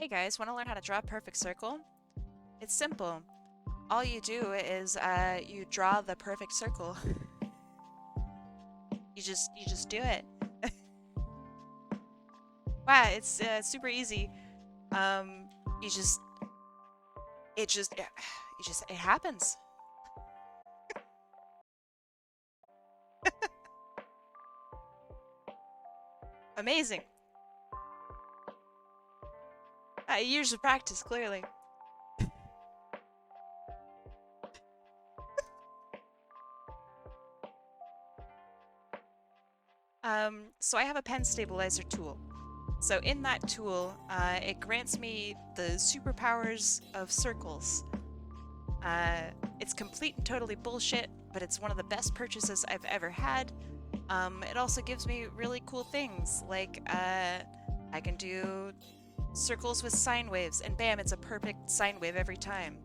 Hey guys, want to learn how to draw a perfect circle? It's simple. All you do is you draw the perfect circle. you just do it. Wow, it's super easy. Um, you just it just it happens. Amazing. Years of practice, clearly. So I have a pen stabilizer tool. So in that tool, it grants me the superpowers of circles. It's complete and totally bullshit, but it's one of the best purchases I've ever had. It also gives me really cool things, like I can do circles with sine waves, and bam, it's a perfect sine wave every time.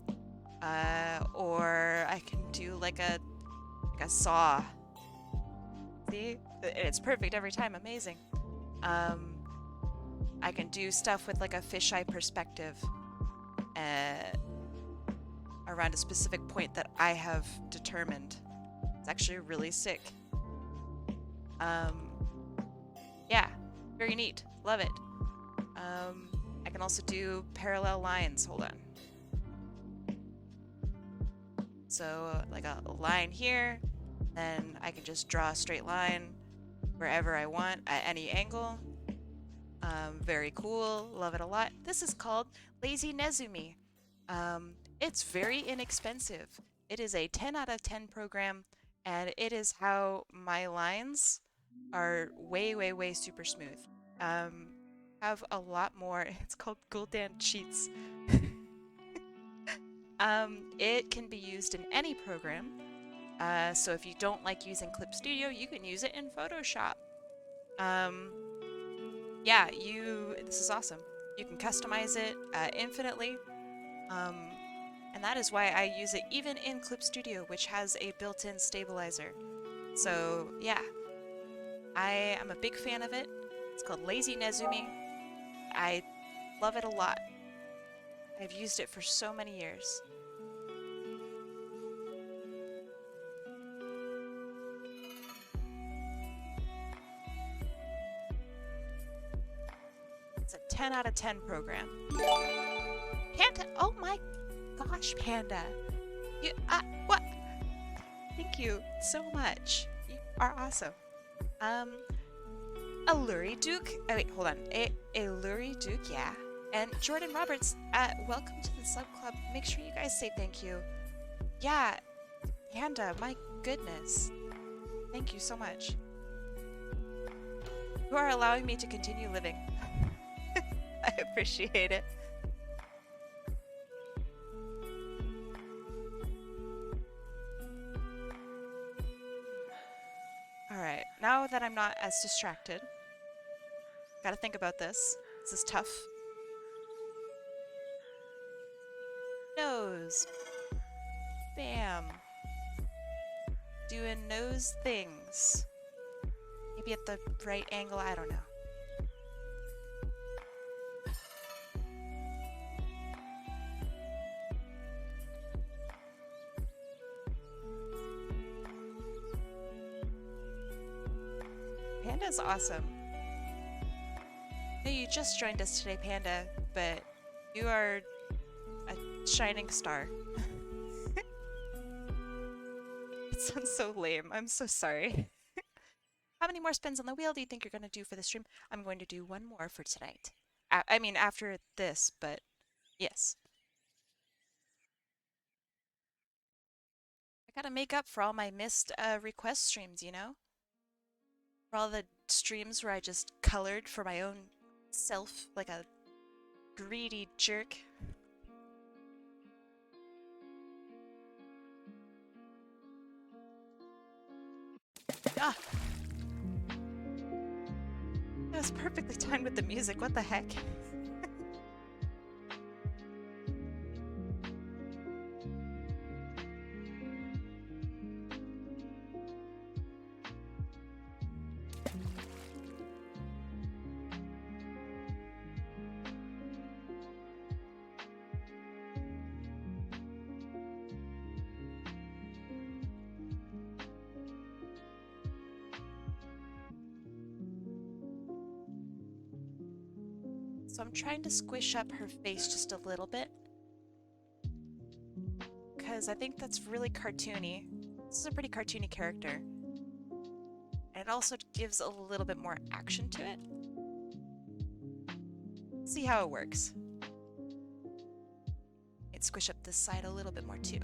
Or I can do like a saw. See? It's perfect every time. Amazing. I can do stuff with like a fisheye perspective around a specific point that I have determined. It's actually really sick. Yeah, very neat. Love it. I can also do parallel lines. Hold on. So like a line here, then I can just draw a straight line wherever I want at any angle. Very cool. Love it a lot. This is called Lazy Nezumi. It's very inexpensive. It is a 10 out of 10 program, and it is how my lines are way, way, way super smooth. Have a lot more. It's called Gul'dan Cheats. It can be used in any program. So if you don't like using Clip Studio, you can use it in Photoshop. Yeah, this is awesome. You can customize it infinitely. And that is why I use it even in Clip Studio, which has a built-in stabilizer. So yeah, I am a big fan of it. It's called Lazy Nezumi. I love it a lot. I've used it for so many years. It's a 10 out of 10 program. Panda, oh my gosh, Panda. You, what? Thank you so much. You are awesome. Alluri Duke. Oh, wait, hold on. Alluri Duke, yeah. And Jordan Roberts, welcome to the sub club. Make sure you guys say thank you. Yeah, Panda, my goodness. Thank you so much. You are allowing me to continue living. I appreciate it. Alright, now that I'm not as distracted, gotta think about this. This is tough. Nose. Bam. Doing nose things. Maybe at the right angle, I don't know. Panda's awesome. No, you just joined us today, Panda, but you are a shining star. It sounds so lame. I'm so sorry. How many more spins on the wheel do you think you're going to do for the stream? I'm going to do one more for tonight. I mean, after this, but yes. I gotta make up for all my missed request streams, you know? For all the streams where I just colored for my own self like a greedy jerk. Ah! That was perfectly timed with the music, what the heck? So I'm trying to squish up her face just a little bit, because I think that's really cartoony. This is a pretty cartoony character. And it also gives a little bit more action to it. See how it works. I'd squish up this side a little bit more too.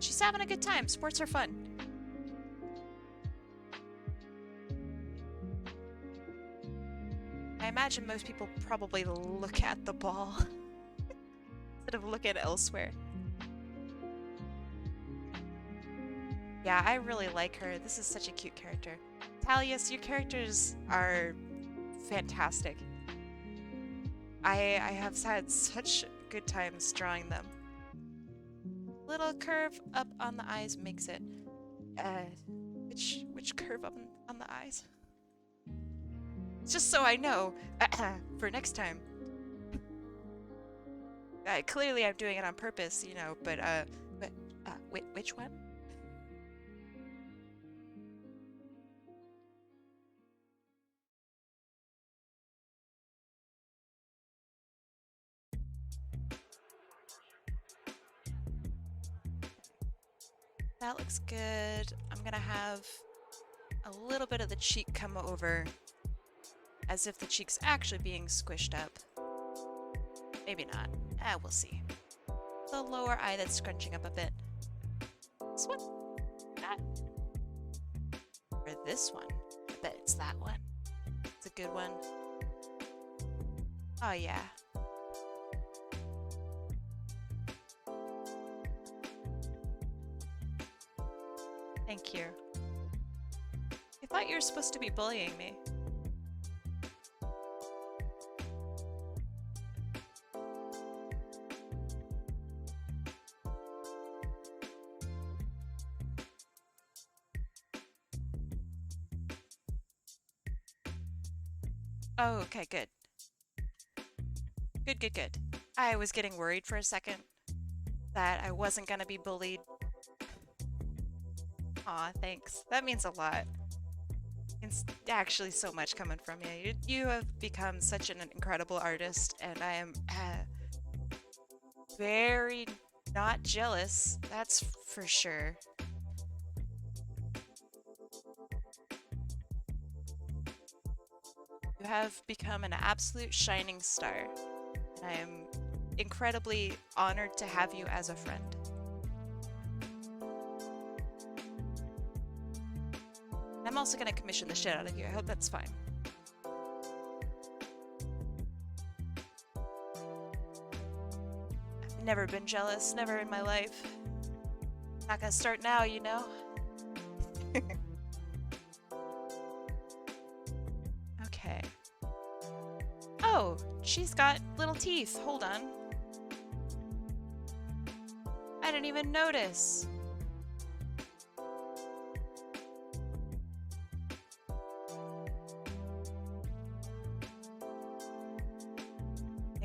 She's having a good time. Sports are fun. I imagine most people probably look at the ball instead of look at it elsewhere. Yeah, I really like her. This is such a cute character. Taliyus, your characters are fantastic. I have had such good times drawing them. Little curve up on the eyes makes it. Which curve up on the eyes? Just so I know for next time. Clearly I'm doing it on purpose, you know, but which one? That looks good. I'm gonna have a little bit of the cheek come over as if the cheek's actually being squished up. Maybe not. We'll see. The lower eye that's scrunching up a bit. This one? That? Or this one? I bet it's that one. It's a good one. Oh yeah. Thank you. I thought you were supposed to be bullying me. Oh, okay, good. Good. I was getting worried for a second that I wasn't gonna be bullied. Aw, thanks. That means a lot. It's actually so much coming from you. You have become such an incredible artist, and I am very not jealous, that's for sure. You have become an absolute shining star, and I am incredibly honored to have you as a friend. I'm also gonna commission the shit out of you. I hope that's fine. I've never been jealous, never in my life. Not gonna start now, you know? Okay. Oh, she's got little teeth. Hold on. I didn't even notice.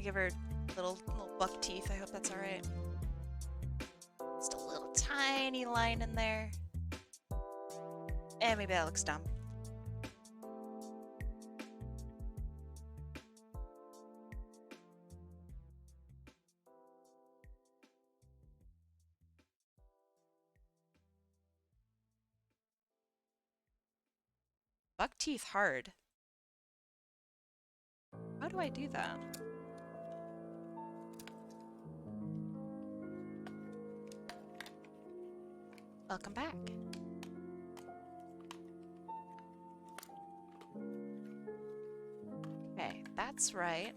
Give her little buck teeth. I hope that's all right. Just a little tiny line in there. And maybe that looks dumb. Buck teeth hard. How do I do that? Welcome back. Okay, that's right.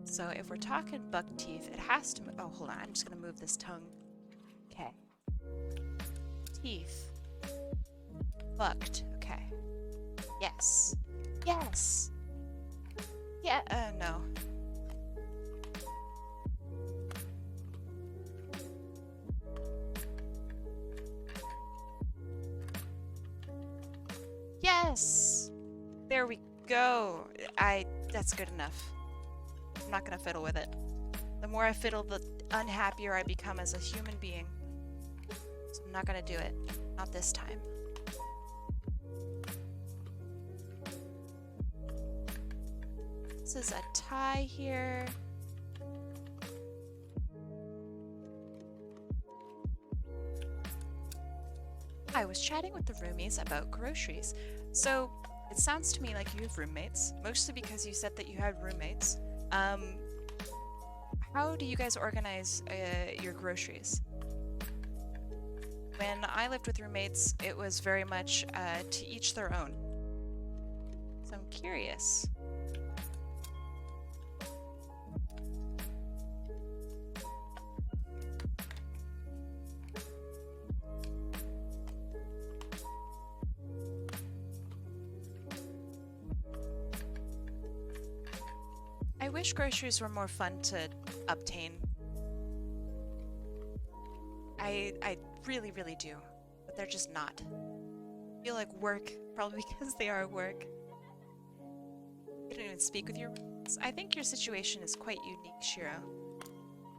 So if we're talking buck teeth, it has to... Oh, hold on. I'm just going to move this tongue. Okay. Teeth. Bucked. Okay. Yes. Yes! Yeah, no. Yes! There we go. That's good enough. I'm not gonna fiddle with it. The more I fiddle, the unhappier I become as a human being. So I'm not gonna do it. Not this time. This is a tie here. I was chatting with the roomies about groceries. So it sounds to me like you have roommates, mostly because you said that you had roommates. How do you guys organize your groceries? When I lived with roommates, it was very much to each their own. So I'm curious. I wish groceries were more fun to obtain. I really, really do. But they're just not. I feel like work, probably because they are work. You don't even speak with your roommates. I think your situation is quite unique, Shiro.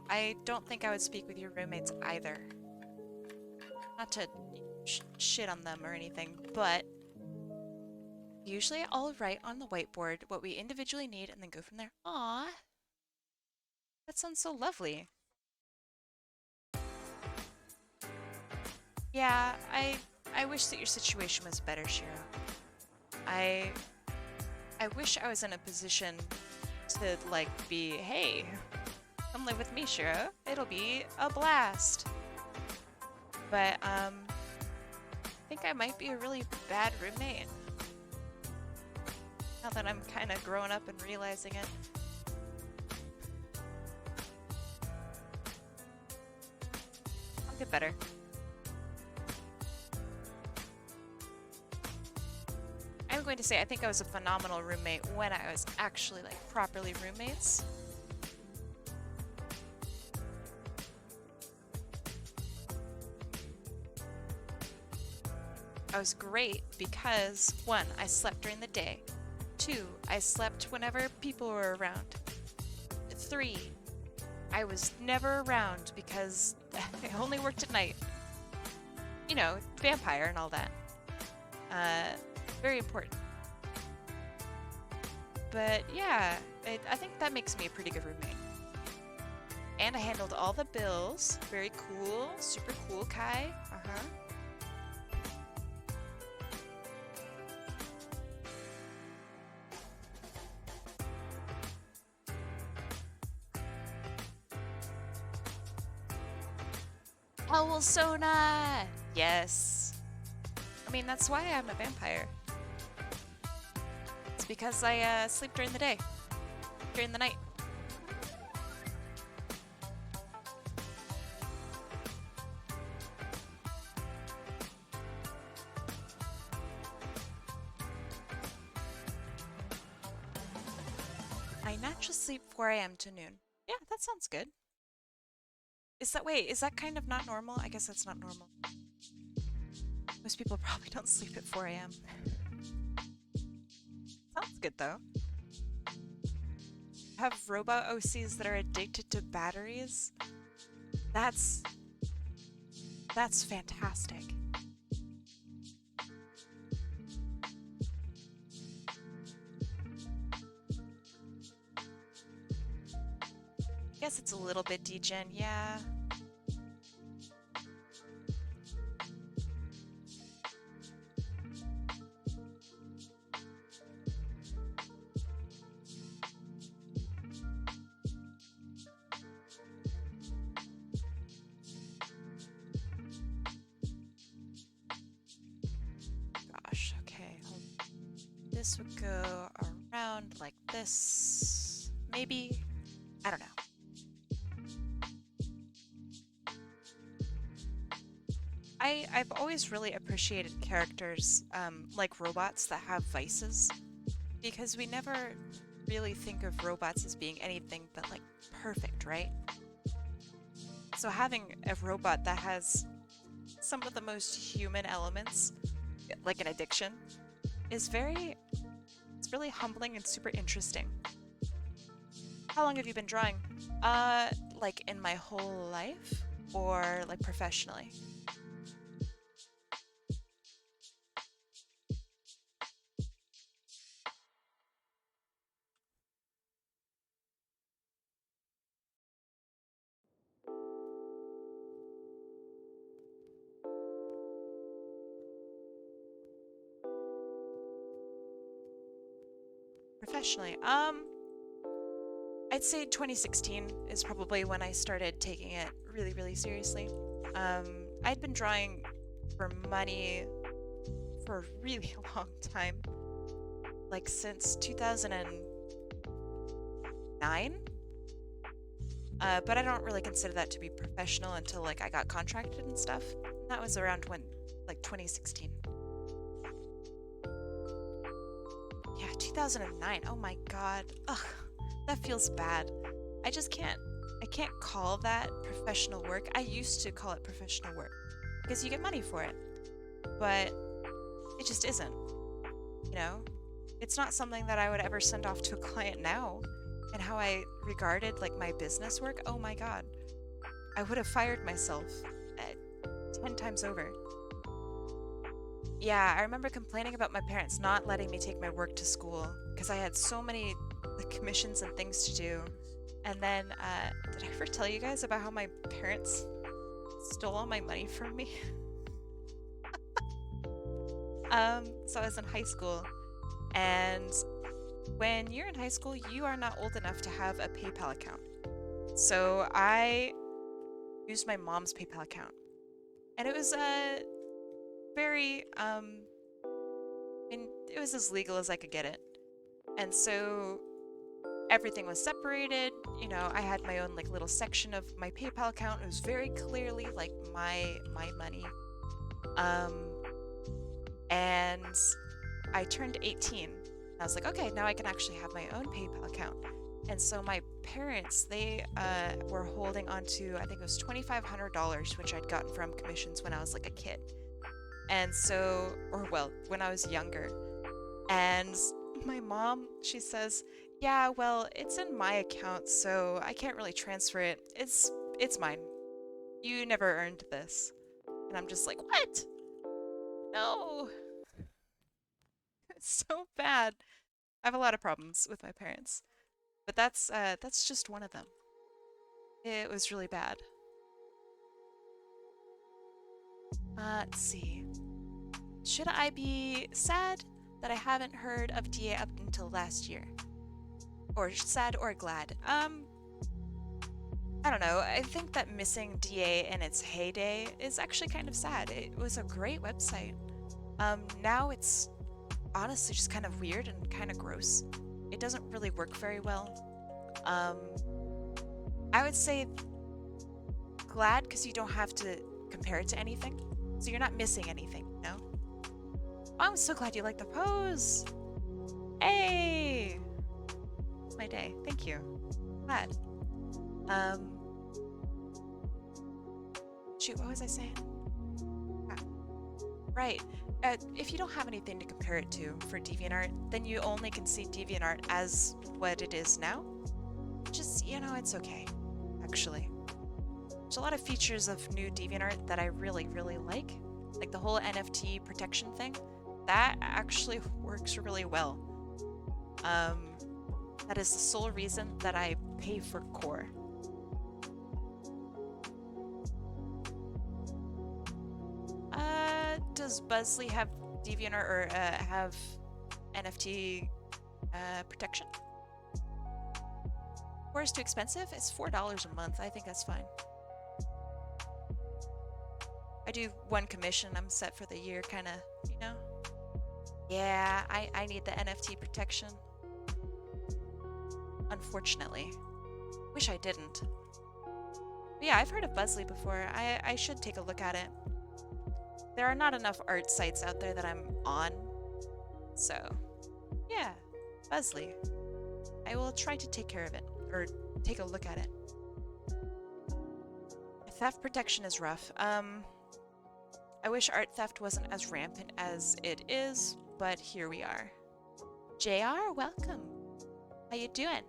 I don't think I would speak with your roommates either. Not to shit on them or anything, but usually I'll write on the whiteboard what we individually need and then go from there. Aww. That sounds so lovely. Yeah, I wish that your situation was better, Shiro. I wish I was in a position to, like, be, hey, come live with me, Shiro. It'll be a blast. But, I think I might be a really bad roommate. Now that I'm kind of growing up and realizing it. I'll get better. I'm going to say I think I was a phenomenal roommate when I was actually, like, properly roommates. I was great because, 1, I slept during the day. 2, I slept whenever people were around. 3, I was never around because I only worked at night. You know, vampire and all that. Very important. But yeah, I think that makes me a pretty good roommate. And I handled all the bills. Very cool. Super cool, Kai. Uh-huh. Oh, Sona! Yes. I mean, that's why I'm a vampire. It's because I sleep during the day. During the night. I naturally sleep 4 a.m. to noon. Yeah, that sounds good. Wait, is that kind of not normal? I guess that's not normal. Most people probably don't sleep at 4 a.m. Sounds good though. Have robot OCs that are addicted to batteries? That's fantastic. Guess it's a little bit degen, yeah. Gosh, okay. This would go around like this. Maybe? I don't know. I've always really appreciated characters like robots that have vices, because we never really think of robots as being anything but like perfect, right? So having a robot that has some of the most human elements, like an addiction, is it's really humbling and super interesting. How long have you been drawing? Like in my whole life or like professionally? professionally. I'd say 2016 is probably when I started taking it really, really seriously. I'd been drawing for money for a really long time, like since 2009. But I don't really consider that to be professional until like I got contracted and stuff. And that was around when, like 2016. Yeah, 2009. Oh my God. Ugh, that feels bad. I can't call that professional work. I used to call it professional work because you get money for it, but it just isn't, you know? It's not something that I would ever send off to a client now. And how I regarded like my business work, oh my God, I would have fired myself 10 times over. Yeah, I remember complaining about my parents not letting me take my work to school because I had so many like, commissions and things to do. And then, did I ever tell you guys about how my parents stole all my money from me? So I was in high school, and when you're in high school, you are not old enough to have a PayPal account. So I used my mom's PayPal account. And it was very, it was as legal as I could get it. And so everything was separated. You know, I had my own like little section of my PayPal account. It was very clearly like my money. And I turned 18. I was like, okay, now I can actually have my own PayPal account. And so my parents, they were holding on to, I think it was $2,500, which I'd gotten from commissions when I was like a kid. And so, or well, when I was younger. And my mom, she says, yeah, well, it's in my account, so I can't really transfer it. It's mine. You never earned this. And I'm just like, what? No. It's so bad. I have a lot of problems with my parents, but that's just one of them. It was really bad. Let's see. Should I be sad that I haven't heard of DA up until last year? Or sad or glad? I don't know. I think that missing DA in its heyday is actually kind of sad. It was a great website. Now it's honestly just kind of weird and kind of gross. It doesn't really work very well. I would say glad because you don't have to compare it to anything. So you're not missing anything, you know? Oh, I'm so glad you like the pose! Hey! It's my day. Thank you. Glad. Shoot, what was I saying? Ah, right. If you don't have anything to compare it to for DeviantArt, then you only can see DeviantArt as what it is now. Just, you know, it's okay, actually. There's a lot of features of new DeviantArt that I really, really like the whole NFT protection thing. That actually works really well. That is the sole reason that I pay for Core. Does Buzzly have DeviantArt or have NFT protection? Core is too expensive? It's $4 a month. I think that's fine. I do one commission. I'm set for the year, kind of, you know? Yeah, I need the NFT protection. Unfortunately. Wish I didn't. But yeah, I've heard of Buzzly before. I should take a look at it. There are not enough art sites out there that I'm on. So, yeah, Buzzly. I will try to take care of it, or take a look at it. Theft protection is rough. I wish art theft wasn't as rampant as it is, but here we are. JR, welcome. How you doing?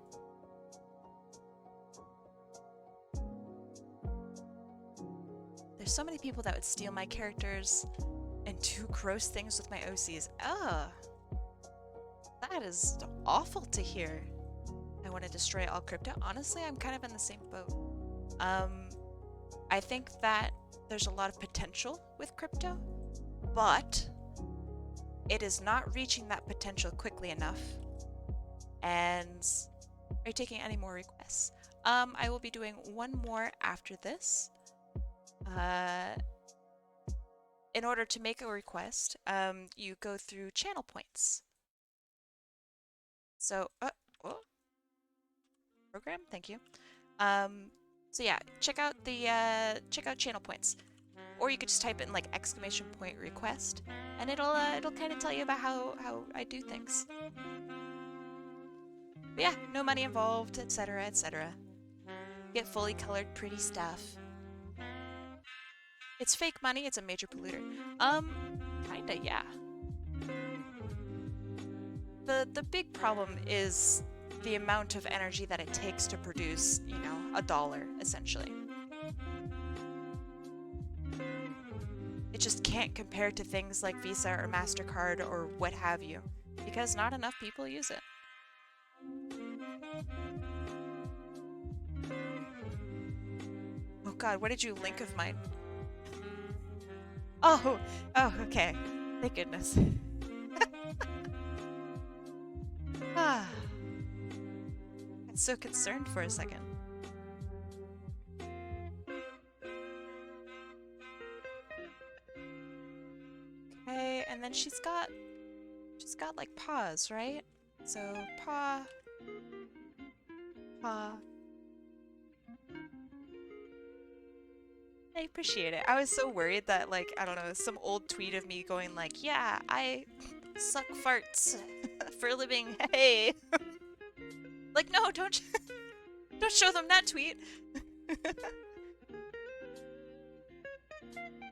There's so many people that would steal my characters and do gross things with my OCs. Ugh. That is awful to hear. I want to destroy all crypto. Honestly, I'm kind of in the same boat. I think that there's a lot of potential with crypto, but it is not reaching that potential quickly enough. And are you taking any more requests? I will be doing one more after this. In order to make a request, you go through channel points. So, oh, program, thank you. So yeah, check out channel points, or you could just type in like !point request, and it'll kind of tell you about how I do things. But yeah, no money involved, etc., etc. Get fully colored, pretty stuff. It's fake money. It's a major polluter. Kinda, yeah. The big problem is the amount of energy that it takes to produce, you know, $1, essentially. It just can't compare to things like Visa or MasterCard or what have you, because not enough people use it. Oh god, what did you link of mine? Oh, okay. Thank goodness. Ah. I'm so concerned for a second. Okay, and then she's got like paws, right? So paw. I appreciate it. I was so worried that, like, I don't know, some old tweet of me going like, yeah, I suck farts for a living, hey. Like, no, don't show them that tweet.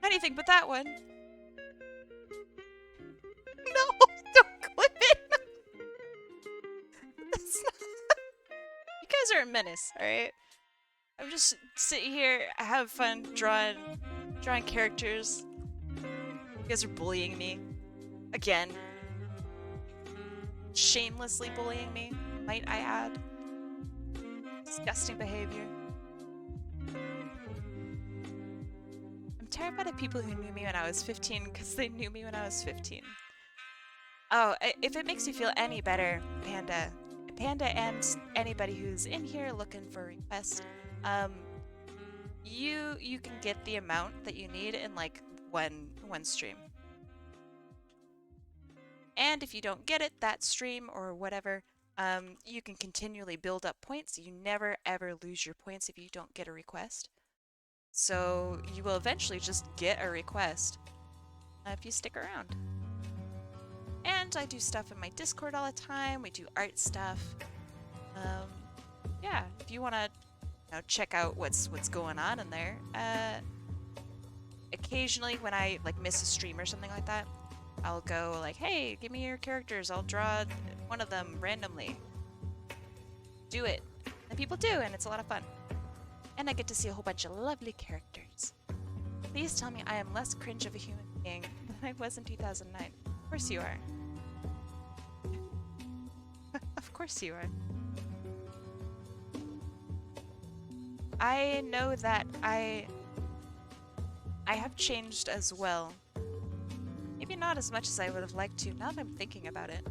Anything but that one. No, don't clip it. That's not... You guys are a menace, alright? I'm just sitting here, I have fun drawing characters. You guys are bullying me. Again. Shamelessly bullying me, might I add. Disgusting behavior. I'm terrified of people who knew me when I was 15 because they knew me when I was 15. Oh, if it makes you feel any better, Panda and anybody who's in here looking for a request, you can get the amount that you need in like one stream. And if you don't get it that stream or whatever, you can continually build up points. You never ever lose your points if you don't get a request. So you will eventually just get a request if you stick around. And I do stuff in my Discord all the time. We do art stuff. Yeah, if you want to check out what's going on in there. Occasionally when I like miss a stream or something like that, I'll go like, hey, give me your characters. I'll draw one of them randomly. Do it. And people do, and it's a lot of fun. And I get to see a whole bunch of lovely characters. Please tell me I am less cringe of a human being than I was in 2009. Of course you are. Of course you are. I know that I have changed as well. Maybe not as much as I would have liked to, now that I'm thinking about it.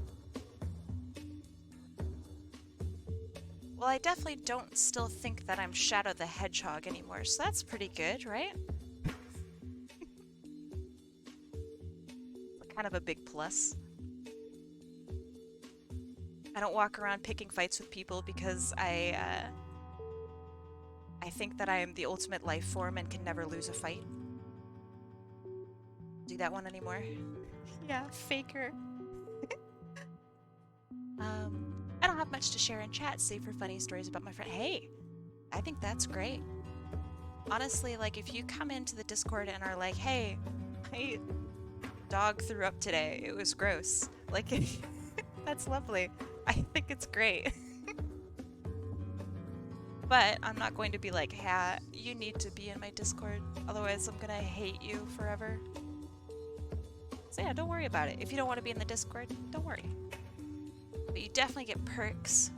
Well, I definitely don't still think that I'm Shadow the Hedgehog anymore, so that's pretty good, right? Kind of a big plus. I don't walk around picking fights with people because I think that I am the ultimate life form and can never lose a fight. Do that one anymore? Yeah, faker. I don't have much to share in chat, save for funny stories about my friend. Hey, I think that's great. Honestly, like, if you come into the Discord and are like, hey, my dog threw up today, it was gross. Like, that's lovely. I think it's great. But I'm not going to be like, ha, you need to be in my Discord, otherwise I'm gonna hate you forever. So yeah, don't worry about it. If you don't want to be in the Discord, don't worry. But you definitely get perks.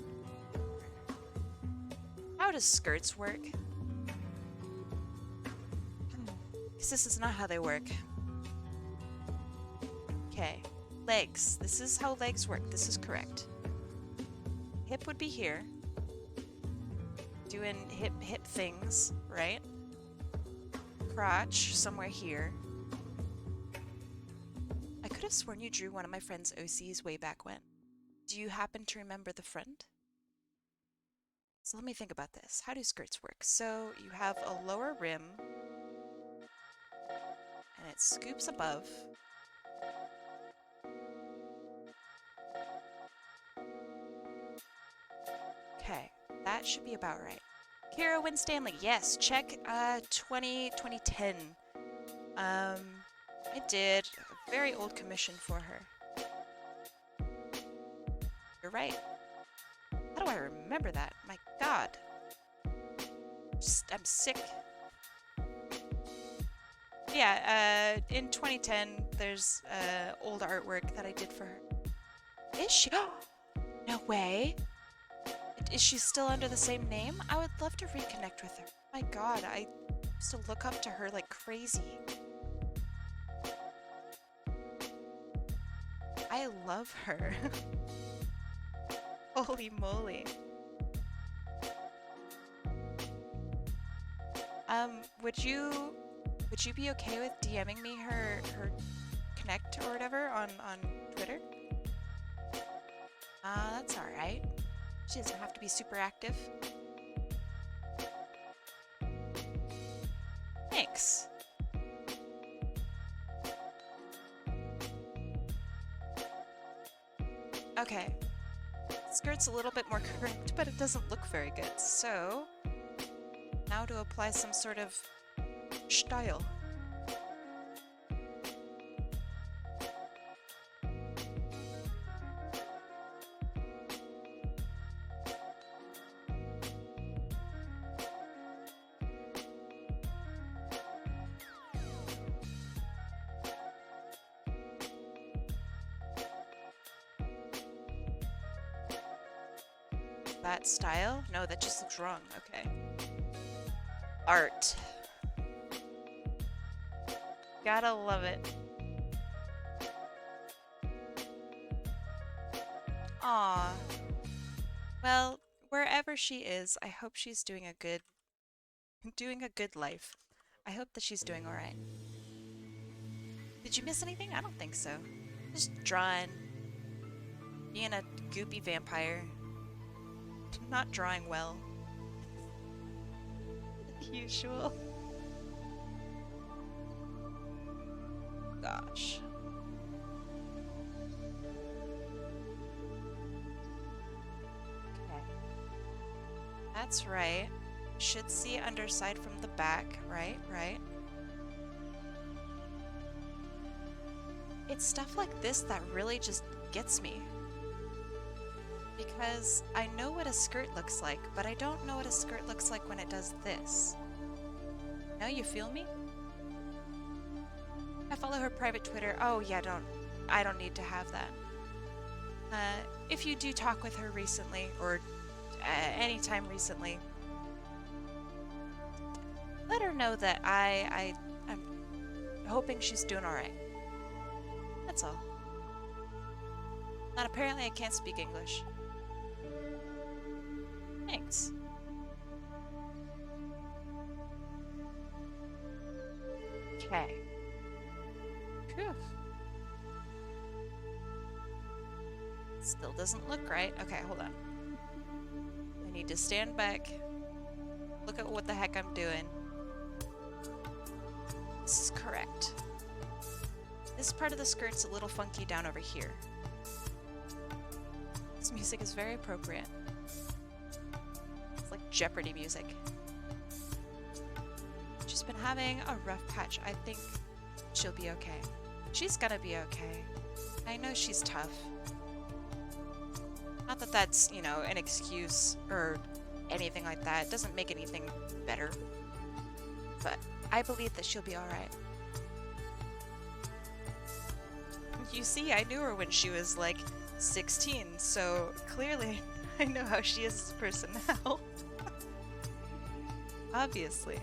How does skirts work? Because this is not how they work. Okay. Legs. This is how legs work. This is correct. hip would be here. Doing hip things, right? Crotch somewhere here. I could have sworn you drew one of my friend's OCs way back when. Do you happen to remember the friend? So let me think about this. How do skirts work? So you have a lower rim, and it scoops above. Okay, that should be about right. Kira Winstanley, yes, check 2010. I did a very old commission for her. You're right. How do I remember that? My god. I'm sick. Yeah, in 2010, there's old artwork that I did for her. Is she? No way. Is she still under the same name? I would love to reconnect with her. My god, I used to look up to her like crazy. I love her. Holy moly. Would you be okay with DMing me her connect or whatever on Twitter? That's alright. She doesn't have to be super active. Thanks. Okay. Skirt's a little bit more correct, but it doesn't look very good. So, now to apply some sort of style. That style? No, that just looks wrong. Okay. Art. Gotta love it. Aw. Well, wherever she is, I hope she's doing a good life. I hope that she's doing alright. Did you miss anything? I don't think so. Just drawing. Being a goopy vampire. Not drawing well. Usual. Gosh. Okay. That's right. Should see underside from the back, right? Right. It's stuff like this that really just gets me. Because I know what a skirt looks like, but I don't know what a skirt looks like when it does this. Now you feel me? I follow her private Twitter. Oh yeah, I don't need to have that. If you do talk with her recently, or anytime recently, let her know that I'm hoping she's doing alright. That's all. And apparently I can't speak English. Thanks. Okay. Phew. Still doesn't look right. Okay, hold on. I need to stand back. Look at what the heck I'm doing. This is correct. This part of the skirt's a little funky down over here. This music is very appropriate. It's like Jeopardy music. She's been having a rough patch. I think she'll be okay. She's gonna be okay. I know she's tough. Not that that's, you know, an excuse or anything like that. It doesn't make anything better. But I believe that she'll be alright. You see, I knew her when she was like 16, so clearly I know how she is as a person now. Obviously.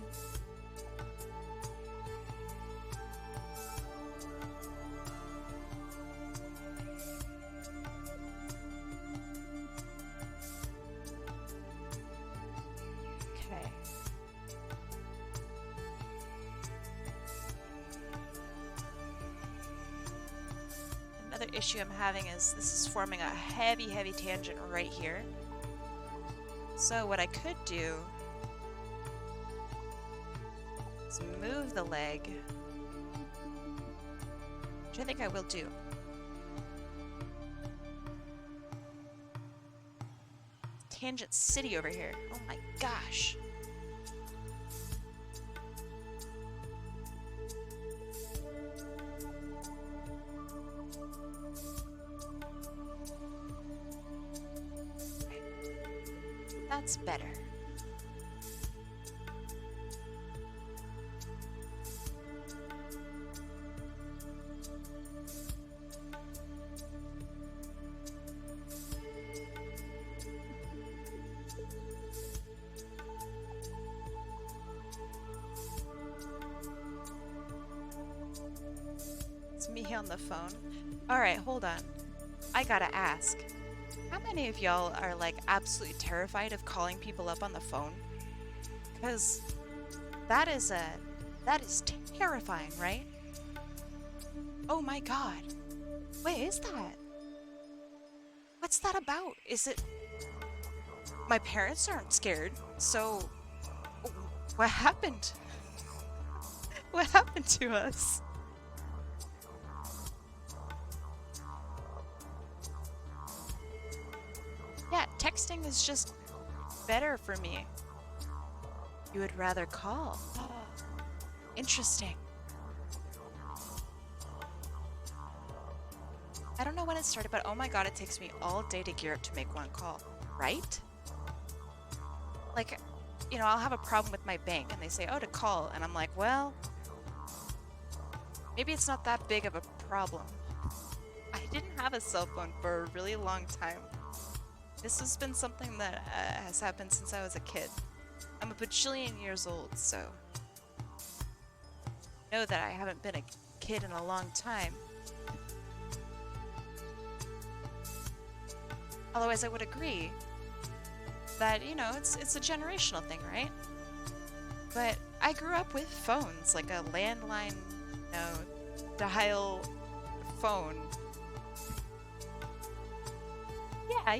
issue I'm having is this is forming a heavy, heavy tangent right here. So what I could do is move the leg, which I think I will do. Tangent City over here. Oh my gosh. That's better. It's me on the phone. All right, hold on. I gotta ask. How many of y'all are like absolutely terrified of calling people up on the phone? Because that is terrifying, right? Oh my god. What is that? What's that about? Is it... My parents aren't scared, so what happened? What happened to us? Yeah, texting is just better for me. You would rather call. Interesting. I don't know when it started, but oh my god, it takes me all day to gear up to make one call, right? Like, you know, I'll have a problem with my bank and they say, oh, to call. And I'm like, well, maybe it's not that big of a problem. I didn't have a cell phone for a really long time. This has been something that has happened since I was a kid. I'm a bajillion years old, so know that I haven't been a kid in a long time. Otherwise, I would agree that, you know, it's a generational thing, right? But I grew up with phones, like a landline, you know, dial phone.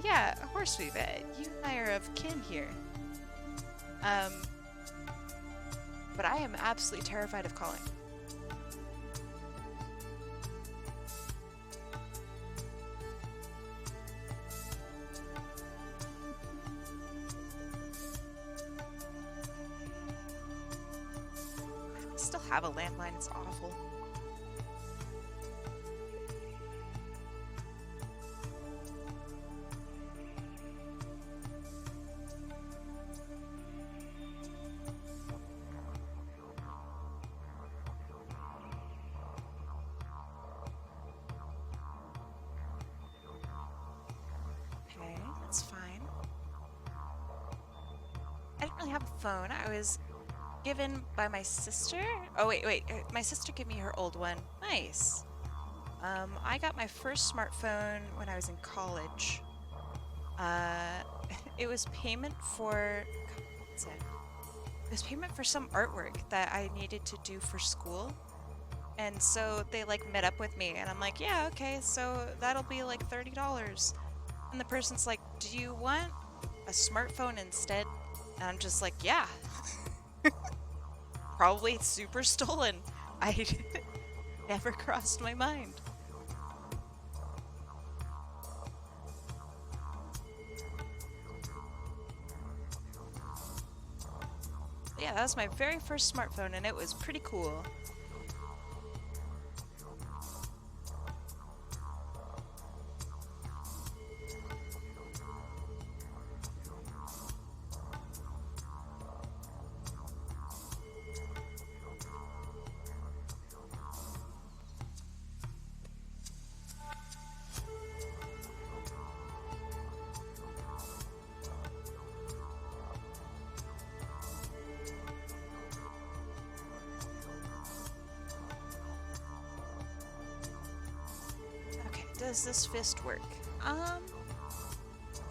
Yeah, Horseweave, you and I are of kin here. But I am absolutely terrified of calling. I still have a landline, it's awful. Phone I was given by my sister. Oh wait, my sister gave me her old one. Nice. I got my first smartphone when I was in college. It was payment for... What's it? It was payment for some artwork that I needed to do for school. And so they like met up with me and I'm like, yeah, okay, so that'll be like $30. And the person's like, do you want a smartphone instead? And I'm just like, yeah. Probably super stolen. I never crossed my mind. Yeah, that was my very first smartphone and it was pretty cool. Does this fist work?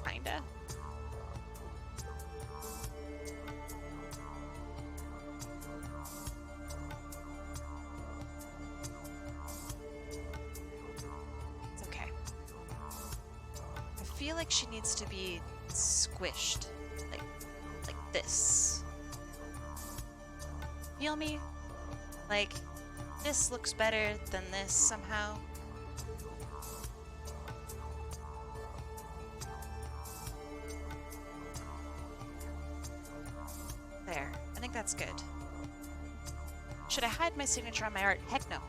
Kinda. It's okay. feel like she needs to be squished, like this. Feel me? Like, this looks better than this somehow. There, I think that's good. Should I hide my signature on my art? Heck no.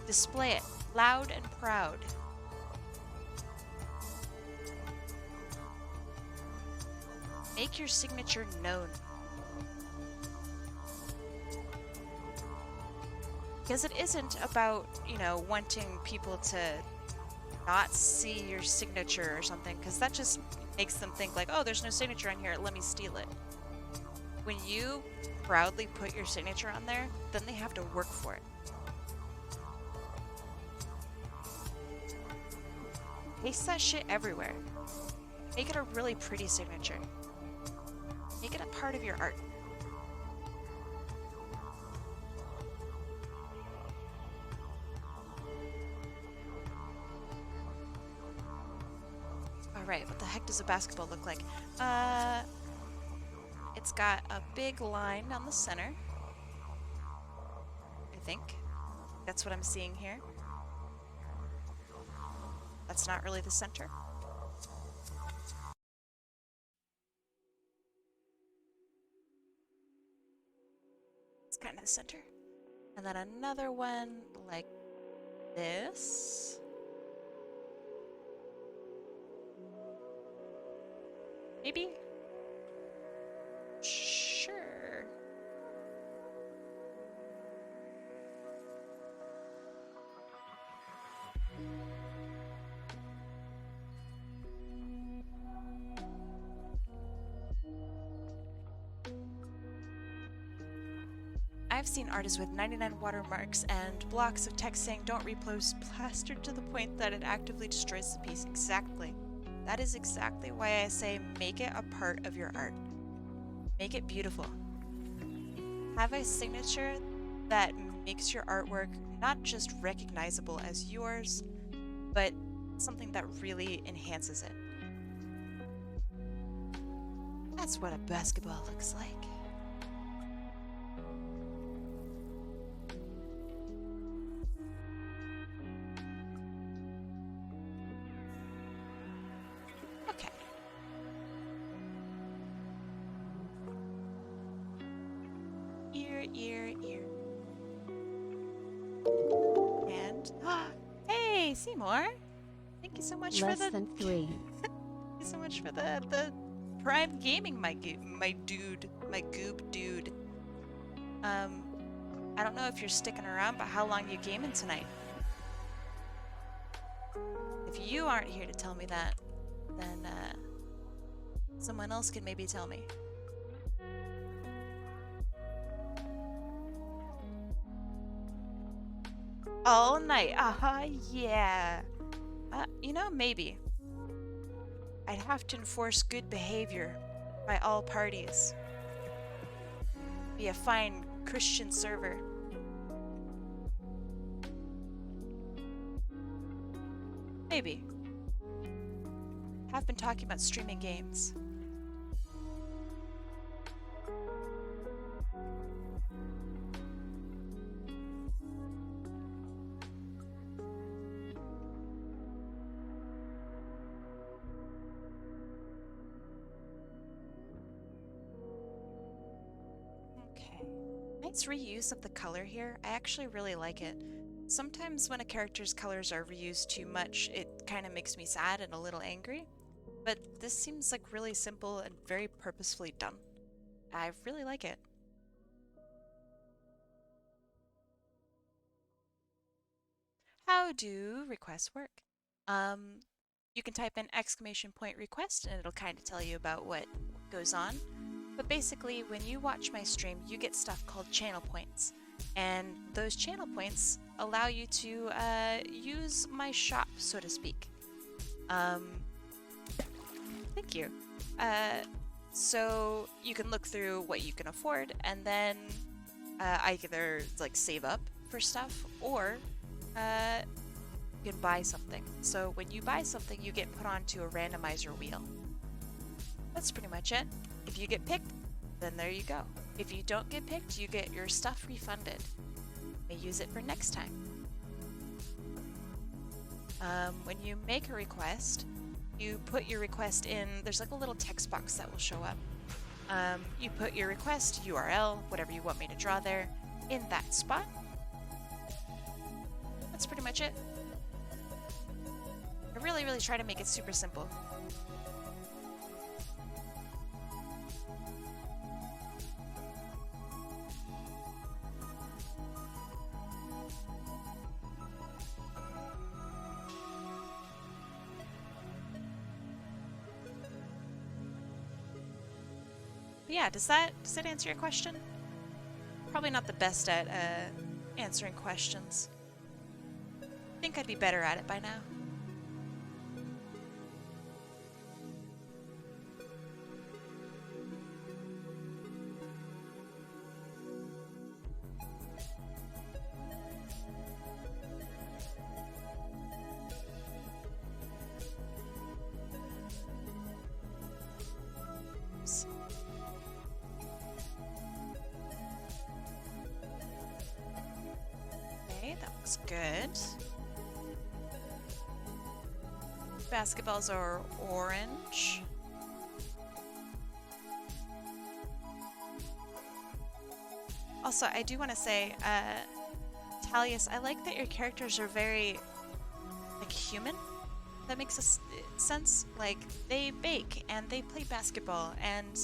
Display it, loud and proud. Make your signature known. Because it isn't about, you know, wanting people to not see your signature or something, because that just makes them think like, oh, there's no signature on here, let me steal it. When you proudly put your signature on there, then they have to work for it. Paste that shit everywhere. Make it a really pretty signature. Make it a part of your art. Alright, what the heck does a basketball look like? It's got a big line down the center. I think. That's what I'm seeing here. That's not really the center. It's kind of the center. And then another one like this. Maybe? Sure. I've seen artists with 99 watermarks and blocks of text saying don't repost plastered to the point that it actively destroys the piece. Exactly. That is exactly why I say make it a part of your art. Make it beautiful. Have a signature that makes your artwork not just recognizable as yours, but something that really enhances it. That's what a basketball looks like. Okay. Ear. And, hey, Seymour! Thank you so much for the... Less than 3. Thank you so much for the Prime Gaming, my dude, my goob dude. I don't know if you're sticking around, but how long are you gaming tonight? If you aren't here to tell me that, then someone else can maybe tell me. All night. Yeah. You know, maybe. I'd have to enforce good behavior by all parties. Be a fine Christian server. Maybe. Have been talking about streaming games. Nice reuse of the color here. I actually really like it. Sometimes when a character's colors are reused too much, it kind of makes me sad and a little angry. But this seems like really simple and very purposefully done. I really like it. How do requests work? You can type in !request and it'll kind of tell you about what goes on. But basically, when you watch my stream, you get stuff called channel points. And those channel points allow you to use my shop, so to speak. Thank you. So you can look through what you can afford, and then either like save up for stuff, or you can buy something. So when you buy something, you get put onto a randomizer wheel. That's pretty much it. If you get picked, then there you go. If you don't get picked, you get your stuff refunded. You may use it for next time. When you make a request, you put your request in, there's like a little text box that will show up. You put your request, URL, whatever you want me to draw there, in that spot. That's pretty much it. I really try to make it super simple. But yeah, does that answer your question? Probably not the best at answering questions. I think I'd be better at it by now. Good. Basketballs are orange. Also, I do want to say, Taliyus, I like that your characters are very, like, human. That makes sense. Like, they bake and they play basketball, and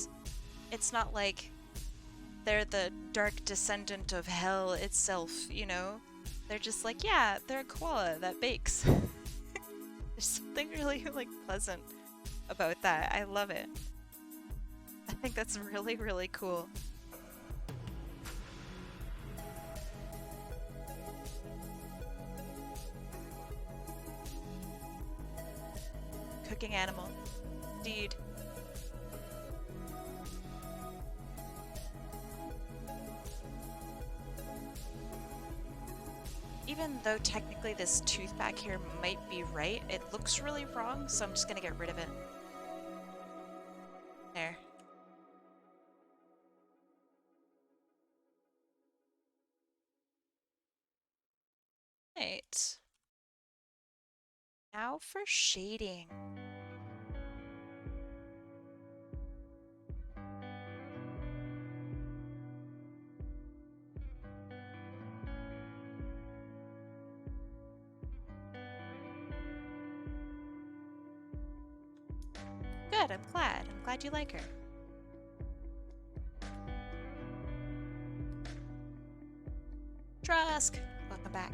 it's not like they're the dark descendant of hell itself, you know? They're just like, yeah, they're a koala that bakes. There's something really, like, pleasant about that. I love it. I think that's really cool. Cooking animal. Indeed. Even though technically this tooth back here might be right, it looks really wrong, so I'm just gonna get rid of it. There. Right. Now for shading. Good, I'm glad. I'm glad you like her. Trusk! Welcome back.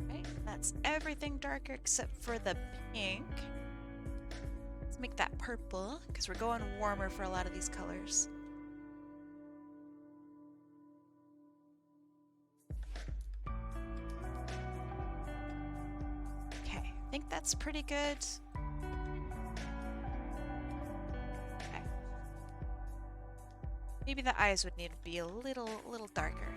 Right, that's everything darker except for the pink. Let's make that purple, because we're going warmer for a lot of these colors. Okay, I think that's pretty good. Okay. Maybe the eyes would need to be a little darker.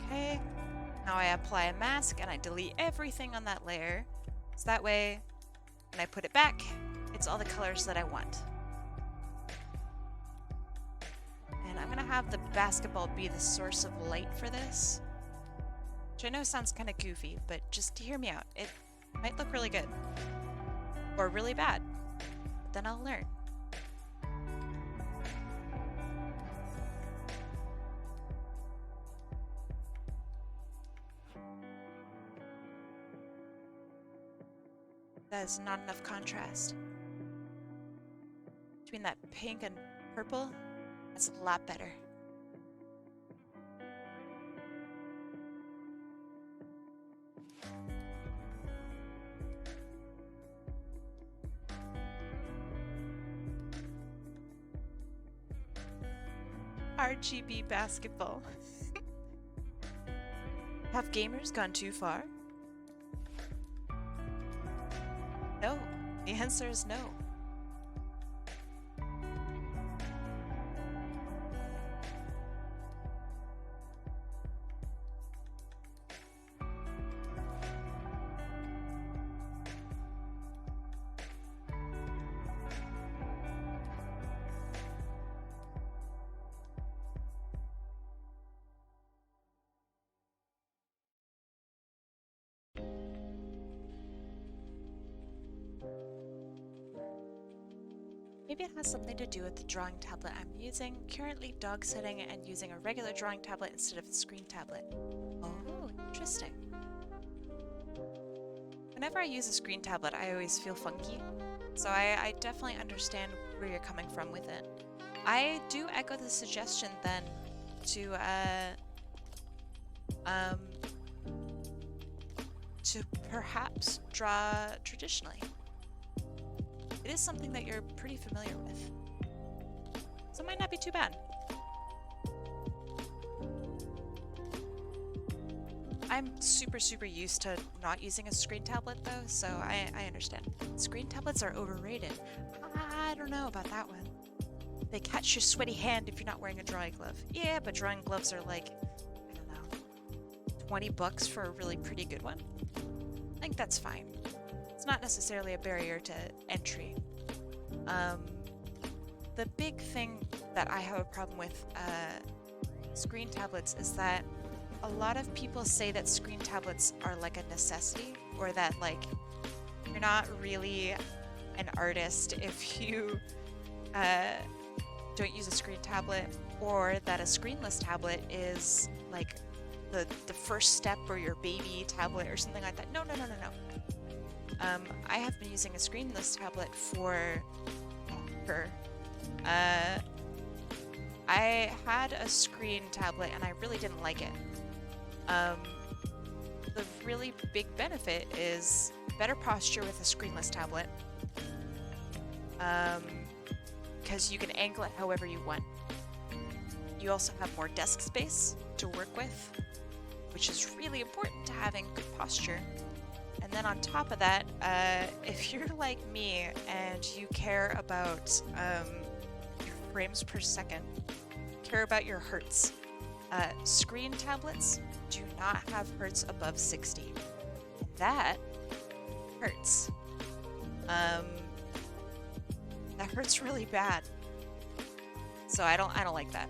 Okay. Now I apply a mask and I delete everything on that layer. So that way, when I put it back, it's all the colors that I want. And I'm gonna have the basketball be the source of light for this. Which I know sounds kind of goofy, but just hear me out. It might look really good. Or really bad. But then I'll learn. That is not enough contrast. Between that pink and purple, that's a lot better. RGB basketball. Have gamers gone too far? No. The answer is no. Maybe it has something to do with the drawing tablet I'm using, currently dog sitting and using a regular drawing tablet instead of a screen tablet. Oh, interesting. Whenever I use a screen tablet, I always feel funky, so I definitely understand where you're coming from with it. I do echo the suggestion then to perhaps draw traditionally. It is something that you're pretty familiar with, so it might not be too bad. I'm super used to not using a screen tablet though, so I understand. Screen tablets are overrated. I don't know about that one. They catch your sweaty hand if you're not wearing a drawing glove. Yeah, but drawing gloves are like, I don't know, 20 bucks for a really pretty good one. I think that's fine. It's not necessarily a barrier to entry. The big thing that I have a problem with screen tablets is that a lot of people say that screen tablets are like a necessity, or that like you're not really an artist if you don't use a screen tablet, or that a screenless tablet is like the first step, or your baby tablet or something like that. No. I have been using a screenless tablet for I had a screen tablet and I really didn't like it. The really big benefit is better posture with a screenless tablet, because you can angle it however you want. You also have more desk space to work with, which is really important to having good posture. And then on top of that, if you're like me and you care about your frames per second, care about your hertz, screen tablets do not have hertz above 60. And that hurts. That hurts really bad. So I don't like that.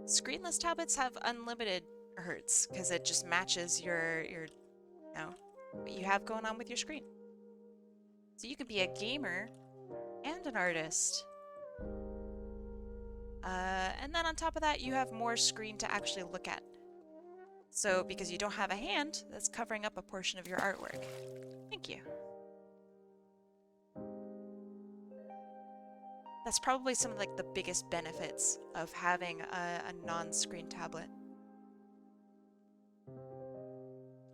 Screenless tablets have unlimited hertz because it just matches your what you have going on with your screen. So you can be a gamer and an artist. And then on top of that, you have more screen to actually look at. So because you don't have a hand, that's covering up a portion of your artwork. Thank you. That's probably some of like the biggest benefits of having a non-screen tablet.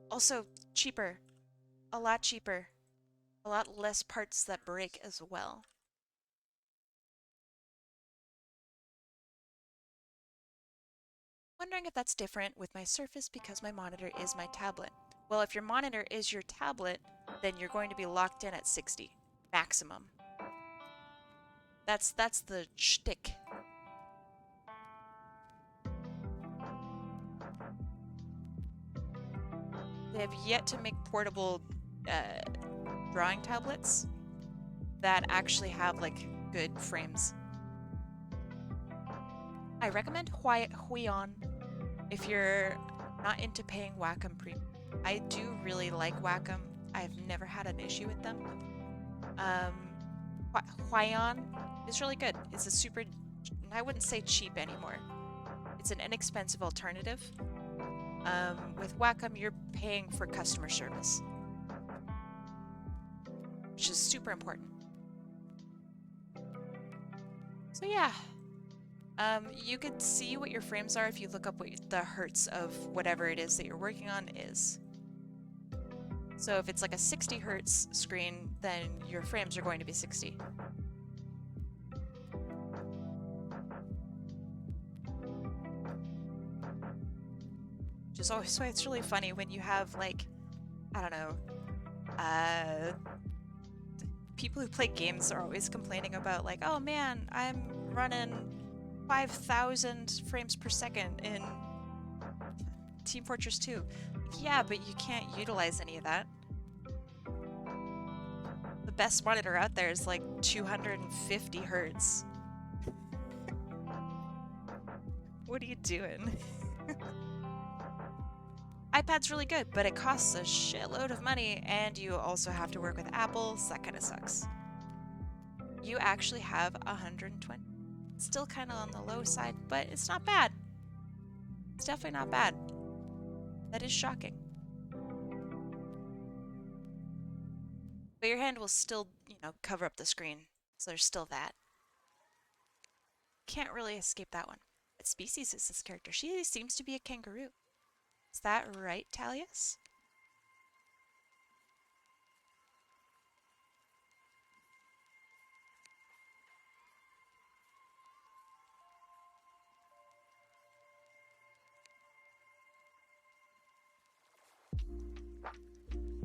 Also cheaper, a lot cheaper, a lot less parts that break as well. Wondering if that's different with my Surface because my monitor is my tablet. Well, if your monitor is your tablet, then you're going to be locked in at 60 maximum. That's the shtick. They have yet to make portable drawing tablets that actually have like good frames. I recommend Huion if you're not into paying Wacom Premium. I do really like Wacom. I've never had an issue with them. Huion is really good. It's a super, I wouldn't say cheap anymore. It's an inexpensive alternative. With Wacom, you're paying for customer service, which is super important. So yeah, you could see what your frames are if you look up what the hertz of whatever it is that you're working on is. So if it's like a 60 hertz screen, then your frames are going to be 60. is always why it's really funny when you have, like, I don't know, uh, people who play games are always complaining about, like, oh man, I'm running 5,000 frames per second in Team Fortress 2. Yeah, but you can't utilize any of that. The best monitor out there is like 250 hertz. What are you doing? iPad's really good, but it costs a shitload of money, and you also have to work with Apple, so that kind of sucks. You actually have 120. It's still kind of on the low side, but it's not bad. It's definitely not bad. That is shocking. But your hand will still, you know, cover up the screen, so there's still that. Can't really escape that one. What species is this character? She seems to be a kangaroo. Is that right, Taliyus?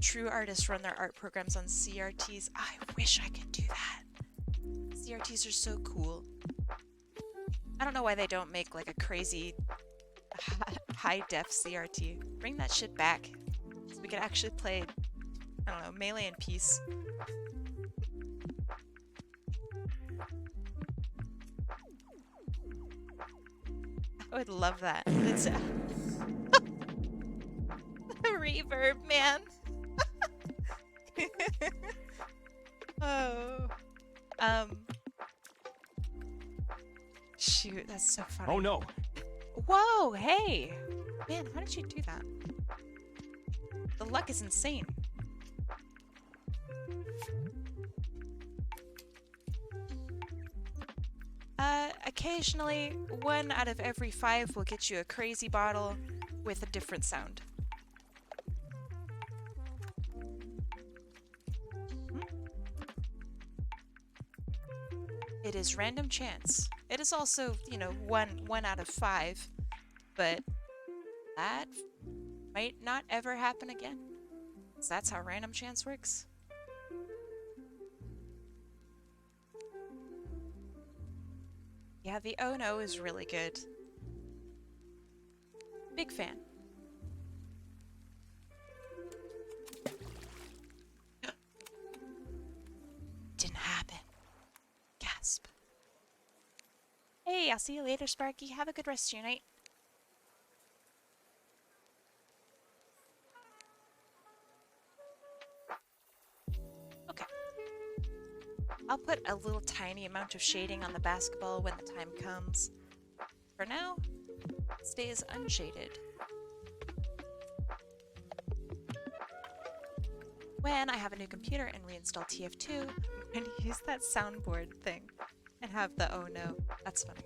True artists run their art programs on CRTs. I wish I could do that. CRTs are so cool. I don't know why they don't make like a crazy high-def CRT. Bring that shit back so we can actually play, I don't know, Melee in peace. I would love that. It's reverb, man. Oh. Shoot, that's so funny. Oh no. Whoa, hey. Man, how did you do that? The luck is insane. Occasionally, 1 out of every 5 will get you a crazy bottle with a different sound. It is random chance. It is also, you know, one out of 5, but that might not ever happen again. So that's how random chance works. Yeah, the Oh No is really good. Big fan. Didn't happen. Gasp. Hey, I'll see you later, Sparky. Have a good rest of your night. Okay. I'll put a little tiny amount of shading on the basketball when the time comes. For now, it stays unshaded. When I have a new computer and reinstall TF2, I'm going to use that soundboard thing and have the Oh No. That's funny.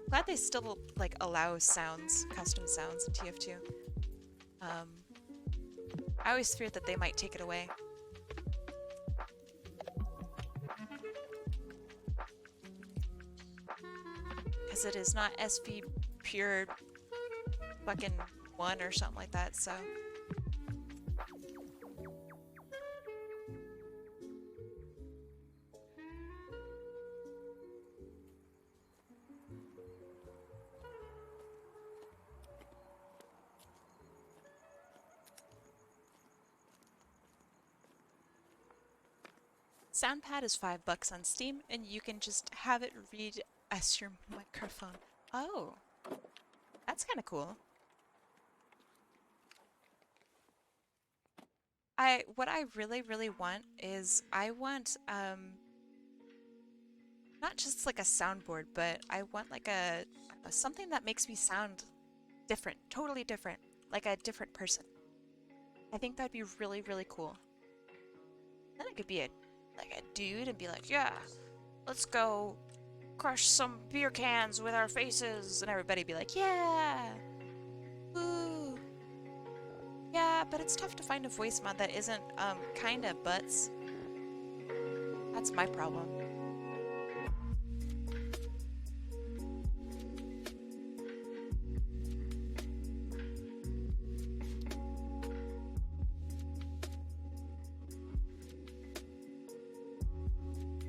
Glad they still like allow sounds, custom sounds in TF2. I always feared that they might take it away. Because it is not SV pure fucking 1 or something like that, so. Soundpad is $5 on Steam, and you can just have it read as your microphone. Oh, that's kind of cool. What I really want is I want not just like a soundboard, but I want like a something that makes me sound different, totally different, like a different person. I think that'd be really cool. Then it could be a dude and be like, yeah, let's go crush some beer cans with our faces, and everybody be like, yeah, ooh, yeah, but it's tough to find a voice mod that isn't kinda butts. That's my problem.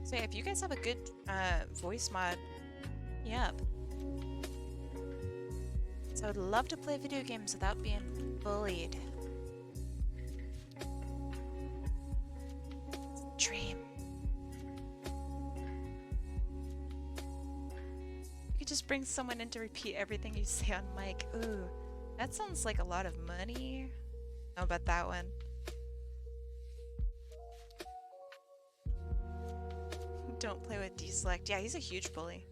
So yeah, if you guys have a good voice mod, yeah. So I'd love to play video games without being bullied. Dream. You could just bring someone in to repeat everything you say on mic. Ooh, that sounds like a lot of money. How about that one? Don't play with Deselect. Yeah, he's a huge bully.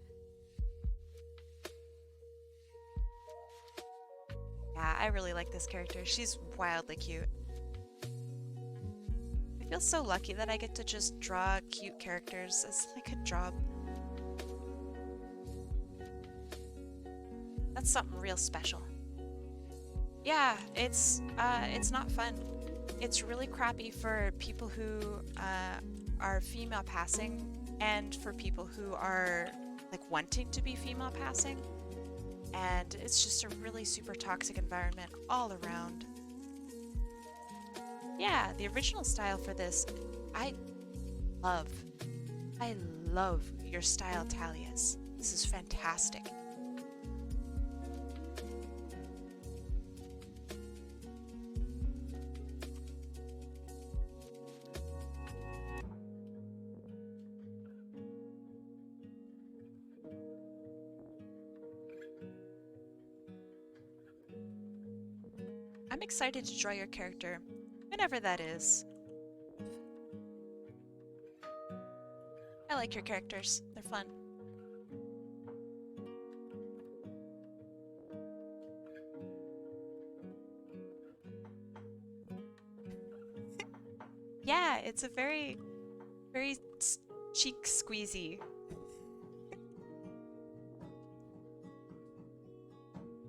Yeah, I really like this character. She's wildly cute. I feel so lucky that I get to just draw cute characters as like a job. That's something real special. Yeah, it's not fun. It's really crappy for people who are female passing and for people who are like wanting to be female passing. And it's just a really super toxic environment all around. Yeah, the original style for this, I love. I love your style, Taliyus. This is fantastic. I'm excited to draw your character, whenever that is. I like your characters. They're fun. Yeah, it's a very, very cheek squeezy.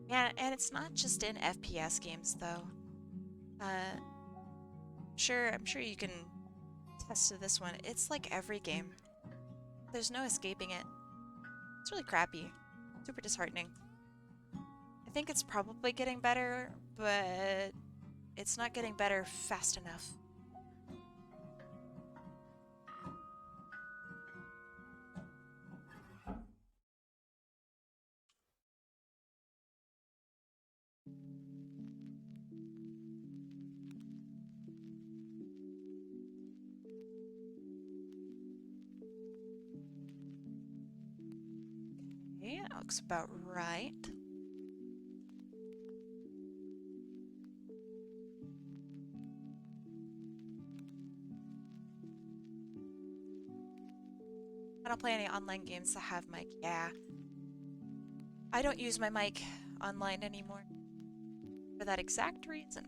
Yeah, and it's not just in FPS games though. I'm sure you can attest to this one. It's like every game. There's no escaping it. It's really crappy. Super disheartening. I think it's probably getting better, but it's not getting better fast enough. Okay, that looks about right. I don't play any online games that have mic. Yeah. I don't use my mic online anymore for that exact reason.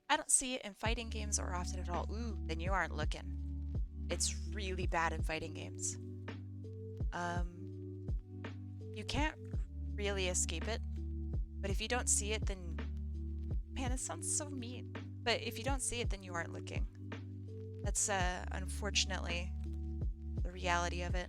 I don't see it in fighting games or often at all. Ooh, then you aren't looking. It's really bad in fighting games. You can't really escape it, but if you don't see it, then... Man, it sounds so mean. But if you don't see it, then you aren't looking. That's, unfortunately, the reality of it.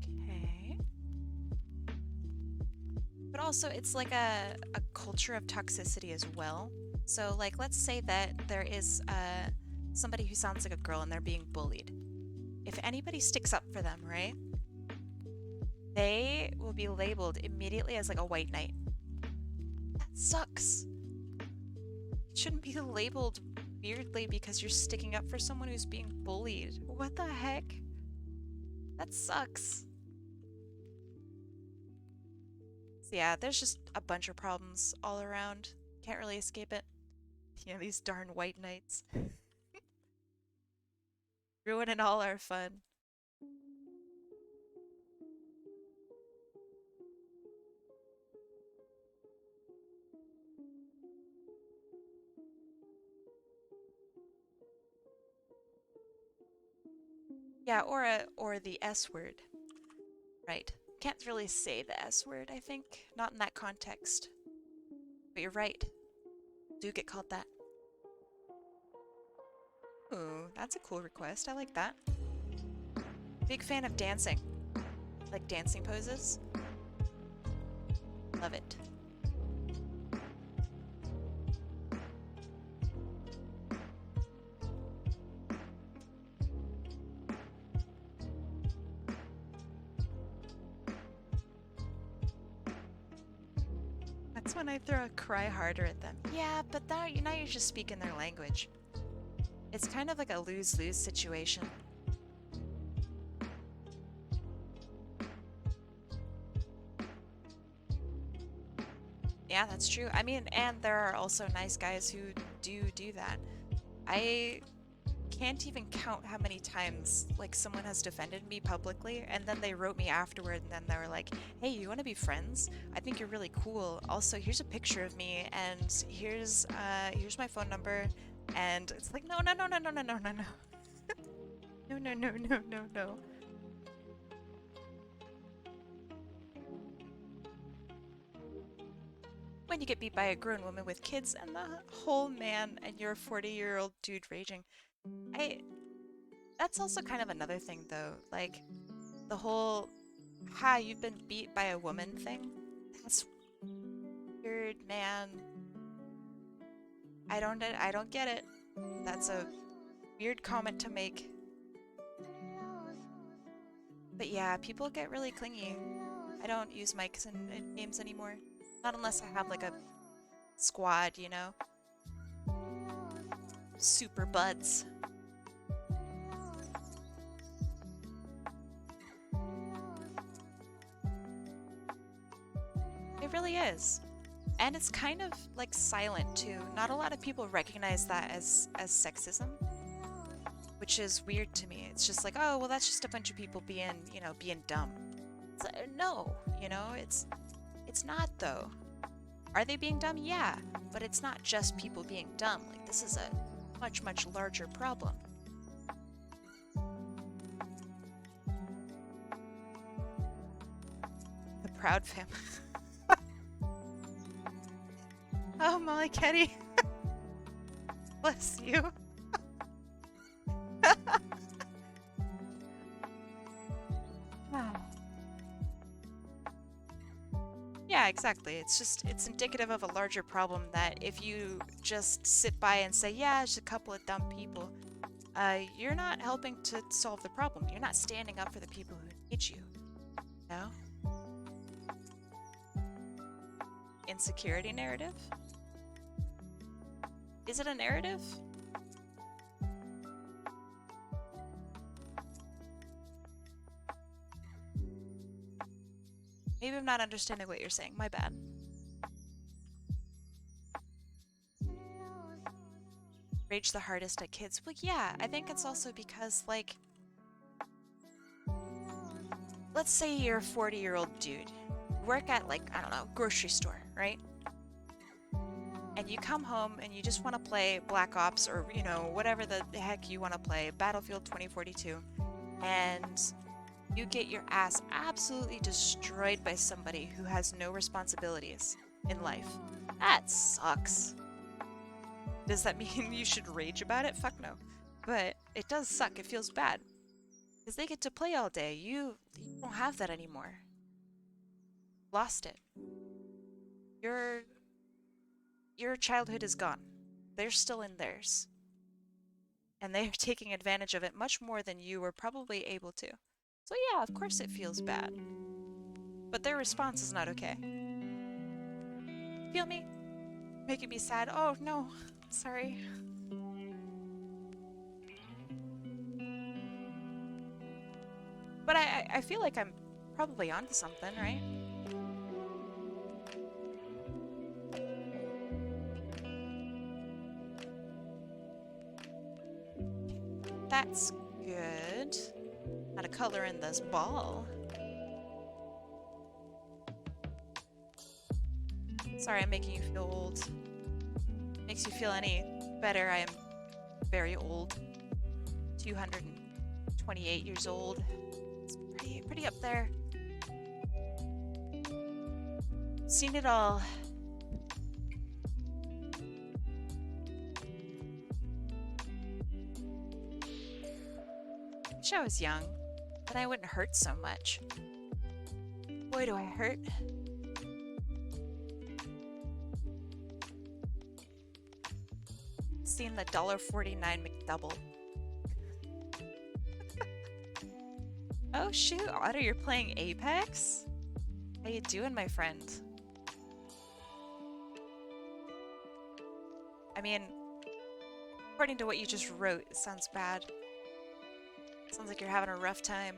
Okay. But also, it's like a culture of toxicity as well. So, like, let's say that there is somebody who sounds like a girl and they're being bullied. If anybody sticks up for them, right? They will be labeled immediately as like a white knight. That sucks. You shouldn't be labeled weirdly because you're sticking up for someone who's being bullied. What the heck? That sucks. So yeah, there's just a bunch of problems all around. Can't really escape it. Yeah, these darn white knights. Ruining all our fun. Yeah, or the S word. Right. can't really say the S word, I think. Not in that context. But you're right. Do get called that. Ooh, that's a cool request. I like that. Big fan of dancing. Like dancing poses. Love it. That's when I throw a cry harder at them. Yeah, but now you're just speaking their language. It's kind of like a lose-lose situation. Yeah, that's true. I mean, and there are also nice guys who do that. I can't even count how many times like someone has defended me publicly and then they wrote me afterward and then they were like, hey, you want to be friends? I think you're really cool. Also, here's a picture of me and here's my phone number. And it's like, no. No. When you get beat by a grown woman with kids and the whole man and you're a 40-year-old dude raging. That's also kind of another thing though. Like the whole you've been beat by a woman thing. That's weird, man. I don't get it. That's a weird comment to make. But yeah, people get really clingy. I don't use mics in games anymore. Not unless I have like a squad, you know? Super buds. It really is. And it's kind of like silent too. Not a lot of people recognize that as sexism, which is weird to me. It's just like, oh, well, that's just a bunch of people being dumb. It's like, no, it's not though. Are they being dumb? Yeah, but it's not just people being dumb. Like this is a much, much larger problem. The proud family. Oh, Molly Ketty. Bless you. Yeah, exactly. It's indicative of a larger problem that if you just sit by and say, yeah, it's just a couple of dumb people, you're not helping to solve the problem. You're not standing up for the people who need you. No? Insecurity narrative? Is it a narrative? Maybe I'm not understanding what you're saying. My bad. Rage the hardest at kids. Well, yeah, I think it's also because, like, let's say you're a 40-year-old dude. You work at, like, I don't know, grocery store, right? And you come home and you just want to play Black Ops or, whatever the heck you want to play, Battlefield 2042, and you get your ass absolutely destroyed by somebody who has no responsibilities in life. That sucks. Does that mean you should rage about it? Fuck no. But it does suck. It feels bad. Because they get to play all day. You don't have that anymore. Lost it. Your childhood is gone. They're still in theirs. And they're taking advantage of it much more than you were probably able to. So yeah, of course it feels bad. But their response is not okay. Feel me? Making me sad? Oh no, sorry. But I feel like I'm probably onto something, right? That's good. Not a color in this ball. Sorry, I'm making you feel old. Makes you feel any better, I am very old. 228 years old. It's pretty up there. Seen it all. Wish I was young, then I wouldn't hurt so much. Boy, do I hurt. Seen the $1.49 McDouble. Oh shoot, Otter, you're playing Apex? How you doing, my friend? I mean, according to what you just wrote, it sounds bad. Sounds like you're having a rough time.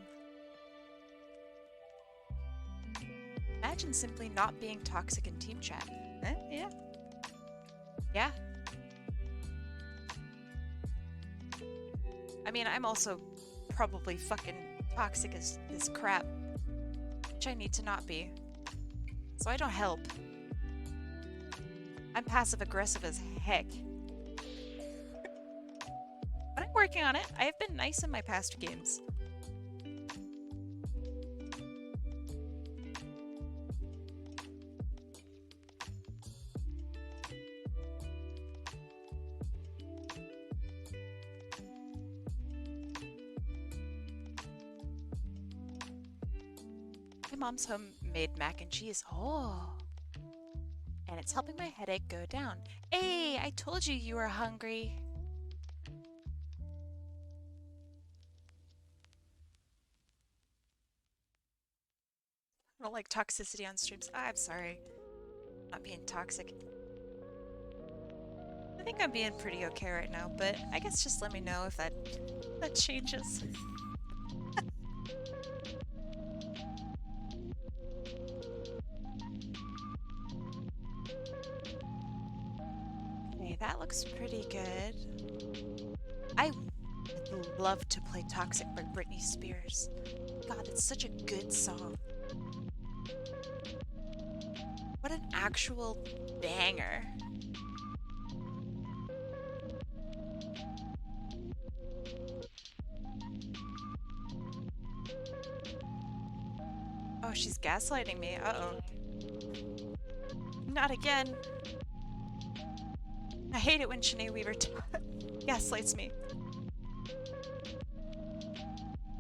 Imagine simply not being toxic in team chat. Eh? Yeah. Yeah. I mean, I'm also probably fucking toxic as crap, which I need to not be. So I don't help. I'm passive-aggressive as heck. But I'm working on it. I have been nice in my past games. My mom's homemade mac and cheese. Oh. And it's helping my headache go down. Hey, I told you you were hungry. I don't like toxicity on streams. Oh, I'm sorry. I'm not being toxic. I think I'm being pretty okay right now, but I guess just let me know if that changes. Okay, that looks pretty good. I would love to play Toxic by Britney Spears. God, it's such a good song. What an actual banger. Oh, she's gaslighting me. Uh-oh. Not again. I hate it when Shanae Weaver gaslights me.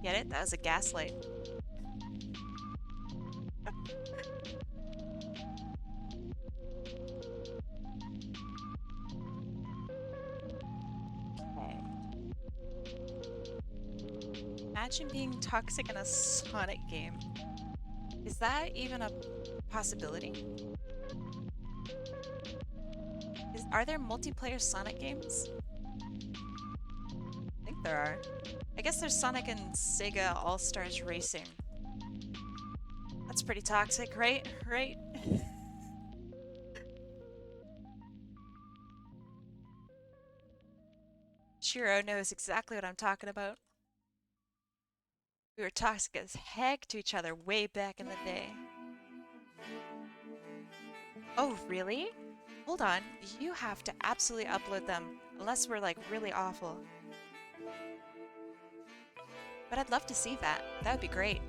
Get it? That was a gaslight. Okay. Imagine being toxic in a Sonic game. Is that even a possibility? Are there multiplayer Sonic games? I think there are. I guess there's Sonic and Sega All-Stars Racing. That's pretty toxic, right? Right? Shiro knows exactly what I'm talking about. We were toxic as heck to each other way back in the day. Oh, really? Hold on, you have to absolutely upload them, unless we're like really awful. But I'd love to see that. That would be great.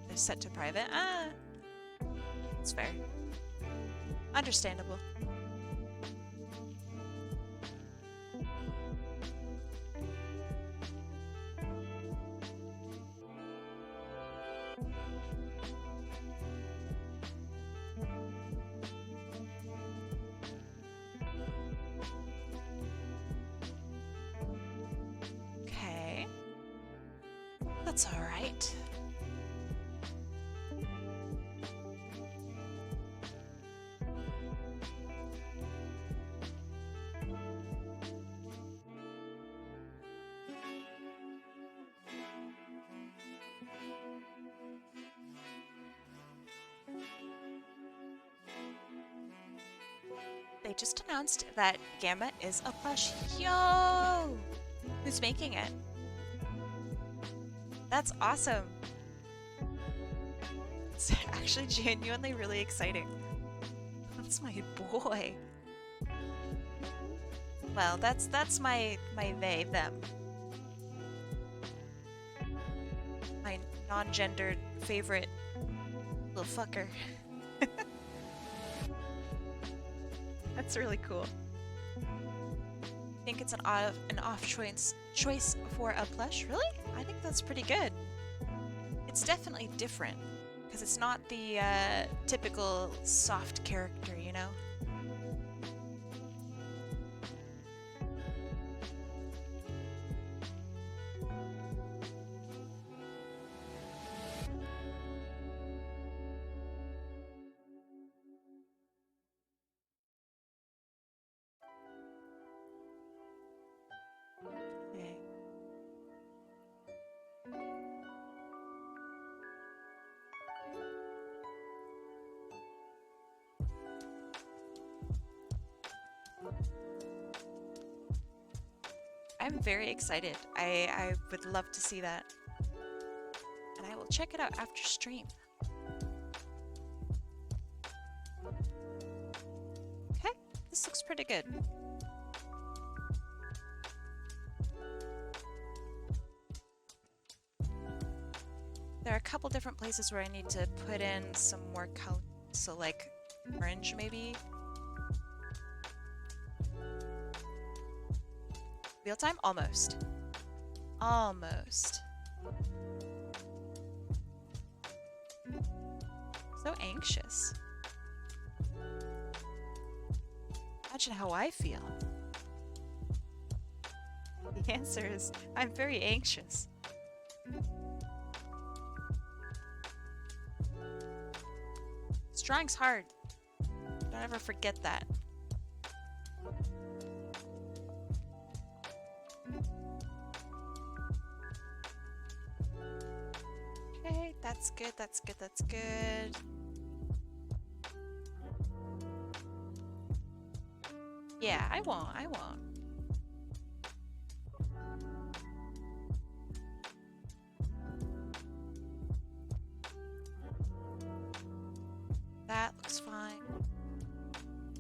They're set to private? Ah, it's fair. Understandable. Okay. That's all right. They just announced that Gamma is a plush. Yo! Who's making it? That's awesome. It's actually genuinely really exciting. That's my boy. Well, that's my they, them. My non-gendered favorite little fucker. That's really cool. Think it's an off choice for a plush? Really? I think that's pretty good. It's definitely different because it's not the typical soft character, you know? Okay. I'm very excited. I would love to see that. And I will check it out after stream. Okay, this looks pretty good. There are a couple different places where I need to put in some more color. So like orange maybe. Wheel time? Almost. Almost. So anxious. Imagine how I feel. The answer is, I'm very anxious. Drawing's hard. Don't ever forget that. Okay, that's good, that's good, that's good. Yeah, I won't. That looks fine.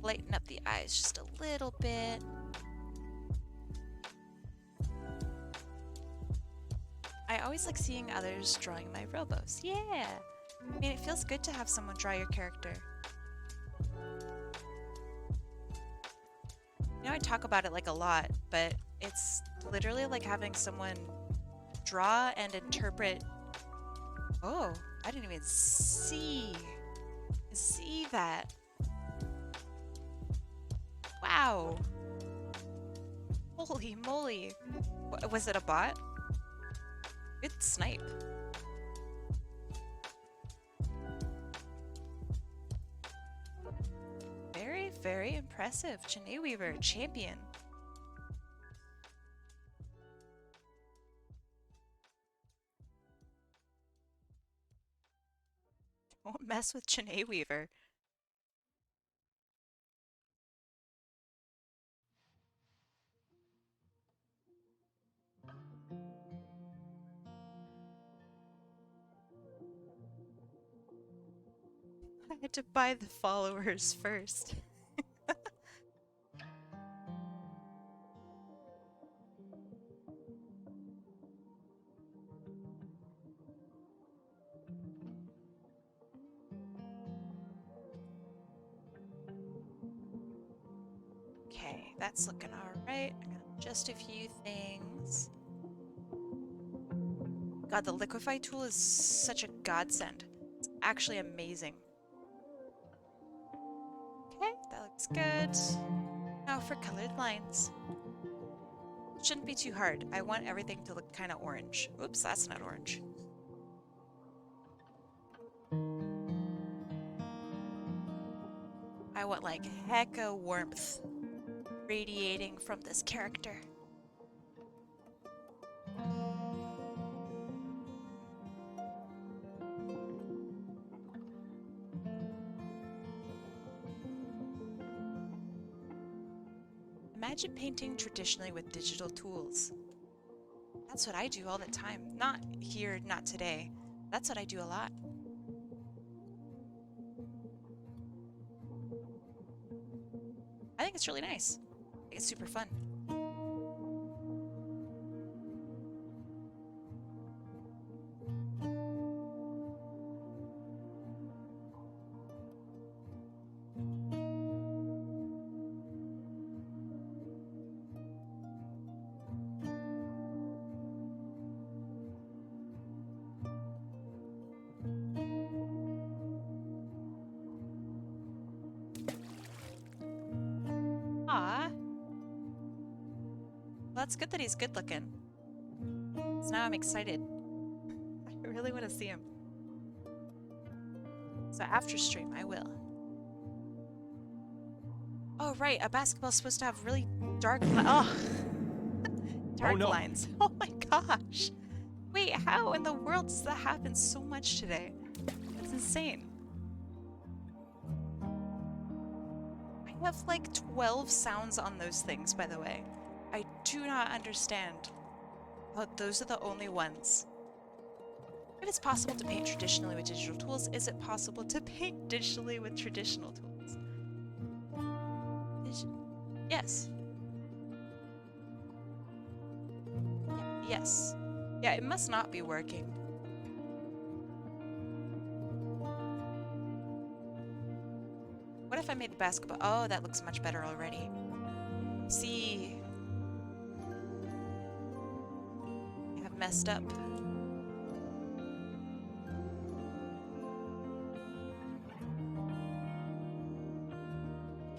Lighten up the eyes just a little bit. I always like seeing others drawing my robos. Yeah! I mean, it feels good to have someone draw your character. You know, I talk about it like a lot, but it's literally like having someone draw and interpret. Oh, I didn't even see that. Wow. Holy moly. Was it a bot? Good snipe. Very, very impressive. Janae Weaver, champion. Don't mess with Janae Weaver. I had to buy the followers first. Okay, that's looking alright. I got just a few things. God, the liquify tool is such a godsend. It's actually amazing. Okay, that looks good. Now for colored lines. Shouldn't be too hard. I want everything to look kind of orange. Oops, that's not orange. I want like hecka warmth radiating from this character. Imagine painting traditionally with digital tools. That's what I do all the time. Not here, not today. That's what I do a lot. I think it's really nice. I think it's super fun. Ah, well, that's good that he's good looking. So now I'm excited. I really want to see him. So after stream, I will. Oh, right. A basketball's supposed to have really dark dark lines. Oh my gosh. Wait, how in the world does that happen so much today? That's insane. I have like 12 sounds on those things, by the way. I do not understand how those are the only ones. If it's possible to paint traditionally with digital tools, is it possible to paint digitally with traditional tools? Yes. Yes. Yeah, it must not be working. What if I made the basketball? Oh, that looks much better already. See. I have messed up.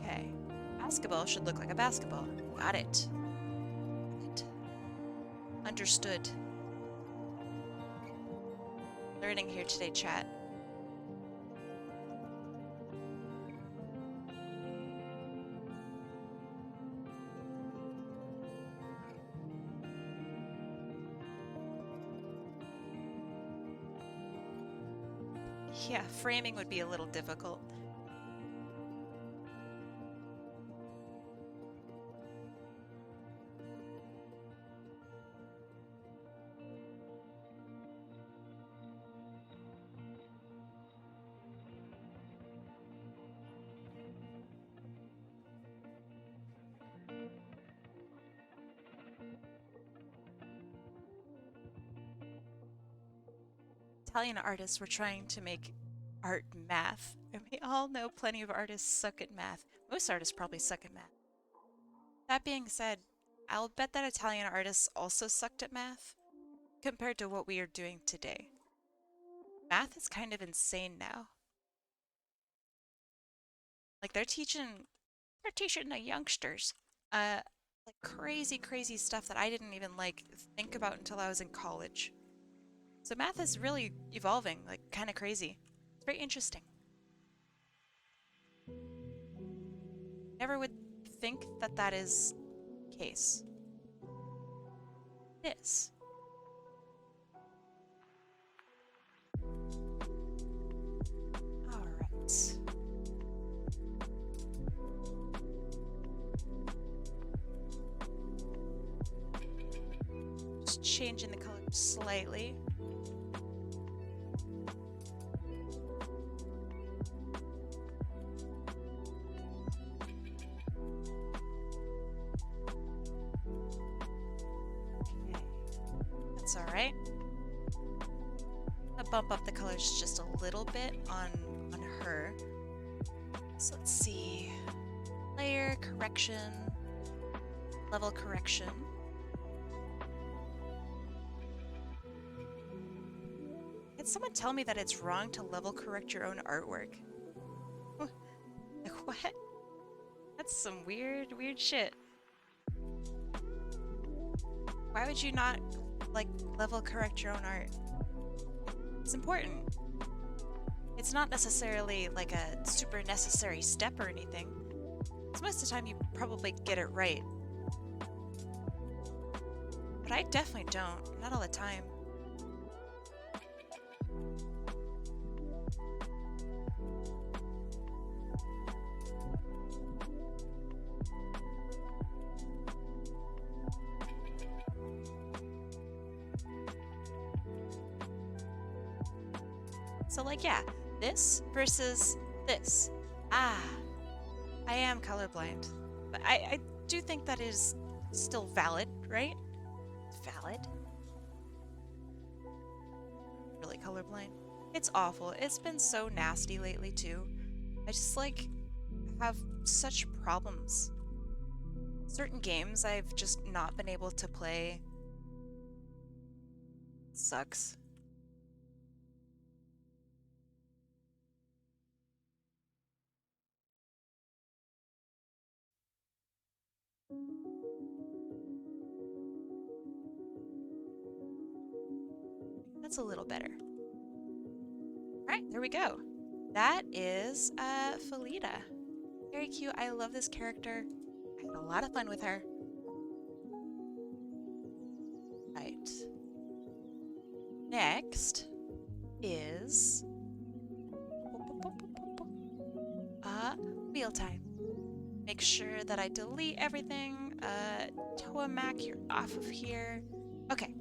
Okay. Basketball should look like a basketball. Got it. Got it. Understood. Learning here today, chat. Yeah, framing would be a little difficult. Italian artists were trying to make art math, and we all know plenty of artists suck at math. Most artists probably suck at math. That being said, I'll bet that Italian artists also sucked at math compared to what we are doing today. Math is kind of insane now. Like they're teaching the youngsters like crazy stuff that I didn't even like think about until I was in college. So math is really evolving, like kind of crazy. It's very interesting. Never would think that that is the case. It is. All right. Just changing the color slightly. That's all right. I'll bump up the colors just a little bit on her. So let's see. Layer correction, level correction. Can someone tell me that it's wrong to level correct your own artwork? Like what? That's some weird shit. Why would you not, like, level correct your own art? It's important. It's not necessarily, like, a super necessary step or anything. Because most of the time you probably get it right. But I definitely don't. Not all the time. So like, yeah, this versus this. Ah, I am colorblind. But I do think that is still valid, right? Valid? Really colorblind? It's awful. It's been so nasty lately too. I just like, have such problems. Certain games I've just not been able to play. Sucks. That's a little better. All right, there we go. That is Felita. Very cute. I love this character. I had a lot of fun with her. Right. Next is wheel time. Make sure that I delete everything. Toamac, you're off of here. Okay,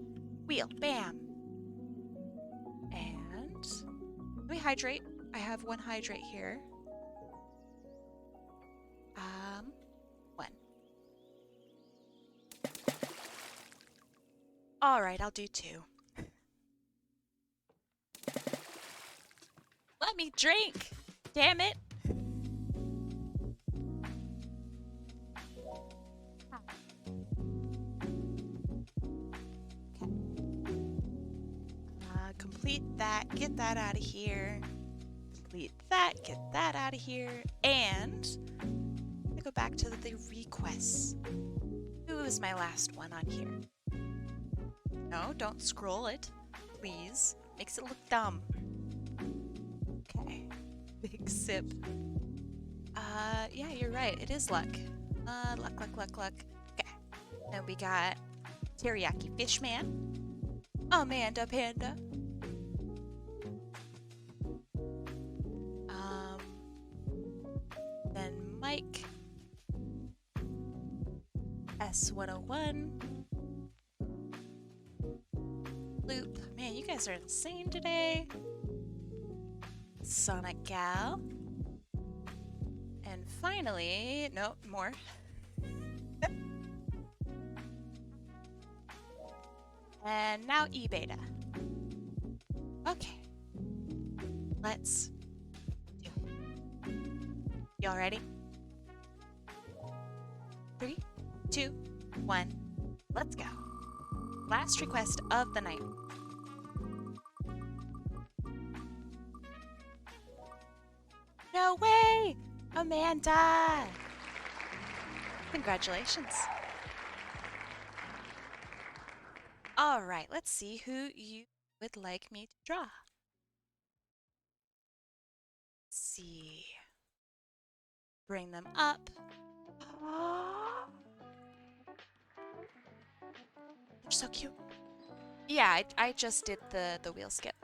wheel, bam. And let me hydrate. I have one hydrate here. One. All right, I'll do two. Let me drink. Damn it. Complete that, get that out of here. Complete that, get that out of here. And I'm gonna go back to the requests. Who is my last one on here? No, don't scroll it, please. Makes it look dumb. Okay, big sip. Yeah, you're right, it is luck. Luck. Okay, then we got Teriyaki Fishman, Amanda Panda, then Mike, S101, Loop. Man, you guys are insane today. Sonic Gal. And finally, no, more. And now E-Beta. Okay. Let's do it. Y'all ready? 3, 2, 1, let's go. Last request of the night. No way! Amanda! Congratulations. All right, let's see who you would like me to draw. Let's see. Bring them up. They're so cute. Yeah, I just did the wheel skip.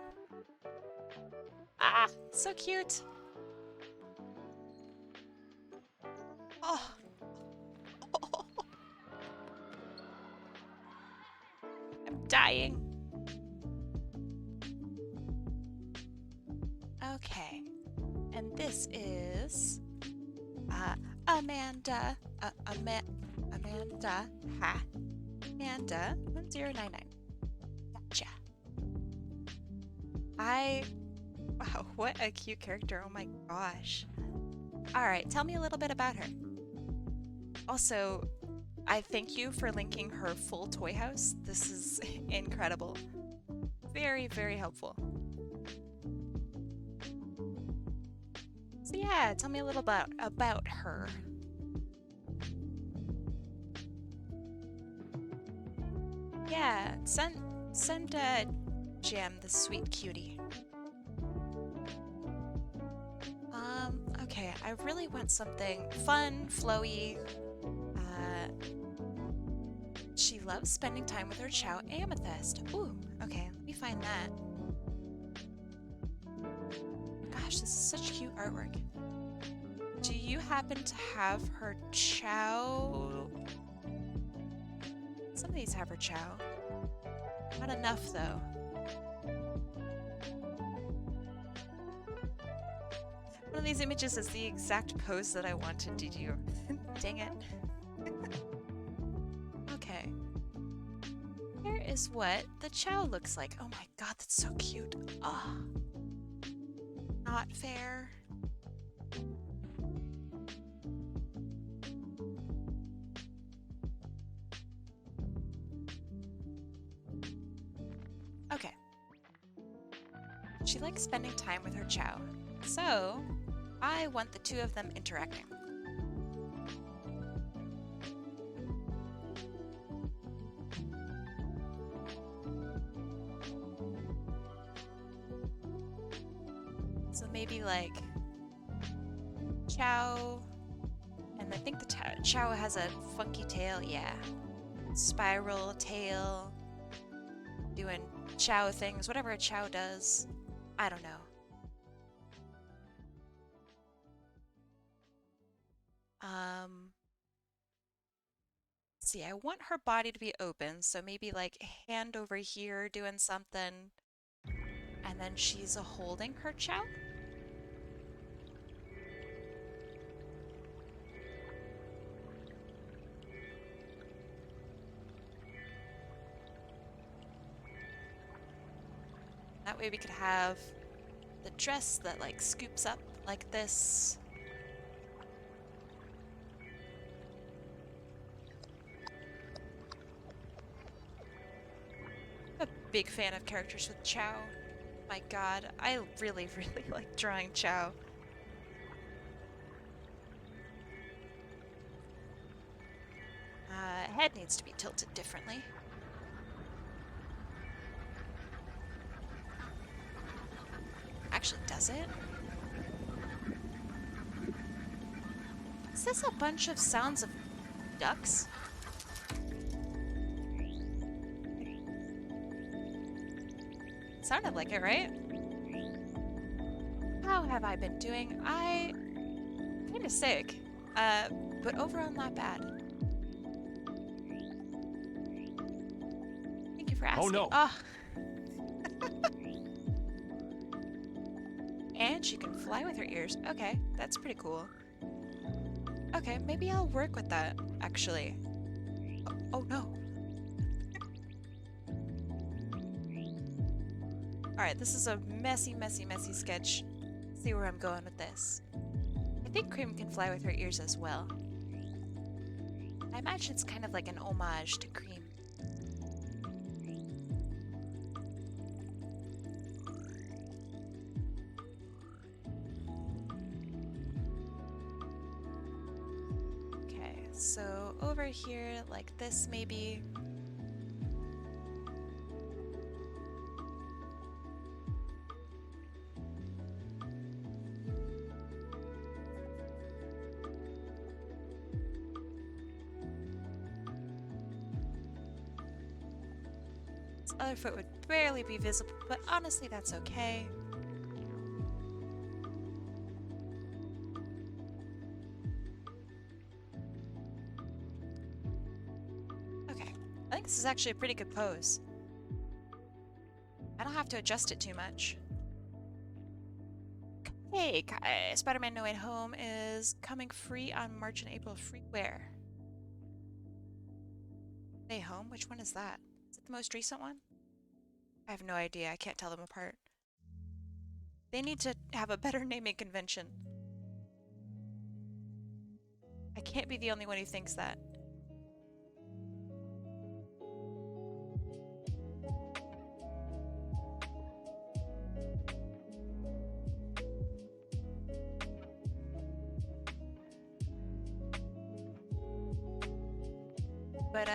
Ah, so cute. Oh. I'm dying. Okay. And this is Amanda. Amanda. Ha. Amanda 1099. Gotcha. Wow, what a cute character. Oh my gosh. Alright, tell me a little bit about her. Also, I thank you for linking her full toy house. This is incredible. Very, very helpful. So yeah, tell me a little about her. Yeah, send Jam, the sweet cutie. Okay, I really want something fun, flowy. She loves spending time with her chow Amethyst. Ooh, okay, let me find that. Gosh, this is such cute artwork. Do you happen to have her chow? Some of these have her chow. Not enough, though. One of these images is the exact pose that I wanted to do. Dang it. Okay. Here is what the chow looks like. Oh my god, that's so cute. Ah. Not fair. She likes spending time with her chow. So, I want the two of them interacting. So maybe like chow, and I think the chow has a funky tail, yeah. Spiral tail, doing chow things, whatever a chow does. I don't know. See, I want her body to be open, so maybe like hand over here doing something, and then she's holding her chow. That way we could have the dress that like scoops up like this. I'm a big fan of characters with chow. My god, I really, really like drawing chow. Head needs to be tilted differently. Actually, does it? Is this a bunch of sounds of ducks? Sounded like it, right? How have I been doing? Kinda sick. But overall not bad. Thank you for asking. Oh no! Ah. And she can fly with her ears. Okay, that's pretty cool. Okay, maybe I'll work with that, actually. Oh no. Alright, this is a messy, messy, messy sketch. Let's see where I'm going with this. I think Cream can fly with her ears as well. I imagine it's kind of like an homage to Cream. Okay, so over here, like this maybe. This other foot would barely be visible, but honestly that's okay. Okay, I think this is actually a pretty good pose. I don't have to adjust it too much. Hey, Kai, Spider-Man No Way Home is coming free on March and April. Free where? Way Home? Which one is that? Is it the most recent one? I have no idea. I can't tell them apart. They need to have a better naming convention. I can't be the only one who thinks that. But,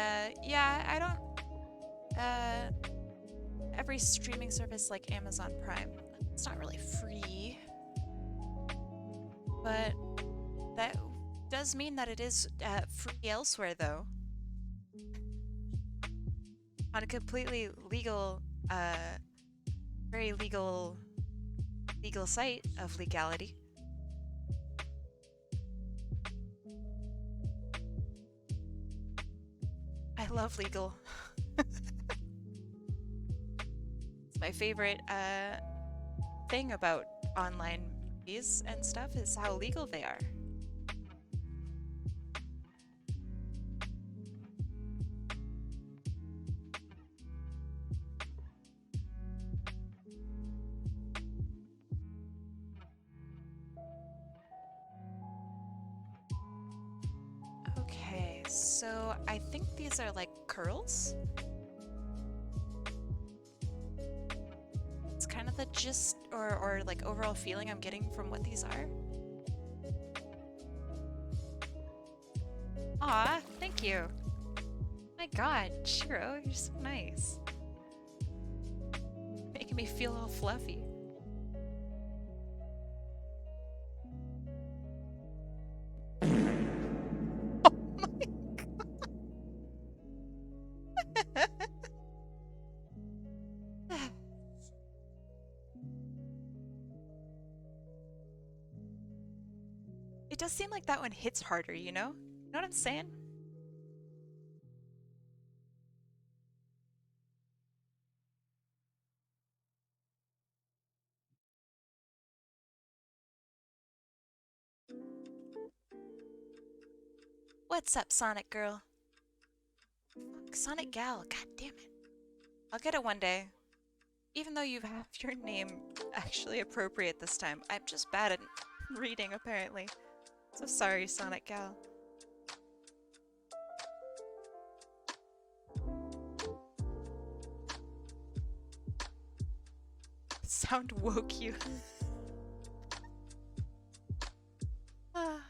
yeah, I don't... every streaming service like Amazon Prime, it's not really free. But that does mean that it is free elsewhere, though. On a completely legal, very legal site of legality. I love legal. It's my favorite thing about online movies and stuff is how legal they are. Okay, so I think these are like curls. It's kind of the gist or like overall feeling I'm getting from what these are? Aw, thank you. My god, Shiro, you're so nice. Making me feel all fluffy. Oh my god. It does seem like that one hits harder, you know? You know what I'm saying? What's up, Sonic Girl? Fuck, Sonic Gal, god damn it. I'll get it one day. Even though you have your name actually appropriate this time. I'm just bad at reading, apparently. So sorry, Sonic Gal. Sound woke you. Ah.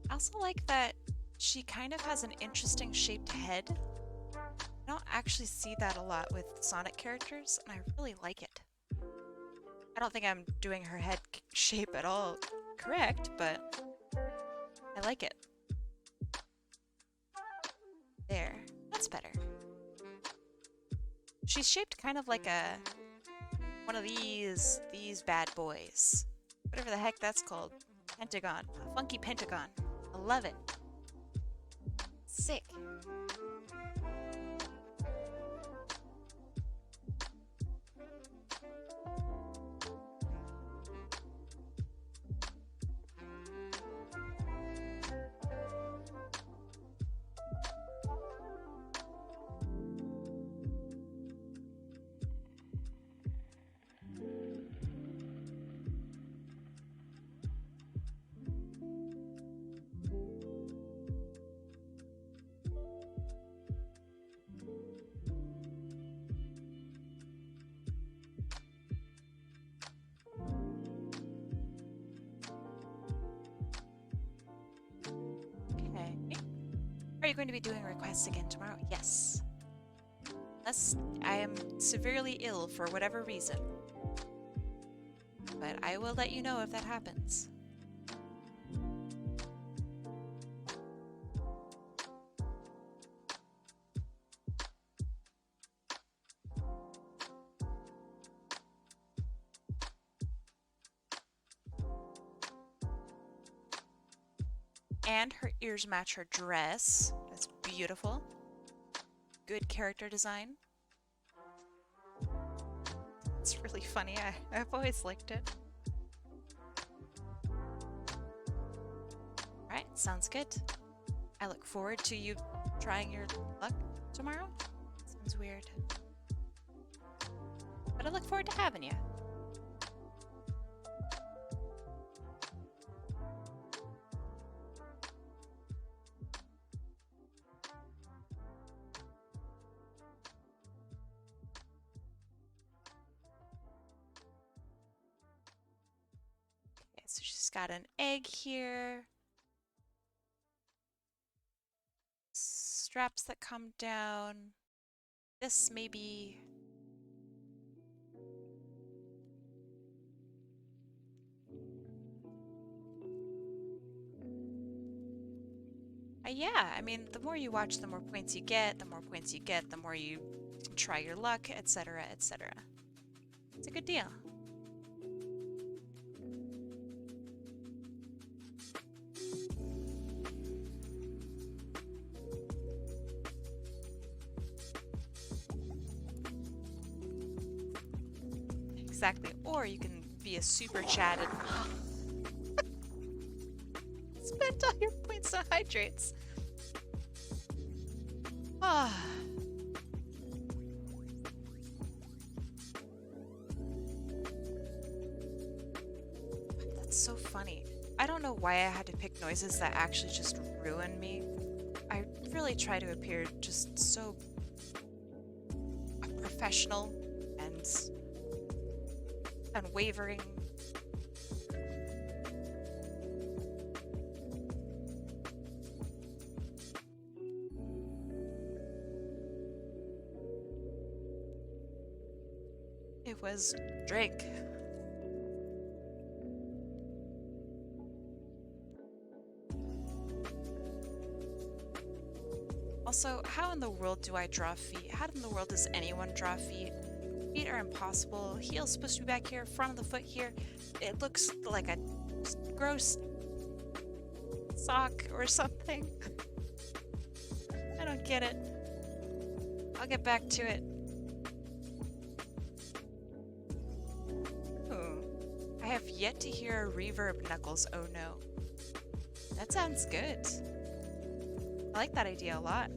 I also like that she kind of has an interesting shaped head. I don't actually see that a lot with Sonic characters, and I really like it. I don't think I'm doing her head shape at all correct, but I like it. There. That's better. She's shaped kind of like one of these bad boys. Whatever the heck that's called. Pentagon. A funky pentagon. I love it. Sick. Are you going to be doing requests again tomorrow? Yes. Unless I am severely ill for whatever reason. But I will let you know if that happens. And her ears match her dress. That's beautiful. Good character design. It's really funny. I've always liked it. Alright, sounds good. I look forward to you trying your luck tomorrow. Sounds weird. But I look forward to having you. So she's got an egg here. Straps that come down. This maybe... yeah, I mean, the more you watch, the more points you get. The more points you get, the more you can try your luck, etc., etc. It's a good deal. Exactly. Or you can be a super chat and spend all your points Hydrates, no hydrates. Ah. That's so funny. I don't know why I had to pick noises that actually just ruin me. I really try to appear just so professional and unwavering. It was drink. Also, how in the world do I draw feet? How in the world does anyone draw feet? Feet are impossible. Heel's supposed to be back here, front of the foot here. It looks like a gross sock or something. I don't get it. I'll get back to it. I have yet to hear a reverb knuckles, oh no. That sounds good. I like that idea a lot.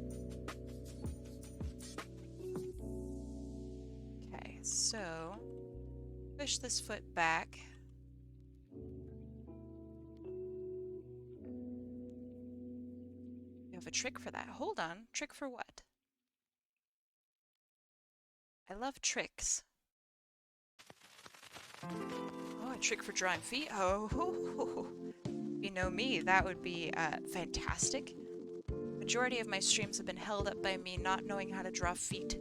Okay, so push this foot back. You have a trick for that. Hold on, trick for what? I love tricks. Oh, a trick for drawing feet? Oh, you know me, that would be fantastic. Majority of my streams have been held up by me not knowing how to draw feet.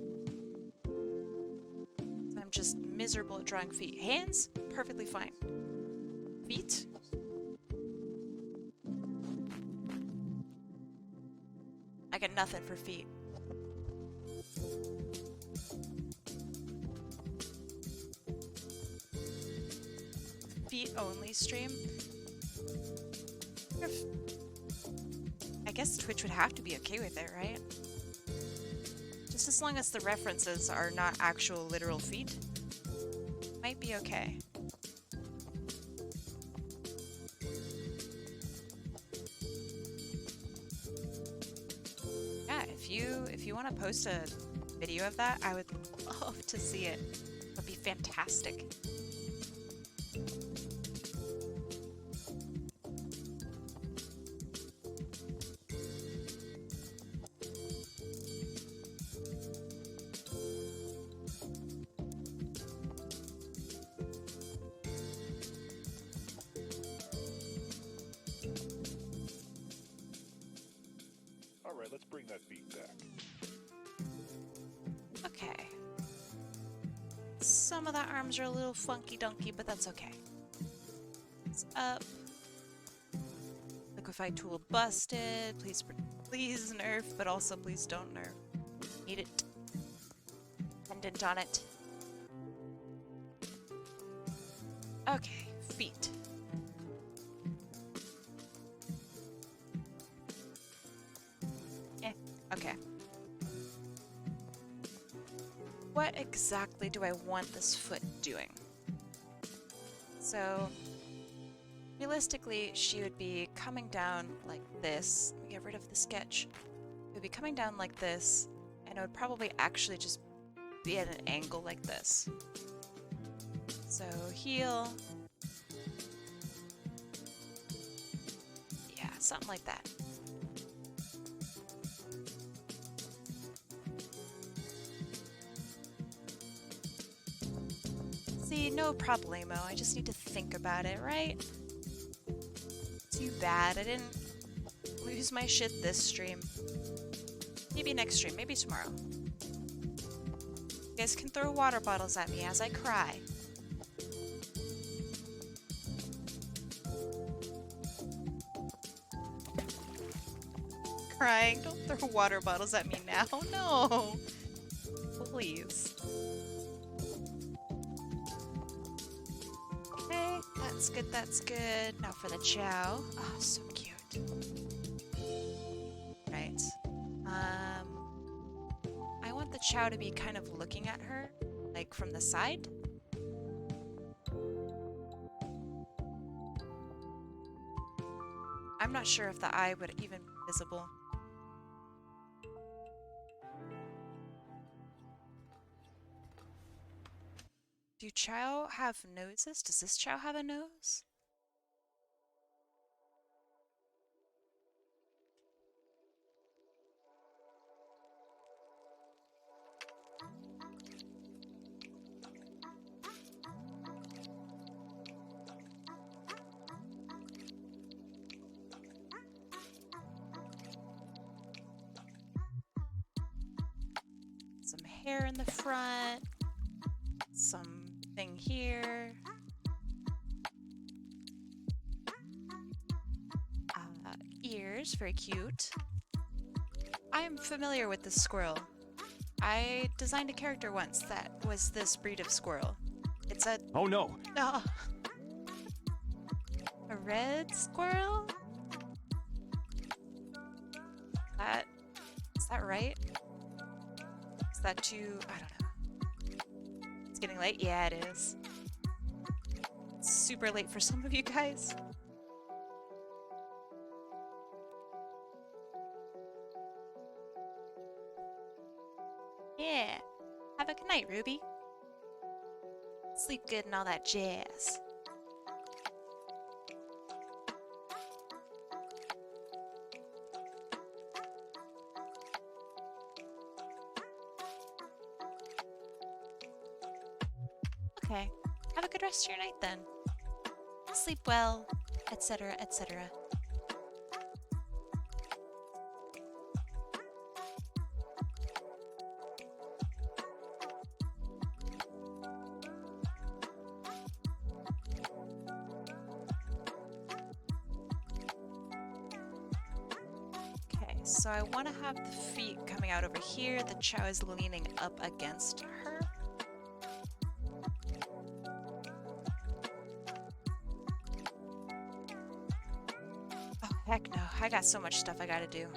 I'm just miserable at drawing feet. Hands? Perfectly fine. Feet? I got nothing for feet. Feet only stream? I guess Twitch would have to be okay with it, right? Just as long as the references are not actual literal feet, might be okay. Yeah, if you want to post a video of that, I would love to see it. It would be fantastic. Let's bring that beat back. Okay. Some of the arms are a little funky-dunky, but that's okay. It's up. Liquefy tool busted. Please nerf, but also please don't nerf. Need it. Pendant on it. Okay, feet. Okay. What exactly do I want this foot doing? So, realistically, she would be coming down like this. Let me get rid of the sketch. It would be coming down like this, and it would probably actually just be at an angle like this. So, heel. Yeah, something like that. See, no problemo. I just need to think about it, right? Too bad I didn't lose my shit this stream. Maybe next stream, maybe tomorrow. You guys can throw water bottles at me as I cry. Crying, don't throw water bottles at me now. No! Please. Okay, that's good, that's good. Now for the chow. Oh, so cute. Right. I want the chow to be kind of looking at her, like from the side. I'm not sure if the eye would even be visible. Do Chow have noses? Does this Chow have a nose? Some hair in the front. Something here. Ears, very cute. I'm familiar with this squirrel. I designed a character once that was this breed of squirrel. It's a... Oh no! Oh. A red squirrel? Is that right? Is that too... I don't know. It's getting late? Yeah, it is. It's super late for some of you guys. Yeah. Have a good night, Ruby. Sleep good and all that jazz. Okay. Have a good rest of your night then. Sleep well, etc., etc. Okay, so I want to have the feet coming out over here. The Chow is leaning up against her. Oh, heck no. I got so much stuff I gotta do.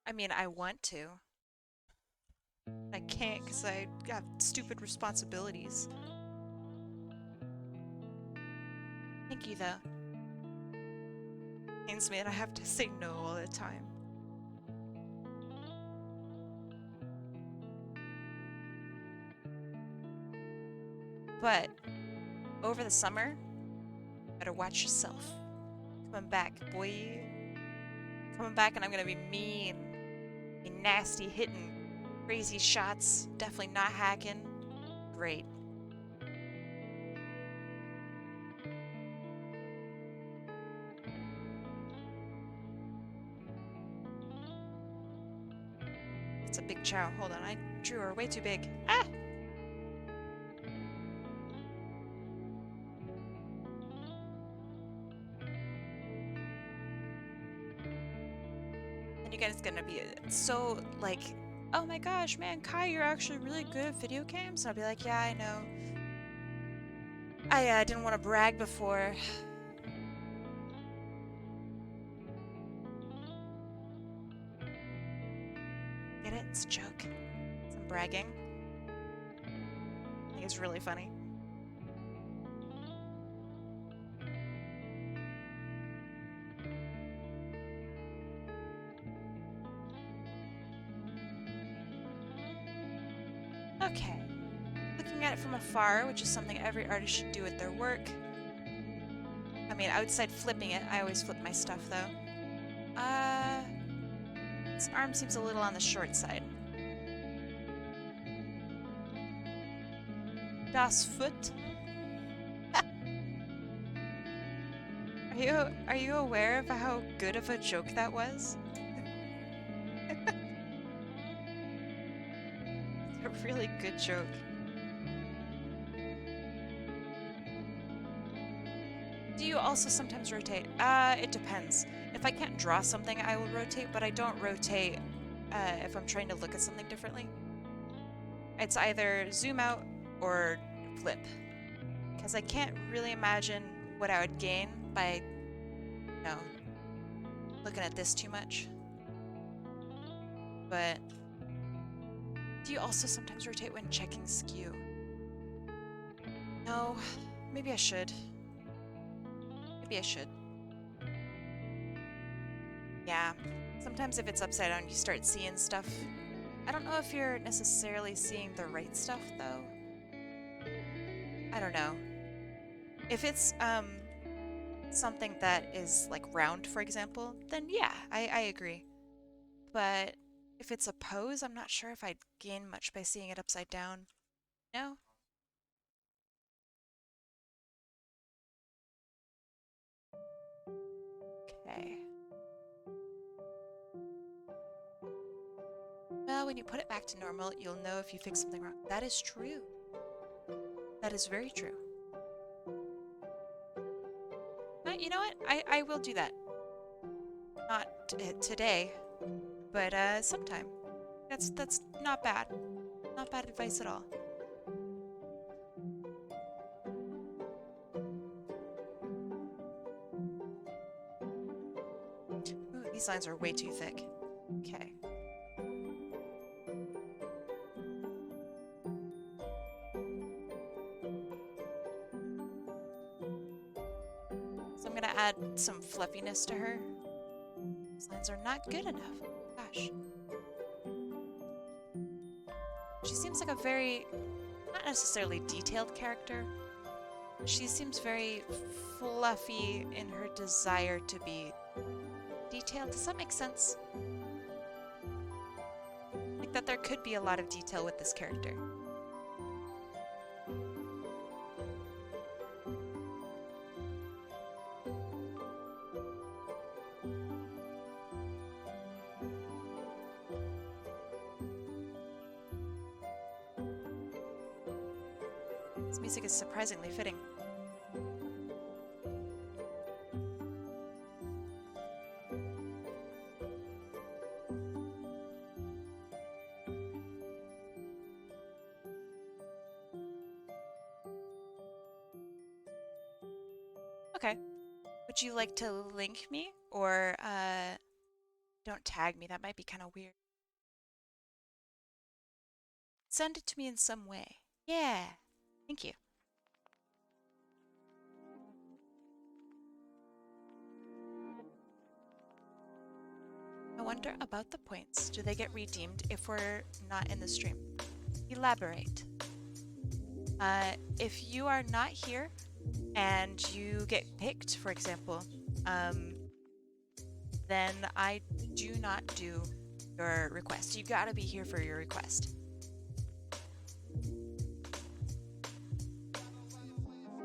I mean, I want to. I can't because I have stupid responsibilities. Thank you, though. Means me and I have to say no all the time. But over the summer, better watch yourself. Coming back, boy. Coming back and I'm gonna be mean. Be nasty, hitting crazy shots. Definitely not hacking. Great. It's a big Chow. Hold on, I drew her way too big. Ah! And you guys gonna be so like, oh my gosh, man, Kai, you're actually really good at video games. And I'll be like, yeah, I know. I didn't want to brag before. Get it? It's a joke. I'm bragging. I think it's really funny. Okay. Looking at it from afar, which is something every artist should do with their work. I mean, outside flipping it, I always flip my stuff though. This arm seems a little on the short side. Das Foot. Are you aware of how good of a joke that was? It's a really good joke. Do you also sometimes rotate? It depends. If I can't draw something, I will rotate, but I don't rotate if I'm trying to look at something differently. It's either zoom out or flip. Because I can't really imagine what I would gain by, looking at this too much. But do you also sometimes rotate when checking skew? No, maybe I should. Maybe I should. Yeah. Sometimes if it's upside down, you start seeing stuff. I don't know if you're necessarily seeing the right stuff, though. I don't know. If it's something that is like round, for example, then yeah, I agree. But if it's a pose, I'm not sure if I'd gain much by seeing it upside down. No? Okay. Well, when you put it back to normal, you'll know if you fix something wrong. That is true. That is very true. You know what? I will do that. Not today, but sometime. That's not bad. Not bad advice at all. Ooh, these lines are way too thick. Okay. So I'm gonna add some fluffiness to her. These lines are not good enough. Gosh. She seems like a very, not necessarily detailed character. She seems very fluffy in her desire to be detailed. Does that make sense? Like that there could be a lot of detail with this character. This music is surprisingly fitting. Okay. Would you like to link me? Or, don't tag me. That might be kind of weird. Send it to me in some way. Yeah. Thank you. I wonder about the points. Do they get redeemed if we're not in the stream? Elaborate. If you are not here and you get picked, for example, then I do not do your request. You gotta be here for your request.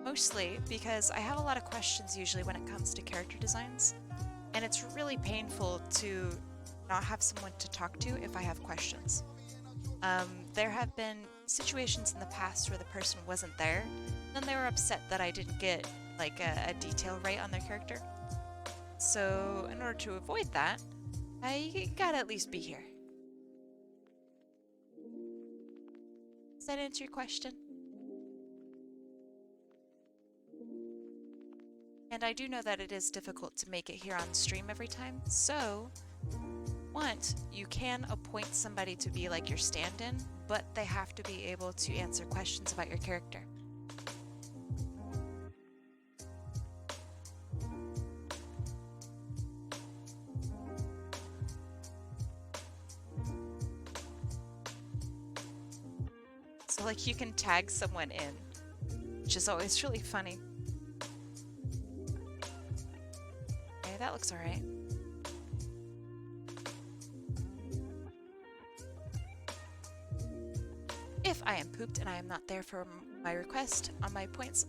Mostly because I have a lot of questions usually when it comes to character designs, and it's really painful to not have someone to talk to if I have questions. There have been situations in the past where the person wasn't there, and they were upset that I didn't get like a detail right on their character. So in order to avoid that, I gotta at least be here. Does that answer your question? And I do know that it is difficult to make it here on stream every time, so you can appoint somebody to be like your stand-in, but they have to be able to answer questions about your character. So like you can tag someone in, which is always really funny. Okay, that looks all right. If I am pooped and I am not there for my request on my points,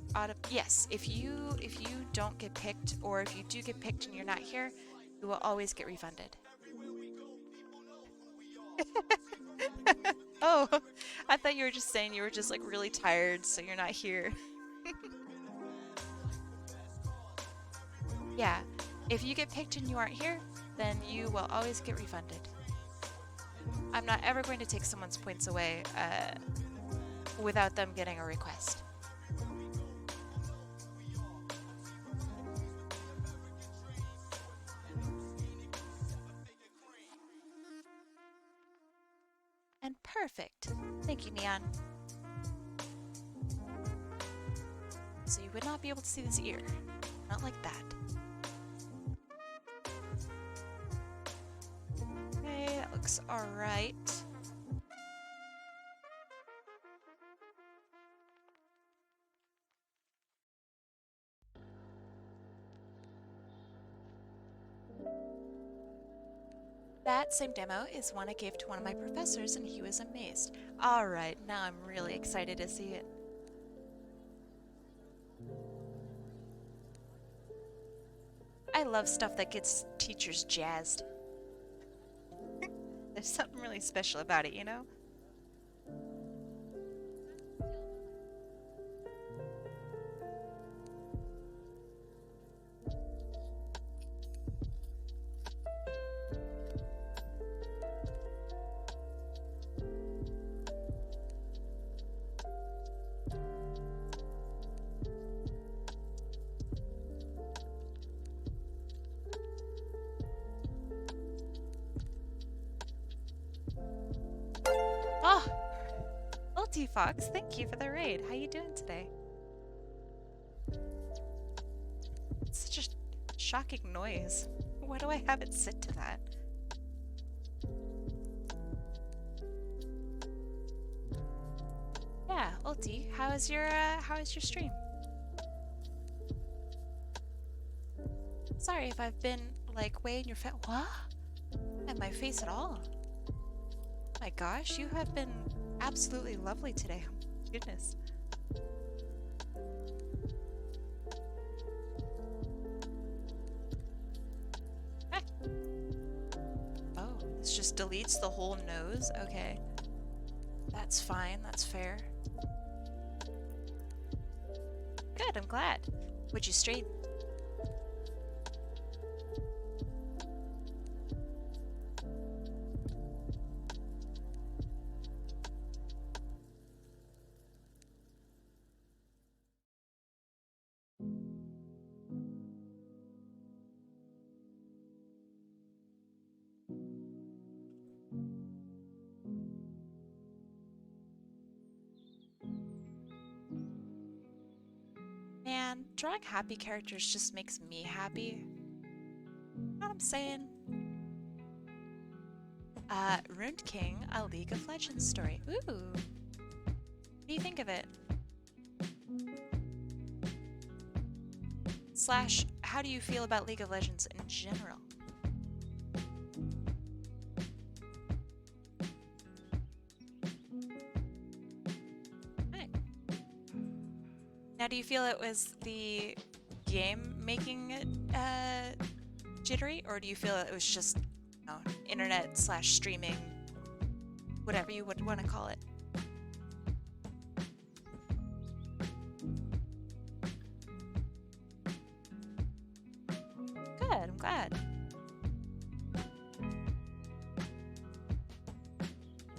yes, if you don't get picked, or if you do get picked and you're not here, you will always get refunded. Oh, I thought you were just saying you were just like really tired, so you're not here. Yeah, if you get picked and you aren't here, then you will always get refunded. I'm not ever going to take someone's points away without them getting a request. And perfect. Thank you, Neon. So you would not be able to see this ear. Not like that. Fox. All right. That same demo is one I gave to one of my professors and he was amazed. All right, now I'm really excited to see it. I love stuff that gets teachers jazzed. There's something really special about it, you know? Oh, Fox, thank you for the raid. How you doing today? It's such a shocking noise. Why do I have it sit to that? Yeah, Ulti, how is your stream? Sorry if I've been like way in your face. What? At my face at all? My gosh, you have been absolutely lovely today. Goodness. Ah. Oh, this just deletes the whole nose? Okay. That's fine, that's fair. Good, I'm glad. Would you stream? Man, drawing happy characters just makes me happy. You know what I'm saying? Ruined King, a League of Legends story. Ooh. What do you think of it? Slash, how do you feel about League of Legends in general? Right. Now, do you feel it was the game making it jittery, or do you feel it was just internet slash streaming, whatever you would want to call it? Good, I'm glad.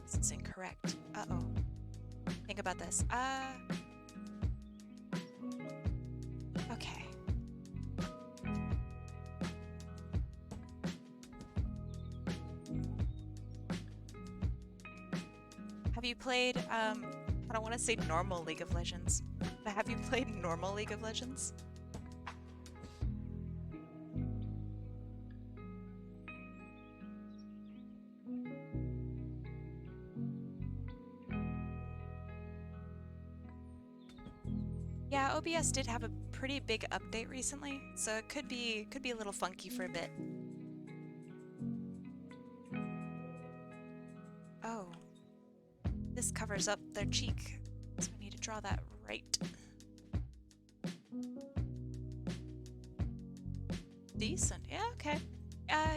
This is incorrect. Uh-oh. Think about this. Okay. Have you played, I don't want to say normal League of Legends, but have you played normal League of Legends? Yeah, OBS did have a pretty big update recently, so it could be a little funky for a bit. Oh. This covers up their cheek, so I need to draw that right. Decent, yeah, okay.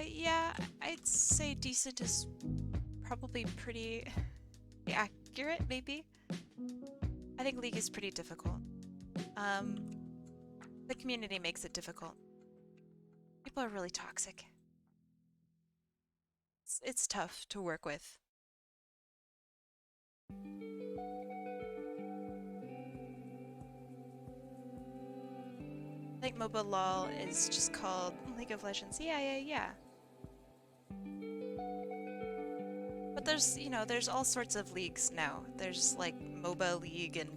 Yeah, I'd say decent is probably pretty accurate, maybe. I think League is pretty difficult. The community makes it difficult. People are really toxic. It's tough to work with. I think MOBA LOL is just called League of Legends. Yeah. But there's, there's all sorts of leagues now. There's like MOBA League and,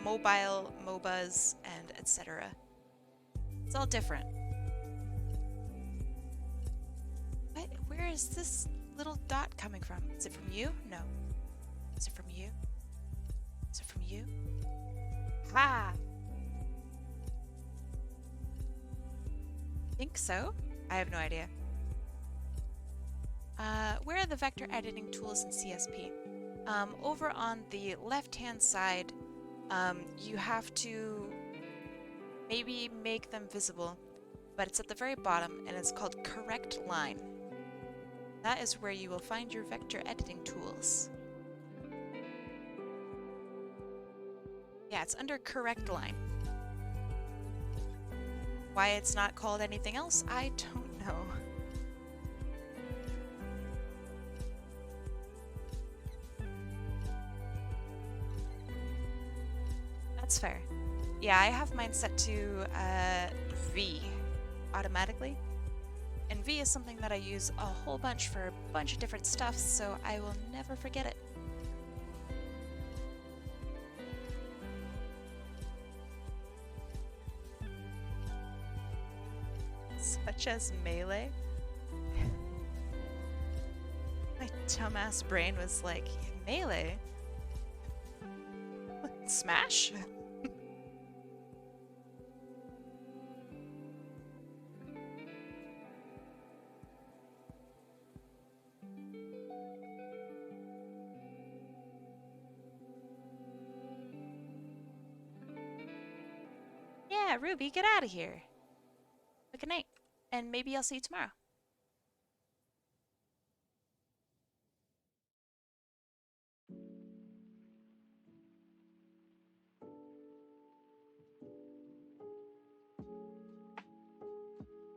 mobile MOBAs and etc. It's all different. Where is this little dot coming from? Is it from you? No. Is it from you? Is it from you? Ha! Think so? I have no idea. Where are the vector editing tools in CSP? Over on the left-hand side, you have to maybe make them visible, but it's at the very bottom and it's called Correct Line. That is where you will find your vector editing tools. Yeah, it's under Correct Line. Why it's not called anything else, I don't know. That's fair. Yeah, I have mine set to V automatically. And V is something that I use a whole bunch for a bunch of different stuff, so I will never forget it. Such as Melee. My dumbass brain was like, Melee? Smash? Yeah, Ruby, get out of here. Good night, and maybe I'll see you tomorrow.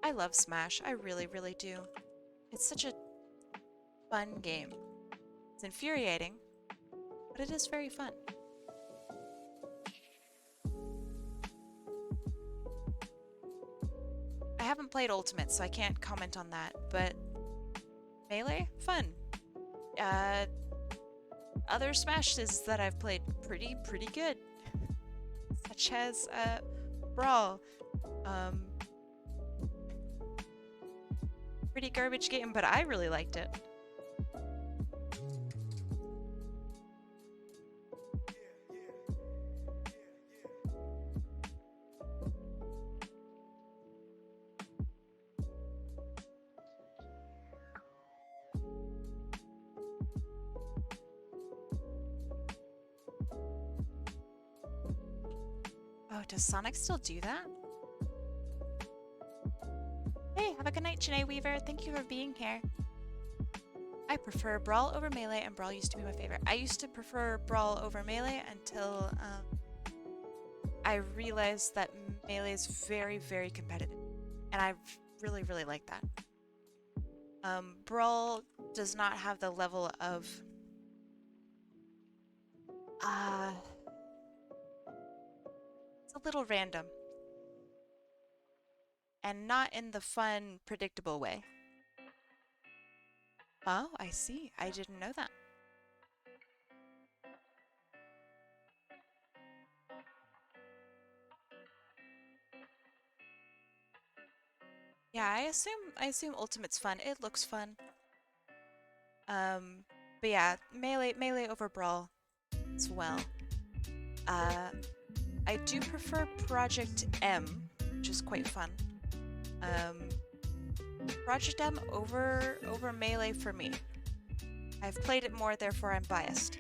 I love Smash. I really, really do. It's such a fun game. It's infuriating, but it is very fun. I haven't played Ultimate, so I can't comment on that, but Melee? Fun. Other Smashes that I've played, pretty good. Such as, Brawl. Pretty garbage game, but I really liked it. Oh, does Sonic still do that? Hey, have a good night, Janae Weaver. Thank you for being here. I prefer Brawl over Melee, and Brawl used to be my favorite. I used to prefer Brawl over Melee until I realized that Melee is very, very competitive. And I really, really like that. Brawl does not have the level of... it's a little random. And not in the fun, predictable way. Oh, I see. I didn't know that. Yeah, I assume Ultimate's fun. It looks fun. But yeah, Melee over Brawl as well. I do prefer Project M, which is quite fun. Project M over Melee for me. I've played it more, therefore I'm biased.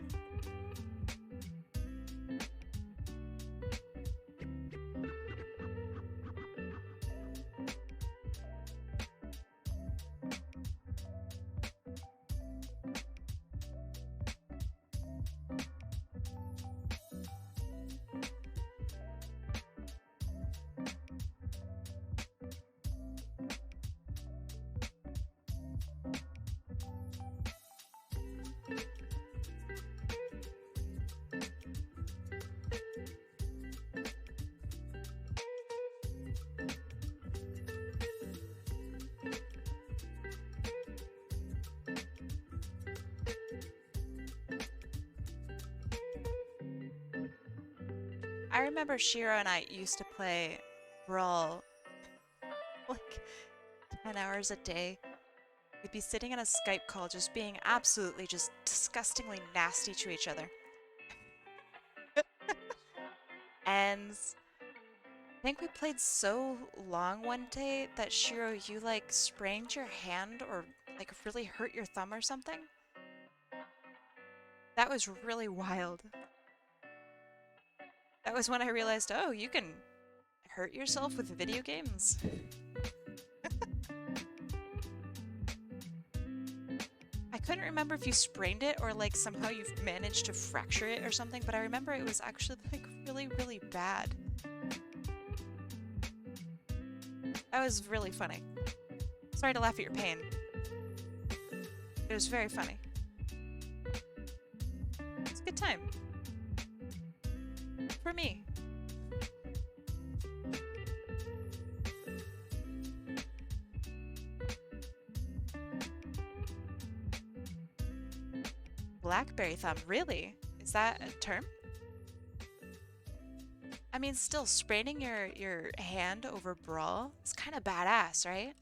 I remember Shira and I used to play Brawl like 10 hours a day. We'd be sitting in a Skype call just being absolutely just disgustingly nasty to each other. And I think we played so long one day that Shiro, you like sprained your hand or like really hurt your thumb or something. That was really wild. That was when I realized, oh, you can hurt yourself with video games. I couldn't remember if you sprained it or like somehow you've managed to fracture it or something, but I remember it was actually like really, really bad. That was really funny. Sorry to laugh at your pain. It was very funny. It's a good time. For me. Blackberry thumb, really? Is that a term? I mean, still, spraining your hand over Brawl is kind of badass, right?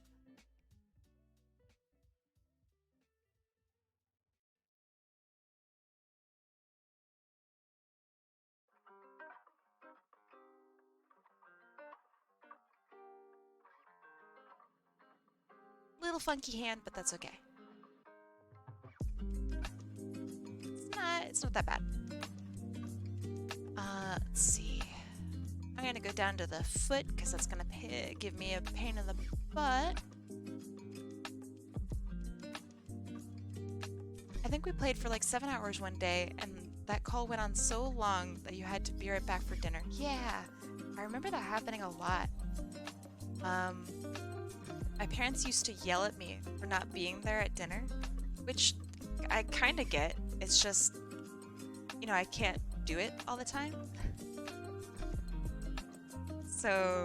Little funky hand, but that's okay. It's not that bad. Let's see. I'm gonna go down to the foot because that's gonna give me a pain in the butt. I think we played for like 7 hours one day, and that call went on so long that you had to be right back for dinner. Yeah, I remember that happening a lot. My parents used to yell at me for not being there at dinner, which I kind of get. It's just, you know, I can't do it all the time. So,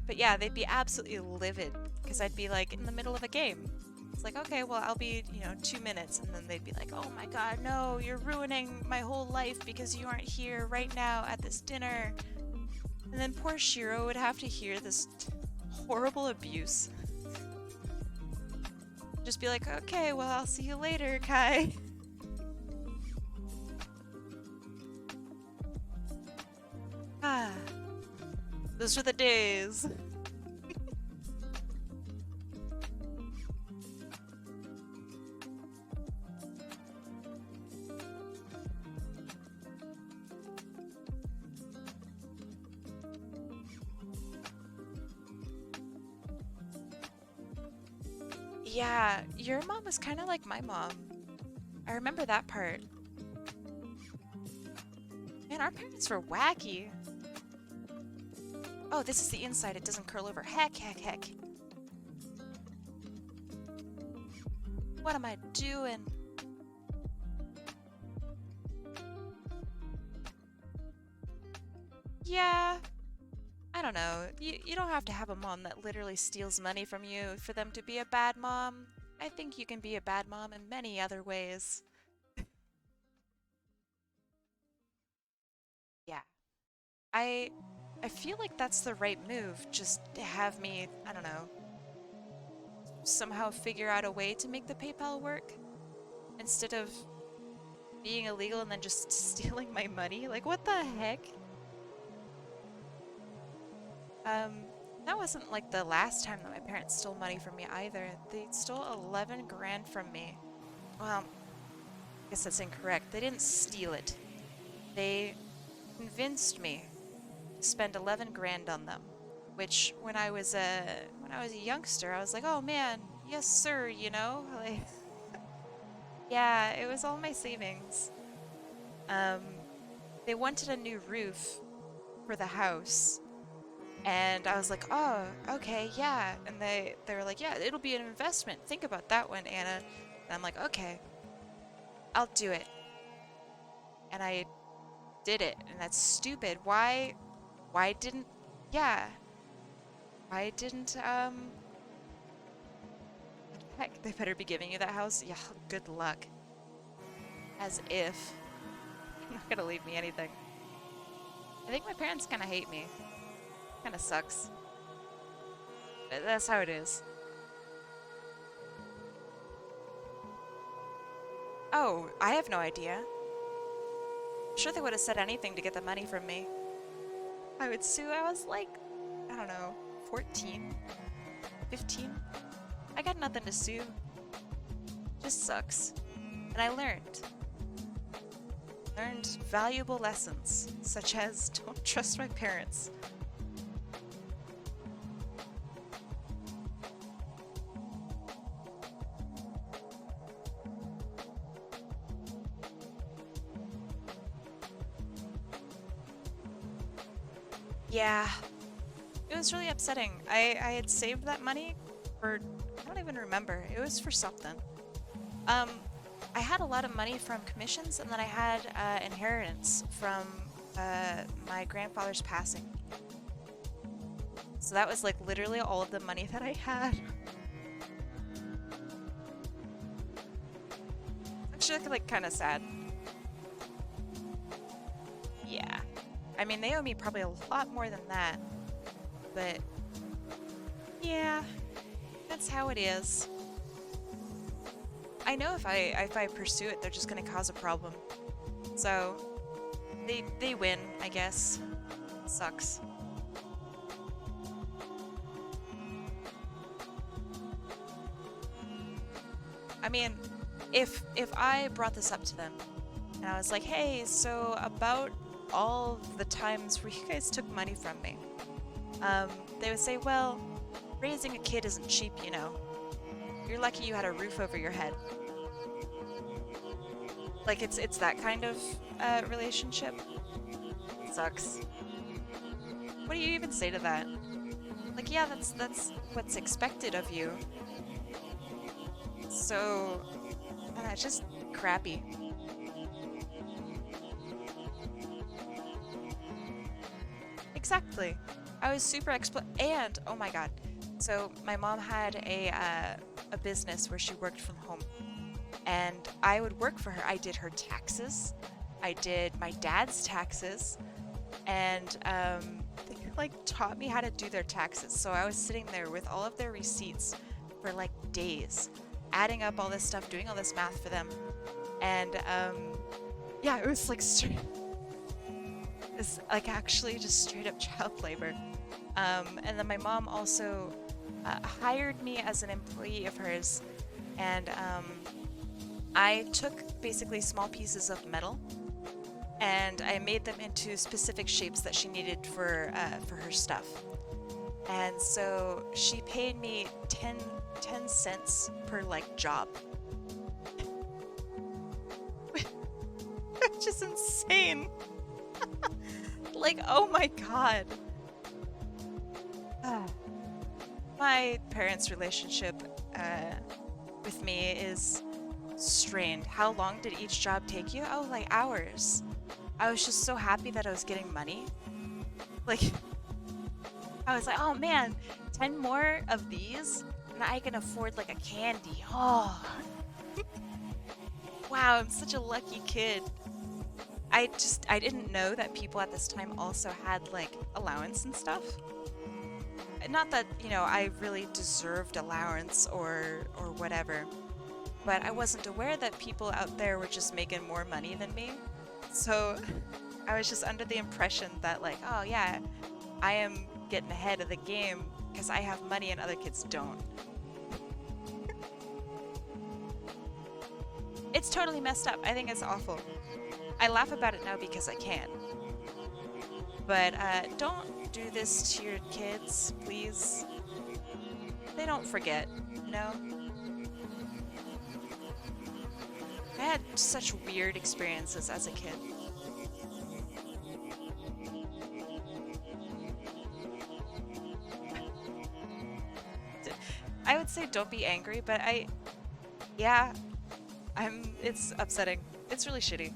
but yeah, they'd be absolutely livid because I'd be like in the middle of a game. It's like, okay, well, I'll be, 2 minutes. And then they'd be like, oh my God, no, you're ruining my whole life because you aren't here right now at this dinner. And then poor Shiro would have to hear this horrible abuse. Just be like, okay, well, I'll see you later, Kai. Ah, those were the days. Yeah, your mom was kind of like my mom. I remember that part. Man, our parents were wacky. Oh, this is the inside. It doesn't curl over. Heck, heck, heck. What am I doing? Yeah, I don't know. You don't have to have a mom that literally steals money from you for them to be a bad mom. I think you can be a bad mom in many other ways. Yeah. I I feel like that's the right move, just to have me, I don't know, somehow figure out a way to make the PayPal work instead of being illegal and then just stealing my money. Like, what the heck? That wasn't like the last time that my parents stole money from me either. They stole 11 grand from me. Well, I guess that's incorrect. They didn't steal it. They convinced me to spend 11 grand on them, which when I was a youngster, I was like, "Oh man, yes sir," you know? Like yeah, it was all my savings. Um they wanted a new roof for the house. And I was like, oh, okay, yeah. And they were like, yeah, it'll be an investment. Think about that one, Anna. And I'm like, okay, I'll do it. And I did it. And that's stupid. Why didn't, yeah. Why didn't, heck, they better be giving you that house? Yeah, good luck. As if. You're not gonna leave me anything. I think my parents kind of hate me. Kind of sucks. But that's how it is. Oh, I have no idea. I'm sure they would have said anything to get the money from me. I would sue. I was like, I don't know, 14, 15. I got nothing to sue. Just sucks. And I learned valuable lessons, such as don't trust my parents. Yeah, it was really upsetting. I had saved that money for, I don't even remember. It was for something. Um, I had a lot of money from commissions, and then I had inheritance from my grandfather's passing. So that was like literally all of the money that I had. Actually, like kind of sad. Yeah. I mean, they owe me probably a lot more than that. But yeah, that's how it is. I know if I pursue it, they're just gonna cause a problem. So they win, I guess. Sucks. I mean, if I brought this up to them and I was like, hey, so about all the times where you guys took money from me, they would say, well, raising a kid isn't cheap, you know. You're lucky you had a roof over your head. Like it's that kind of relationship. Sucks. What do you even say to that? Like, yeah, that's what's expected of you. So, it's just crappy. Exactly. I was super and oh my god. So my mom had a business where she worked from home, and I would work for her. I did her taxes. I did my dad's taxes, and they like taught me how to do their taxes. So I was sitting there with all of their receipts for like days, adding up all this stuff, doing all this math for them, and yeah, it was like it's like actually just straight up child labor. And then my mom also hired me as an employee of hers, and I took basically small pieces of metal and I made them into specific shapes that she needed for her stuff. And so she paid me 10 cents per like job. Which is insane. Like, oh my god. My parents' relationship with me is strained. How long did each job take you? Oh, like hours. I was just so happy that I was getting money. Like, I was like, oh man, 10 more of these and I can afford like a candy. Oh. Wow, I'm such a lucky kid. I didn't know that people at this time also had like allowance and stuff. Not that, you know, I really deserved allowance or whatever, but I wasn't aware that people out there were just making more money than me. So I was just under the impression that like, oh yeah, I am getting ahead of the game because I have money and other kids don't. It's totally messed up. I think it's awful. I laugh about it now because I can. But don't do this to your kids, please. They don't forget, you know? I had such weird experiences as a kid. I would say don't be angry, but yeah, it's upsetting. It's really shitty.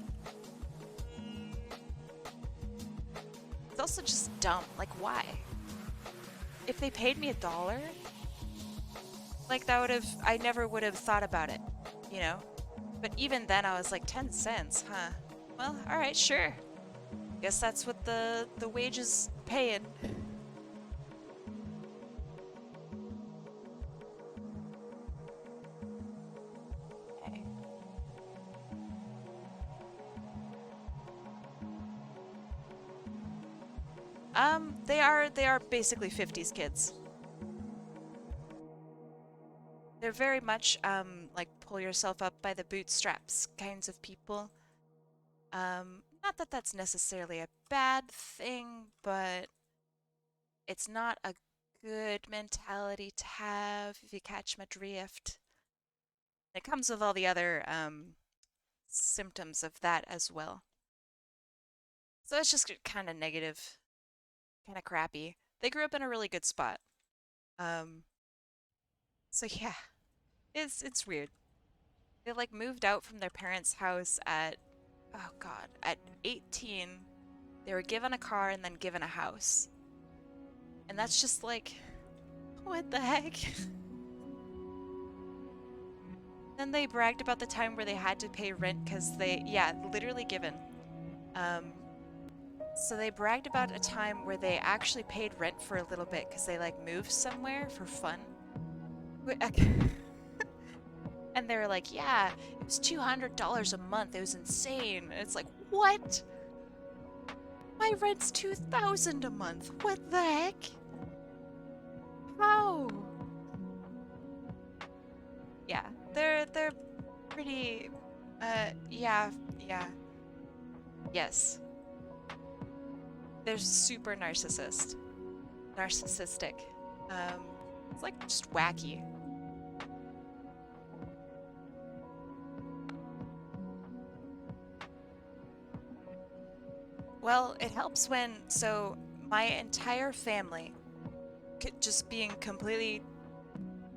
It's also just dumb. Like, why? If they paid me $1, like I never would have thought about it, you know? But even then I was like, 10 cents, huh? Well, alright, sure. Guess that's what the wage is paying. Okay. They are basically 50s kids. They're very much like pull yourself up by the bootstraps kinds of people. Not that that's necessarily a bad thing, but it's not a good mentality to have if you catch my drift. It comes with all the other symptoms of that as well. So it's just kind of negative, kind of crappy. They grew up in a really good spot. Um, so yeah, it's weird. They like moved out from their parents' house at oh god, at 18. They were given a car and then given a house. And that's just like what the heck? Then they bragged about the time where they had to pay rent because yeah, literally given. Um, so they bragged about a time where they actually paid rent for a little bit because they like moved somewhere for fun. And they were like, yeah, it was $200 a month. It was insane. And it's like, what? My rent's $2,000 a month. What the heck? How? Yeah, they're pretty. Yeah, yeah, yes. They're super narcissistic. Um, it's like just wacky. Well, it helps when, so my entire family, just being completely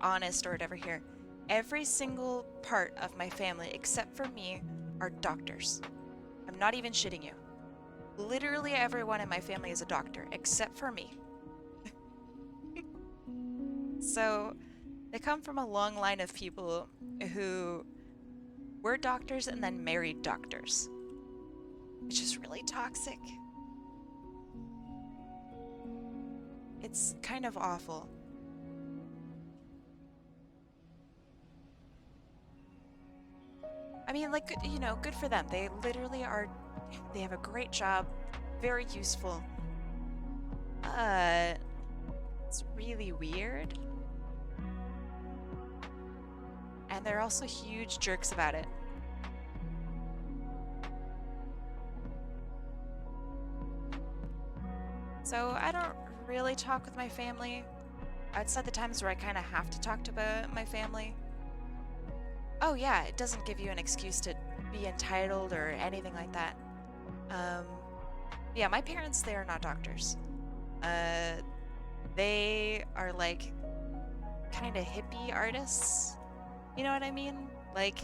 honest or whatever here, every single part of my family except for me are doctors. I'm not even shitting you. Literally everyone in my family is a doctor except for me. So they come from a long line of people who were doctors and then married doctors, which is really toxic. It's kind of awful. I mean, like, you know, good for them. They literally are, they have a great job, very useful. It's really weird. And they're also huge jerks about it. So I don't really talk with my family outside the times where I kind of have to talk to my family. Oh yeah, it doesn't give you an excuse to be entitled or anything like that. Um, yeah, my parents, they are not doctors. Uh, they are like kind of hippie artists. You know what I mean? Like,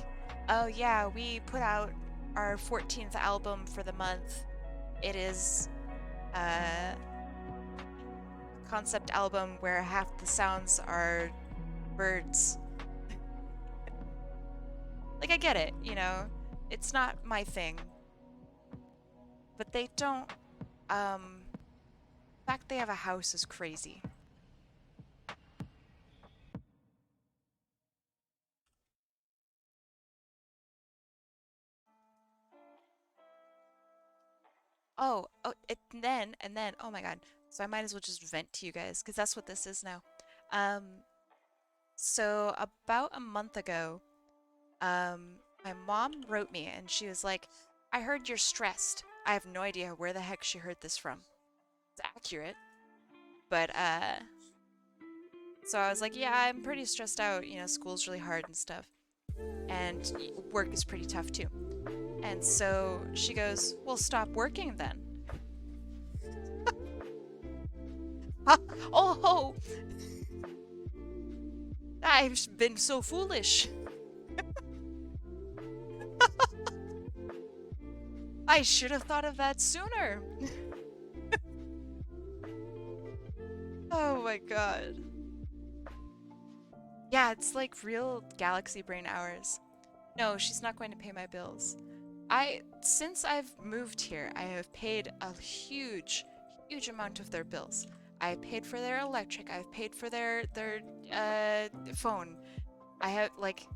oh yeah, we put out our 14th album for the month. It is a concept album where half the sounds are birds. Like, I get it, you know? It's not my thing. But they don't, the fact they have a house is crazy. And then, oh my god. So I might as well just vent to you guys, because that's what this is now. Um, so about a month ago, my mom wrote me and she was like, I heard you're stressed. I have no idea where the heck she heard this from. It's accurate. But, so I was like, yeah, I'm pretty stressed out. You know, school's really hard and stuff. And work is pretty tough too. And so she goes, well, stop working then. Oh, I've been so foolish. I should have thought of that sooner. Oh my god. Yeah, it's like real galaxy brain hours. No, she's not going to pay my bills. Since I've moved here, I have paid a huge amount of their bills. I paid for their electric. I've paid for their phone. I have like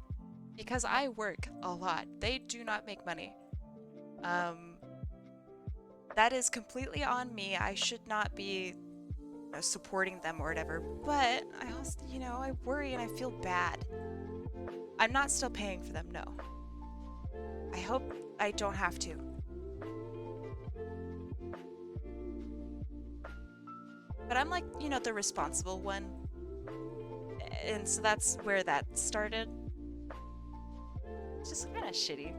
because I work a lot. They do not make money. Um, that is completely on me. I should not be supporting them or whatever. But I also, I worry and I feel bad. I'm not still paying for them, no. I hope I don't have to. But I'm like, the responsible one. And so that's where that started. It's just kind of shitty.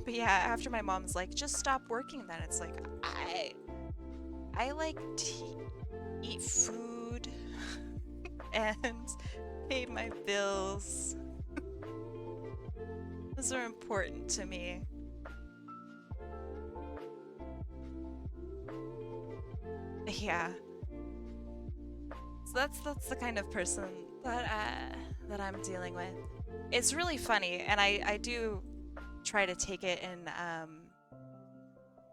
But yeah, after my mom's like, just stop working then. It's like, I like to eat food and pay my bills. Those are important to me. Yeah. So that's the kind of person that I'm dealing with. It's really funny, and I do try to take it and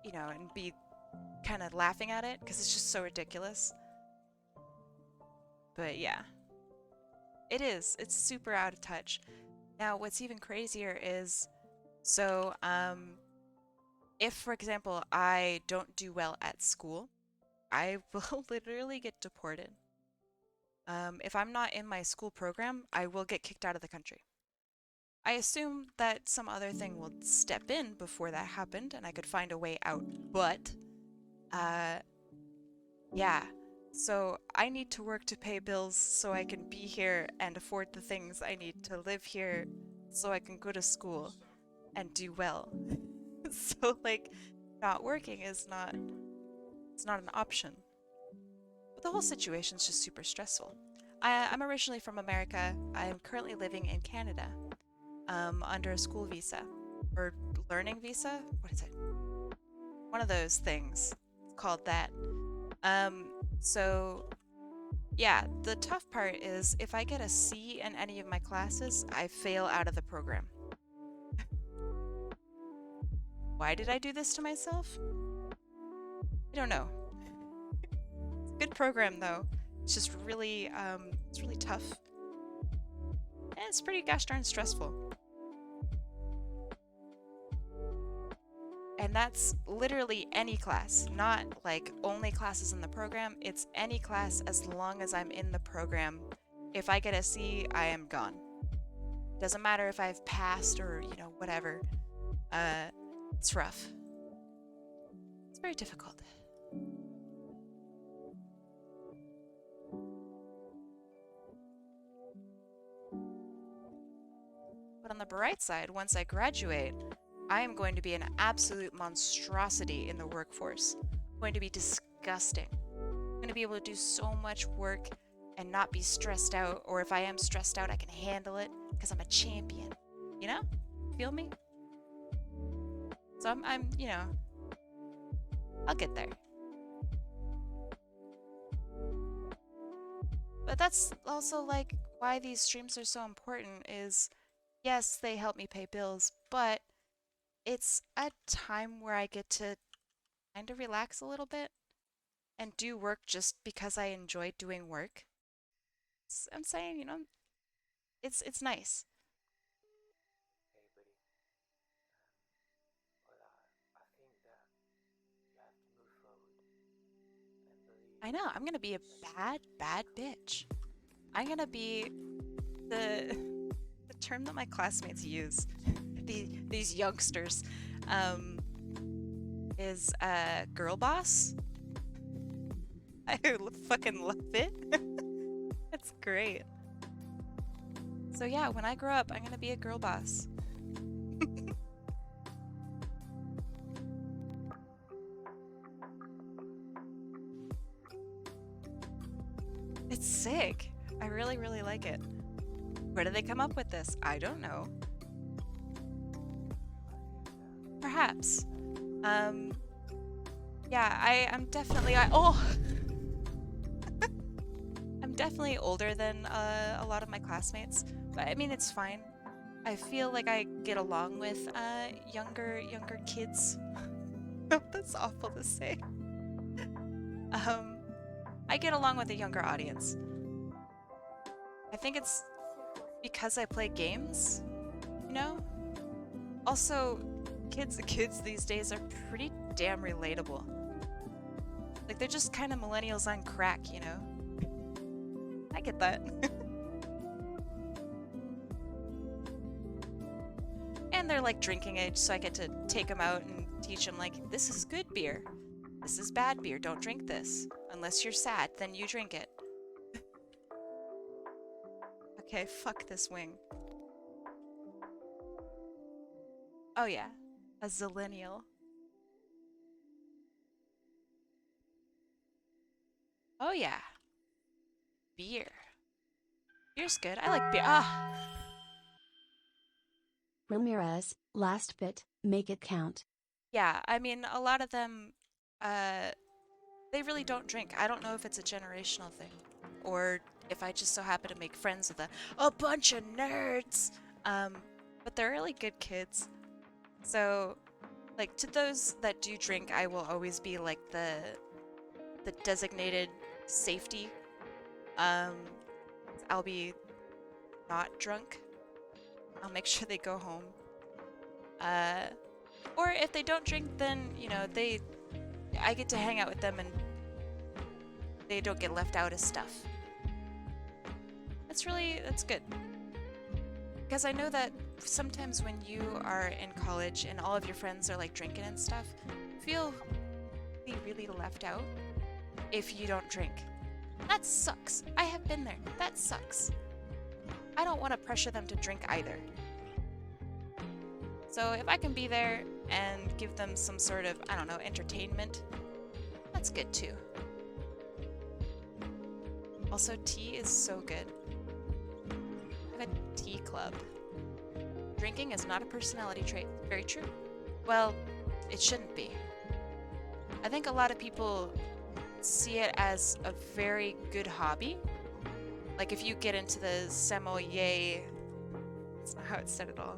and be kind of laughing at it because it's just so ridiculous. But yeah, it is. It's super out of touch. Now, what's even crazier is, so if, for example, I don't do well at school, I will literally get deported. If I'm not in my school program, I will get kicked out of the country. I assume that some other thing will step in before that happened and I could find a way out. But, uh, yeah. So I need to work to pay bills so I can be here and afford the things I need to live here so I can go to school and do well. So, like, not working is it's not an option. But the whole situation's just super stressful. I'm originally from America. I am currently living in Canada, under a school visa or learning visa. What is it? One of those things. It's called that. Um, so yeah, the tough part is if I get a C in any of my classes, I fail out of the program. Why did I do this to myself? I don't know. It's a good program though. It's just really, it's really tough. And it's pretty gosh darn stressful. And that's literally any class, not like only classes in the program. It's any class as long as I'm in the program. If I get a C, I am gone. Doesn't matter if I've passed or, whatever. It's rough. It's very difficult. But on the bright side, once I graduate, I am going to be an absolute monstrosity in the workforce. I'm going to be disgusting. I'm going to be able to do so much work and not be stressed out, or if I am stressed out, I can handle it because I'm a champion. You know? Feel me? So I'm, I'll get there. But that's also like why these streams are so important is, yes, they help me pay bills, but it's a time where I get to kind of relax a little bit and do work just because I enjoy doing work. I'm saying, it's nice. Hey, buddy. Well, I think that you have to move forward and believe I know, I'm gonna be a so bad, bad bitch. I'm gonna be the the term that my classmates use, these youngsters, um, is girl boss. I fucking love it. It's great. So yeah, when I grow up, I'm gonna be a girl boss. It's sick. I really, really like it. Where did they come up with this? I don't know. Perhaps. Um, yeah, I'm definitely, I'm definitely older than a lot of my classmates, but I mean, it's fine. I feel like I get along with younger kids. That's awful to say. Um, I get along with a younger audience. I think it's because I play games, you know? Also, The kids these days are pretty damn relatable. Like, they're just kind of millennials on crack, you know? I get that. And they're like drinking age, so I get to take them out and teach them, like, this is good beer. This is bad beer. Don't drink this. Unless you're sad, then you drink it. Okay, fuck this wing. Oh yeah, a zillennial. Oh yeah. Beer. Beer's good. I like beer. Ah! Ramirez, last bit, make it count. Yeah, I mean, a lot of them, they really don't drink. I don't know if it's a generational thing, or if I just so happen to make friends with a bunch of nerds. But they're really good kids. So, like, to those that do drink, I will always be like the designated safety. I'll be not drunk. I'll make sure they go home. Or if they don't drink, then, you know, I get to hang out with them and they don't get left out of stuff. That's good. Because I know that sometimes when you are in college and all of your friends are like drinking and stuff, you feel really left out if you don't drink. That sucks. I have been there. That sucks. I don't want to pressure them to drink either. So if I can be there and give them some sort of, I don't know, entertainment, that's good too. Also, tea is so good. I have a tea club. Drinking is not a personality trait. Very true. Well, it shouldn't be. I think a lot of people see it as a very good hobby. Like if you get into the sommelier, that's not how it's said at all,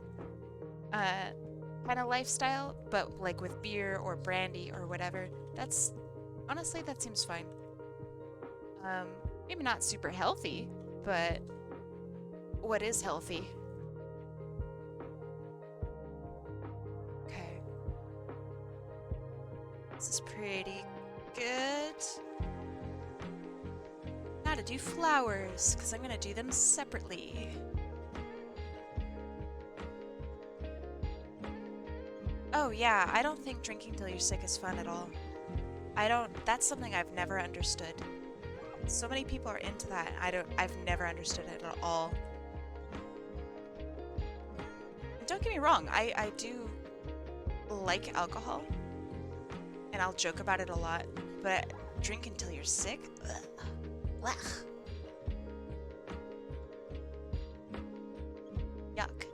kind of lifestyle, but like with beer or brandy or whatever, honestly, that seems fine. Maybe not super healthy, but what is healthy? Okay. This is pretty good. Now to do flowers, because I'm going to do them separately. Oh yeah, I don't think drinking till you're sick is fun at all. That's something I've never understood. So many people are into that, and I've never understood it at all. And don't get me wrong, I do like alcohol, and I'll joke about it a lot, but drink until you're sick? Ugh. Blech. Yuck.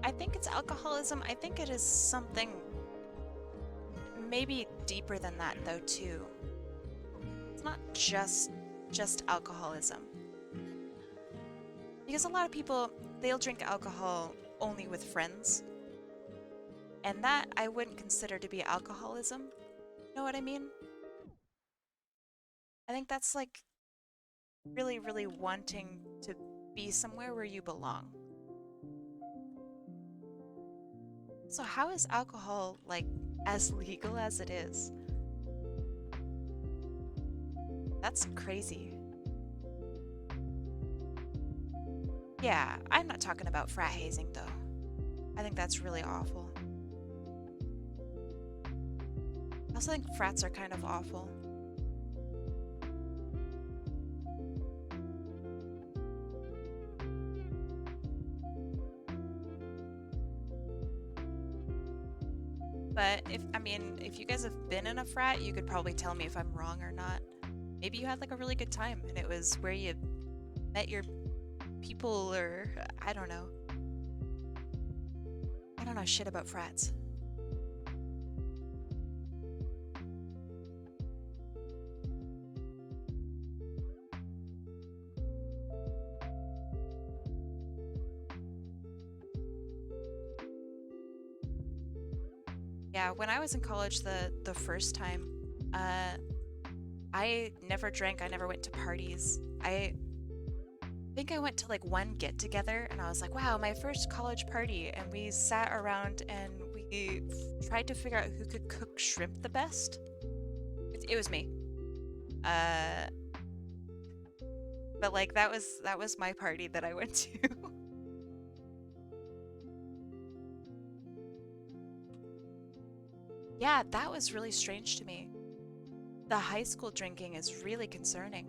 I think it's alcoholism. I think it is something maybe deeper than that though too. It's not just alcoholism. Because a lot of people, they'll drink alcohol only with friends. And that I wouldn't consider to be alcoholism. You know what I mean? I think that's like really, really wanting to be somewhere where you belong. So how is alcohol like as legal as it is? That's crazy. Yeah, I'm not talking about frat hazing though. I think that's really awful. I also think frats are kind of awful. But if you guys have been in a frat, you could probably tell me if I'm wrong or not. Maybe you had like a really good time and it was where you met your people, or I don't know. I don't know shit about frats. Yeah, when I was in college the first time, I never drank, I never went to parties. think I went to like one get together and I was like, wow, my first college party. And we sat around and we tried to figure out who could cook shrimp the best. It was me. But like that was my party that I went to. Yeah, that was really strange to me. The high school drinking is really concerning.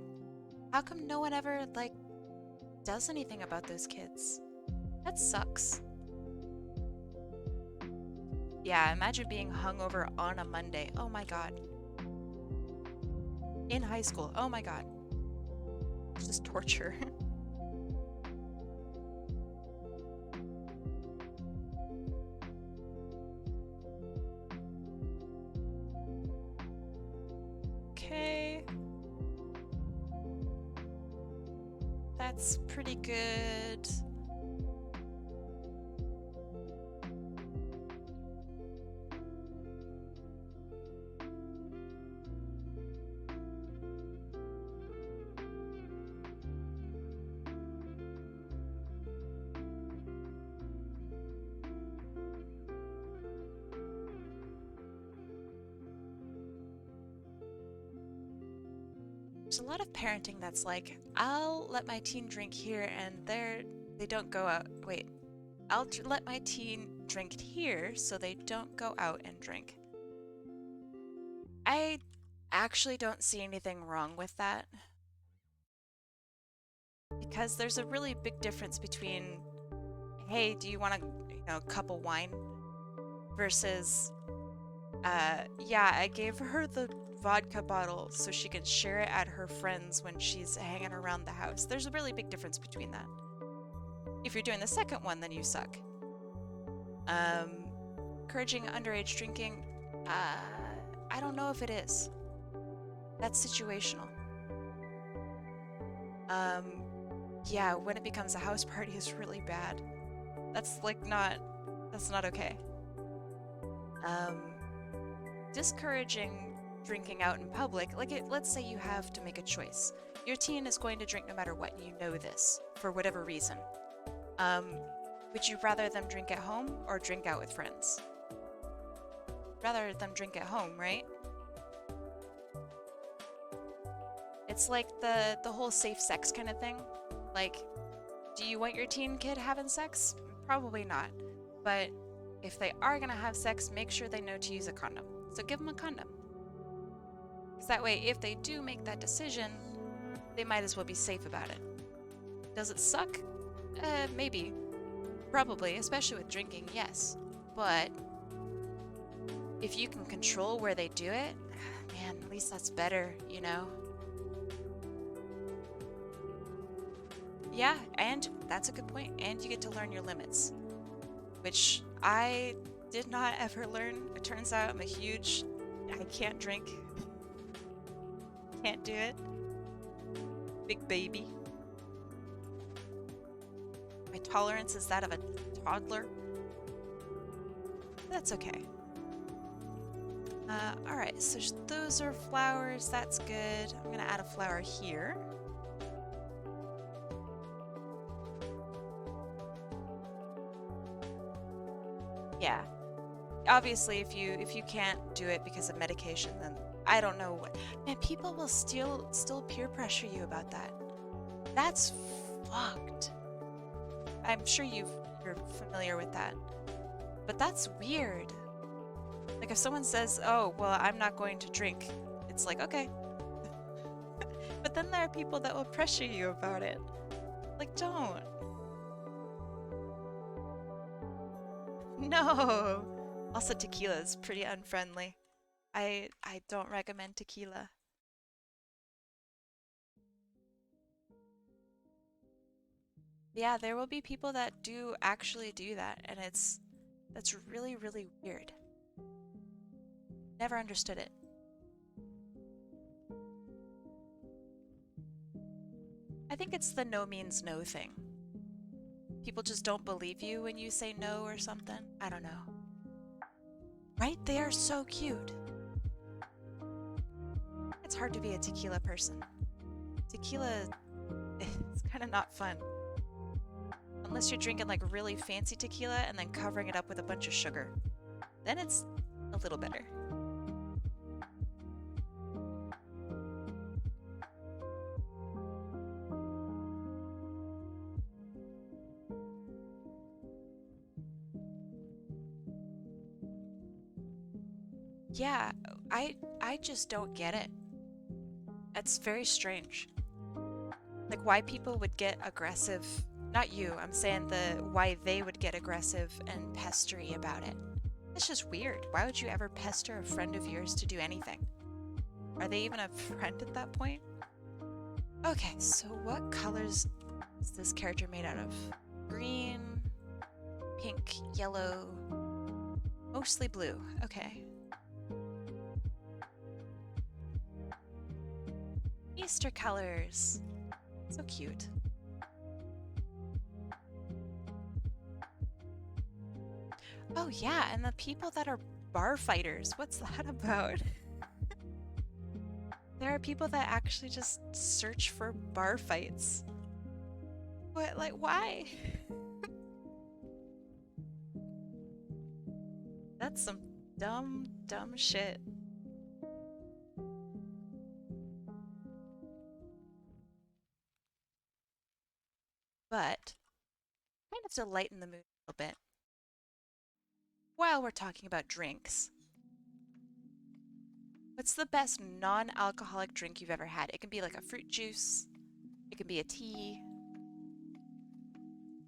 How come no one ever, like, does anything about those kids? That sucks. Yeah, imagine being hungover on a Monday. Oh my god. In high school. Oh my god. It's just torture. Okay. That's pretty good. There's a lot of parenting that's like, I'll let my teen drink here and they don't go out. Wait, I'll let my teen drink here so they don't go out and drink. I actually don't see anything wrong with that. Because there's a really big difference between, hey, do you want a cup of wine? Versus, yeah, I gave her the vodka bottle so she can share it at her friends when she's hanging around the house. There's a really big difference between that. If you're doing the second one, then you suck. Encouraging underage drinking, I don't know if it is. That's situational. Yeah, when it becomes a house party is really bad. That's not okay. Discouraging drinking out in public, let's say you have to make a choice. Your teen is going to drink no matter what, you know this, for whatever reason. Would you rather them drink at home or drink out with friends? Rather them drink at home, right? It's like the whole safe sex kind of thing. Like, do you want your teen kid having sex? Probably not. But if they are gonna have sex, make sure they know to use a condom. So give them a condom. Because that way, if they do make that decision, they might as well be safe about it. Does it suck? Maybe. Probably, especially with drinking, yes. But if you can control where they do it, man, at least that's better, you know? Yeah, and that's a good point. And you get to learn your limits, which I did not ever learn. It turns out I'm a huge, I can't drink. Can't do it. Big baby. My tolerance is that of a toddler. That's okay. Alright, so those are flowers. That's good. I'm gonna add a flower here. Yeah. Obviously, if you can't do it because of medication, then I don't know what. Man, people will still peer pressure you about that. That's fucked. I'm sure you're familiar with that. But that's weird. Like if someone says, "Oh, well, I'm not going to drink." It's like, "Okay." But then there are people that will pressure you about it. Like, don't. No. Also, tequila is pretty unfriendly. I don't recommend tequila. Yeah, there will be people that do actually do that, and that's really, really weird. Never understood it. I think it's the no means no thing. People just don't believe you when you say no or something. I don't know. Right? They are so cute. It's hard to be a tequila person. Tequila is kind of not fun. Unless you're drinking like really fancy tequila and then covering it up with a bunch of sugar. Then it's a little better. Yeah, I just don't get it. It's very strange. Like why people would get aggressive. Not you, I'm saying why they would get aggressive and pestery about it. It's just weird. Why would you ever pester a friend of yours to do anything? Are they even a friend at that point? Okay, so what colors is this character made out of? Green, pink, yellow, mostly blue. Okay. Easter colors. So cute. Oh yeah, and the people that are bar fighters. What's that about? There are people that actually just search for bar fights. What, like, why? That's some dumb, dumb shit. But kind of to lighten the mood a little bit, while we're talking about drinks, what's the best non-alcoholic drink you've ever had? It can be like a fruit juice, it can be a tea,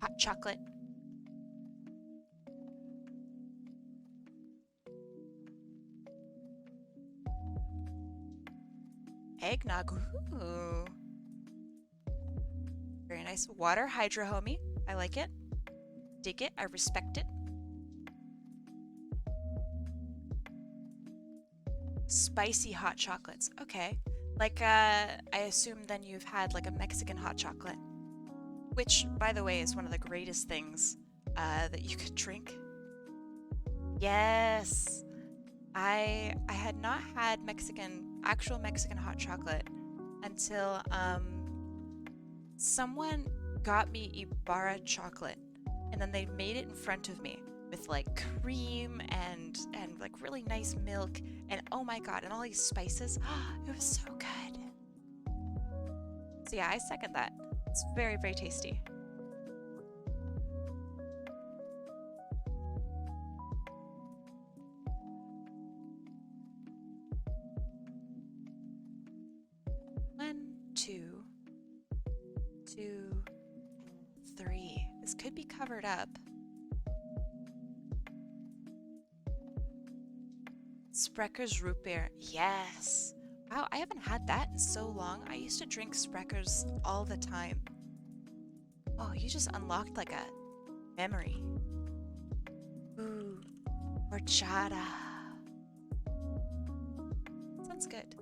hot chocolate. Eggnog, ooh. Very nice. Water hydro homie, I like it. Dig it, I respect it. Spicy hot chocolates, okay. Like, I assume then you've had like a Mexican hot chocolate. Which, by the way, is one of the greatest things that you could drink. Yes! I had not had actual Mexican hot chocolate until someone got me Ibarra chocolate, and then they made it in front of me with like cream and like really nice milk, and oh my god, and all these spices. It was so good. So yeah, I second that. It's very, very tasty. One, two, 3. This could be covered up. Sprecker's root beer. Yes. Wow, I haven't had that in so long. I used to drink Sprecker's all the time. Oh, you just unlocked like a memory. Ooh, horchata. Sounds good.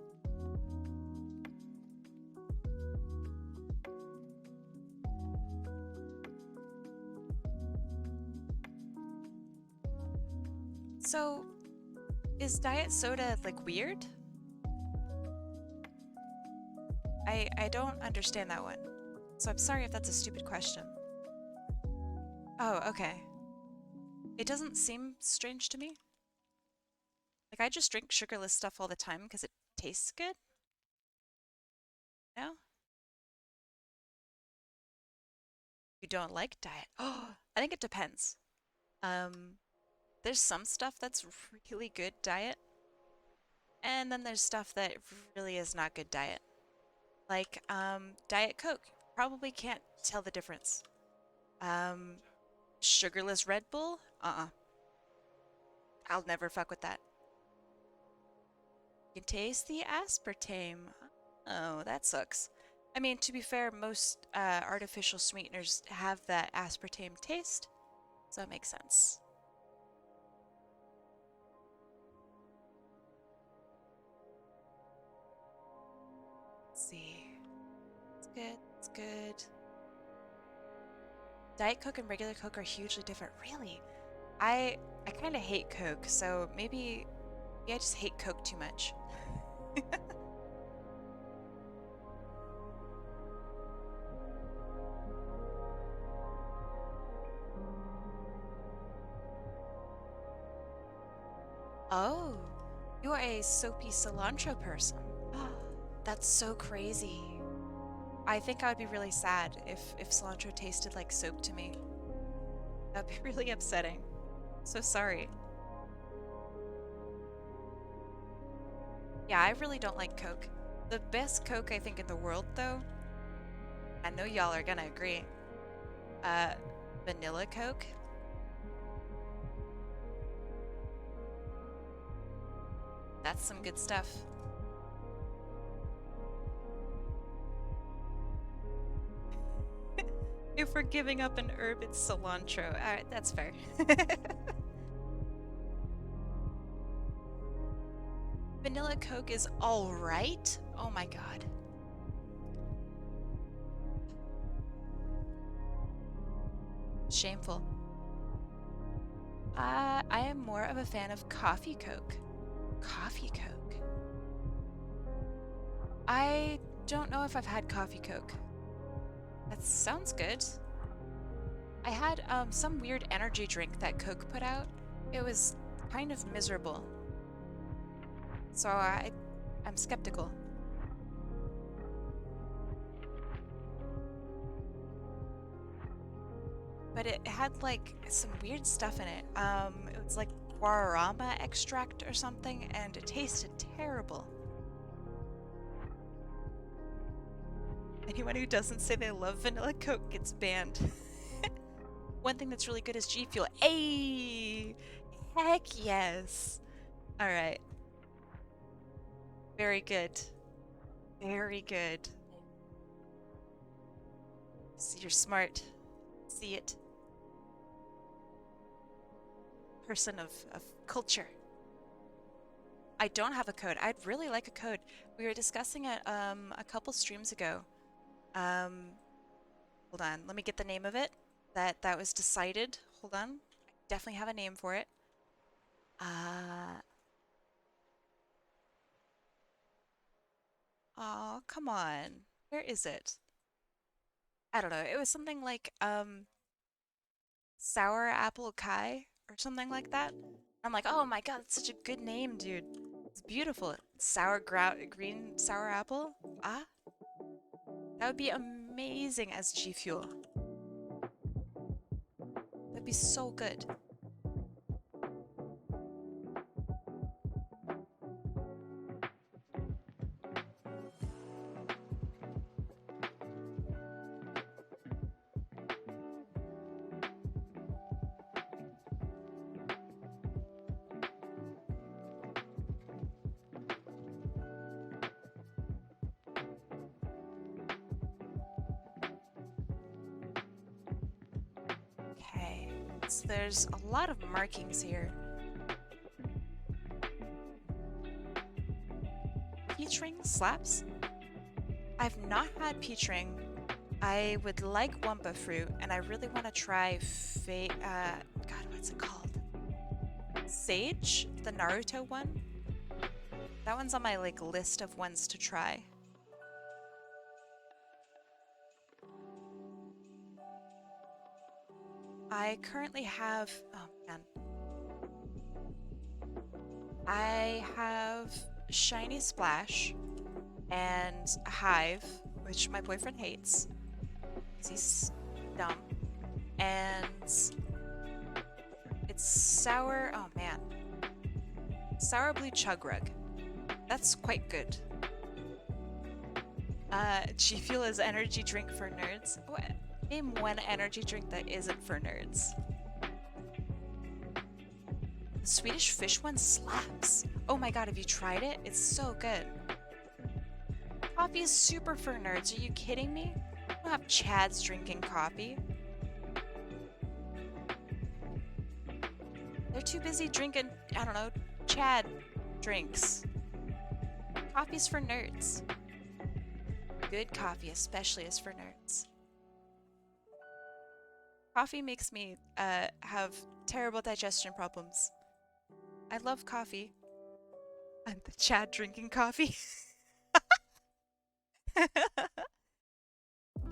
So, is diet soda like weird? I don't understand that one. So I'm sorry if that's a stupid question. Oh, okay. It doesn't seem strange to me. Like I just drink sugarless stuff all the time because it tastes good. No? You don't like diet? Oh, I think it depends. There's some stuff that's really good diet, and then there's stuff that really is not good diet. Like, Diet Coke. Probably can't tell the difference. Sugarless Red Bull? I'll never fuck with that. You can taste the aspartame. Oh, that sucks. I mean, to be fair, most artificial sweeteners have that aspartame taste, so it makes sense. Let's see. It's good. It's good. Diet Coke and regular Coke are hugely different. Really? I kind of hate Coke, so maybe I just hate Coke too much. Oh, you are a soapy cilantro person. That's so crazy. I think I would be really sad if cilantro tasted like soap to me. That'd be really upsetting. So sorry. Yeah, I really don't like Coke. The best Coke I think in the world, though, I know y'all are gonna agree. Uh, vanilla Coke. That's some good stuff. If we're giving up an herb, it's cilantro. Alright, that's fair. Vanilla Coke is alright? Oh my god. Shameful. I am more of a fan of coffee Coke. Coffee Coke. I don't know if I've had coffee Coke. That sounds good. I had some weird energy drink that Coke put out. It was kind of miserable. So I'm skeptical. But it had like some weird stuff in it. It was like guarana extract or something, and it tasted terrible. Anyone who doesn't say they love vanilla Coke gets banned. One thing that's really good is G Fuel. Hey! Heck yes! Alright. Very good. Very good. See, you're smart. See it. Person of culture. I don't have a code. I'd really like a code. We were discussing it a couple streams ago. Hold on. Let me get the name of it. That was decided. Hold on. I definitely have a name for it. Oh, come on. Where is it? I don't know. It was something like Sour Apple Kai or something like that. I'm like, oh my god, that's such a good name, dude. It's beautiful. Sour green sour apple? Ah? That would be amazing as G Fuel. That'd be so good. Okay, so there's a lot of markings here. Peach ring slaps? I've not had peach ring. I would like Wumpa fruit, and I really want to try God, what's it called? Sage? The Naruto one? That one's on my, like, list of ones to try. I currently have... Oh, man. I have Shiny Splash and a Hive, which my boyfriend hates because he's dumb. And it's sour... Oh, man. Sour Blue Chugrug. That's quite good. G Fuel is energy drink for nerds. What? Name one energy drink that isn't for nerds. The Swedish fish one slaps. Oh my god, have you tried it? It's so good. Coffee is super for nerds. Are you kidding me? I don't have Chads drinking coffee. They're too busy drinking, I don't know, Chad drinks. Coffee's for nerds. Good coffee, especially, is for nerds. Coffee makes me have terrible digestion problems. I love coffee. I'm the Chad drinking coffee.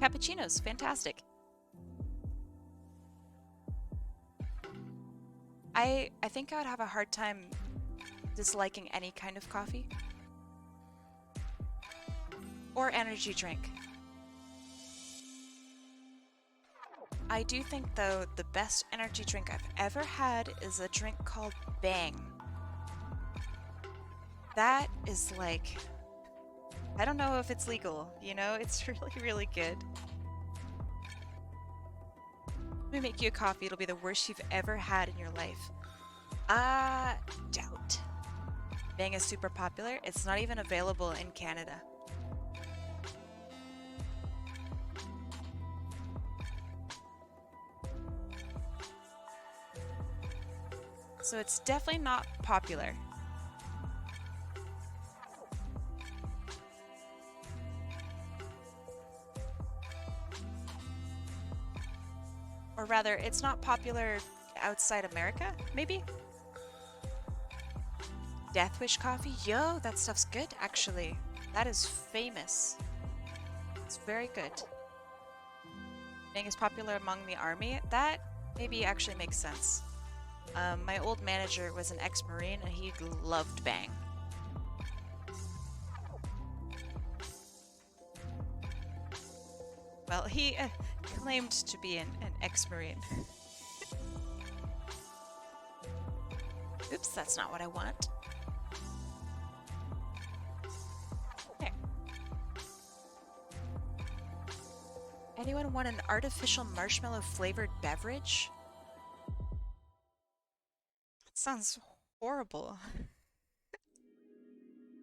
Cappuccinos, fantastic. I think I would have a hard time disliking any kind of coffee or energy drink. I do think, though, the best energy drink I've ever had is a drink called Bang. That is like, I don't know if it's legal, you know? It's really, really good. Let me make you a coffee. It'll be the worst you've ever had in your life. Doubt. Bang is super popular. It's not even available in Canada. So it's definitely not popular. Or rather, it's not popular outside America, maybe? Death Wish coffee? Yo, that stuff's good, actually. That is famous. It's very good. Bang is popular among the army. That maybe actually makes sense. My old manager was an ex-Marine and he loved Bang. Well, he claimed to be an ex-Marine. Oops, that's not what I want. There. Anyone want an artificial marshmallow flavored beverage? That sounds horrible.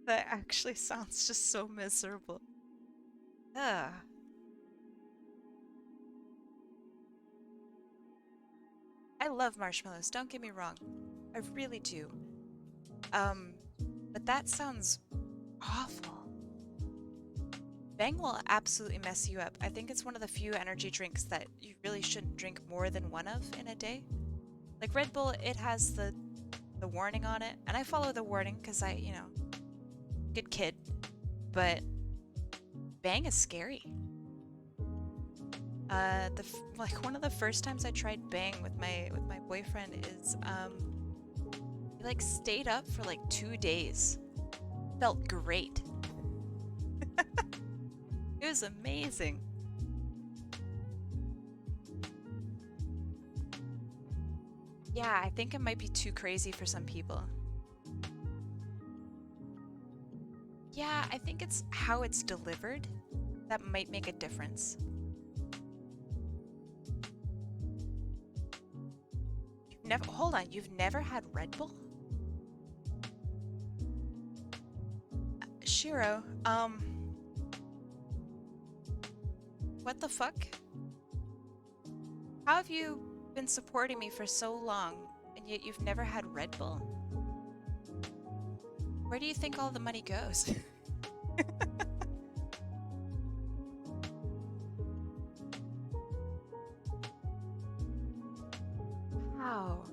That actually sounds just so miserable. Ugh. I love marshmallows, don't get me wrong. I really do. But that sounds awful. Bang will absolutely mess you up. I think it's one of the few energy drinks that you really shouldn't drink more than one of in a day. Like Red Bull, it has the warning on it, and I follow the warning because I, you know, good kid. But Bang is scary. Like one of the first times I tried Bang with my boyfriend is he like stayed up for like 2 days. Felt great. It was amazing. Yeah, I think it might be too crazy for some people. Yeah, I think it's how it's delivered that might make a difference. Hold on, you've never had Red Bull? Shiro, what the fuck? How have you been supporting me for so long, and yet you've never had Red Bull? Where do you think all the money goes? Wow.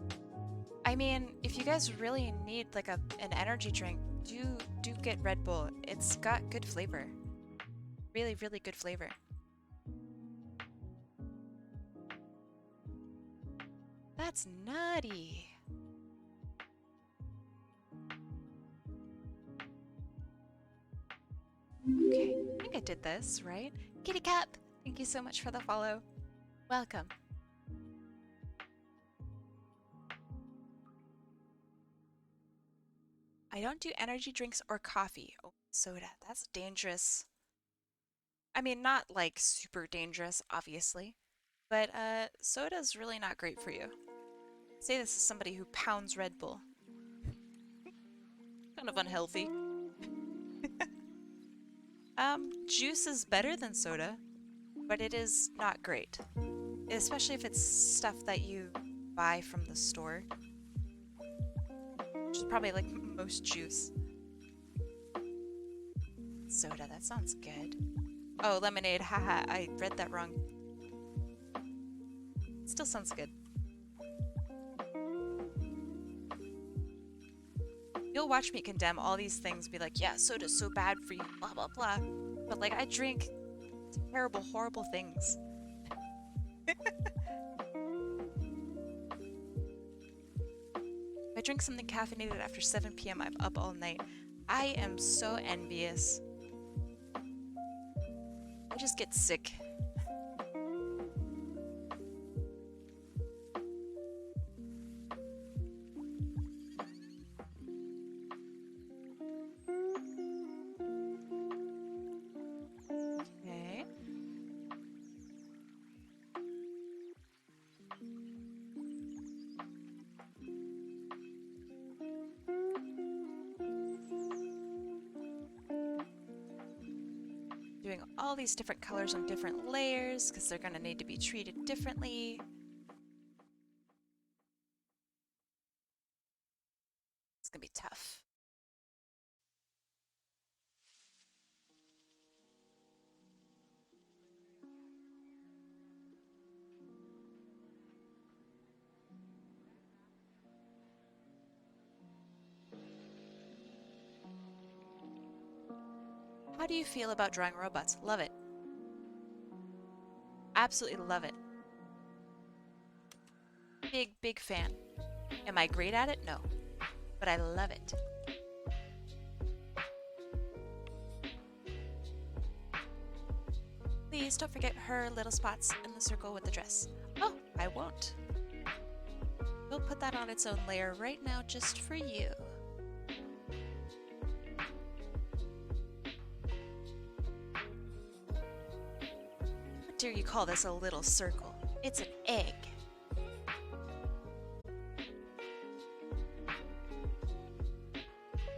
I mean, if you guys really need like an energy drink, do get Red Bull. It's got good flavor. Really, really good flavor. That's nutty. Okay, I think I did this, right? Kitty Cup, thank you so much for the follow. Welcome. I don't do energy drinks or coffee. Oh, soda. That's dangerous. I mean, not like super dangerous, obviously. But soda's really not great for you. Say this is somebody who pounds Red Bull. Kind of unhealthy. Juice is better than soda, but it is not great. Especially if it's stuff that you buy from the store. Which is probably like most juice. Soda, that sounds good. Oh, lemonade, haha, I read that wrong. Still sounds good. You'll watch me condemn all these things, be like, yeah, soda's so bad for you, blah, blah, blah. But like, I drink terrible, horrible things. I drink something caffeinated after 7 p.m. I'm up all night. I am so envious. I just get sick. Okay. Doing all these different colors on different layers because they're going to need to be treated differently. It's going to be tough. How do you feel about drawing robots? Love it. Absolutely love it. Big, big fan. Am I great at it? No. But I love it. Please don't forget her little spots in the circle with the dress. Oh, I won't. We'll put that on its own layer right now just for you. What dare you call this a little circle? It's an egg.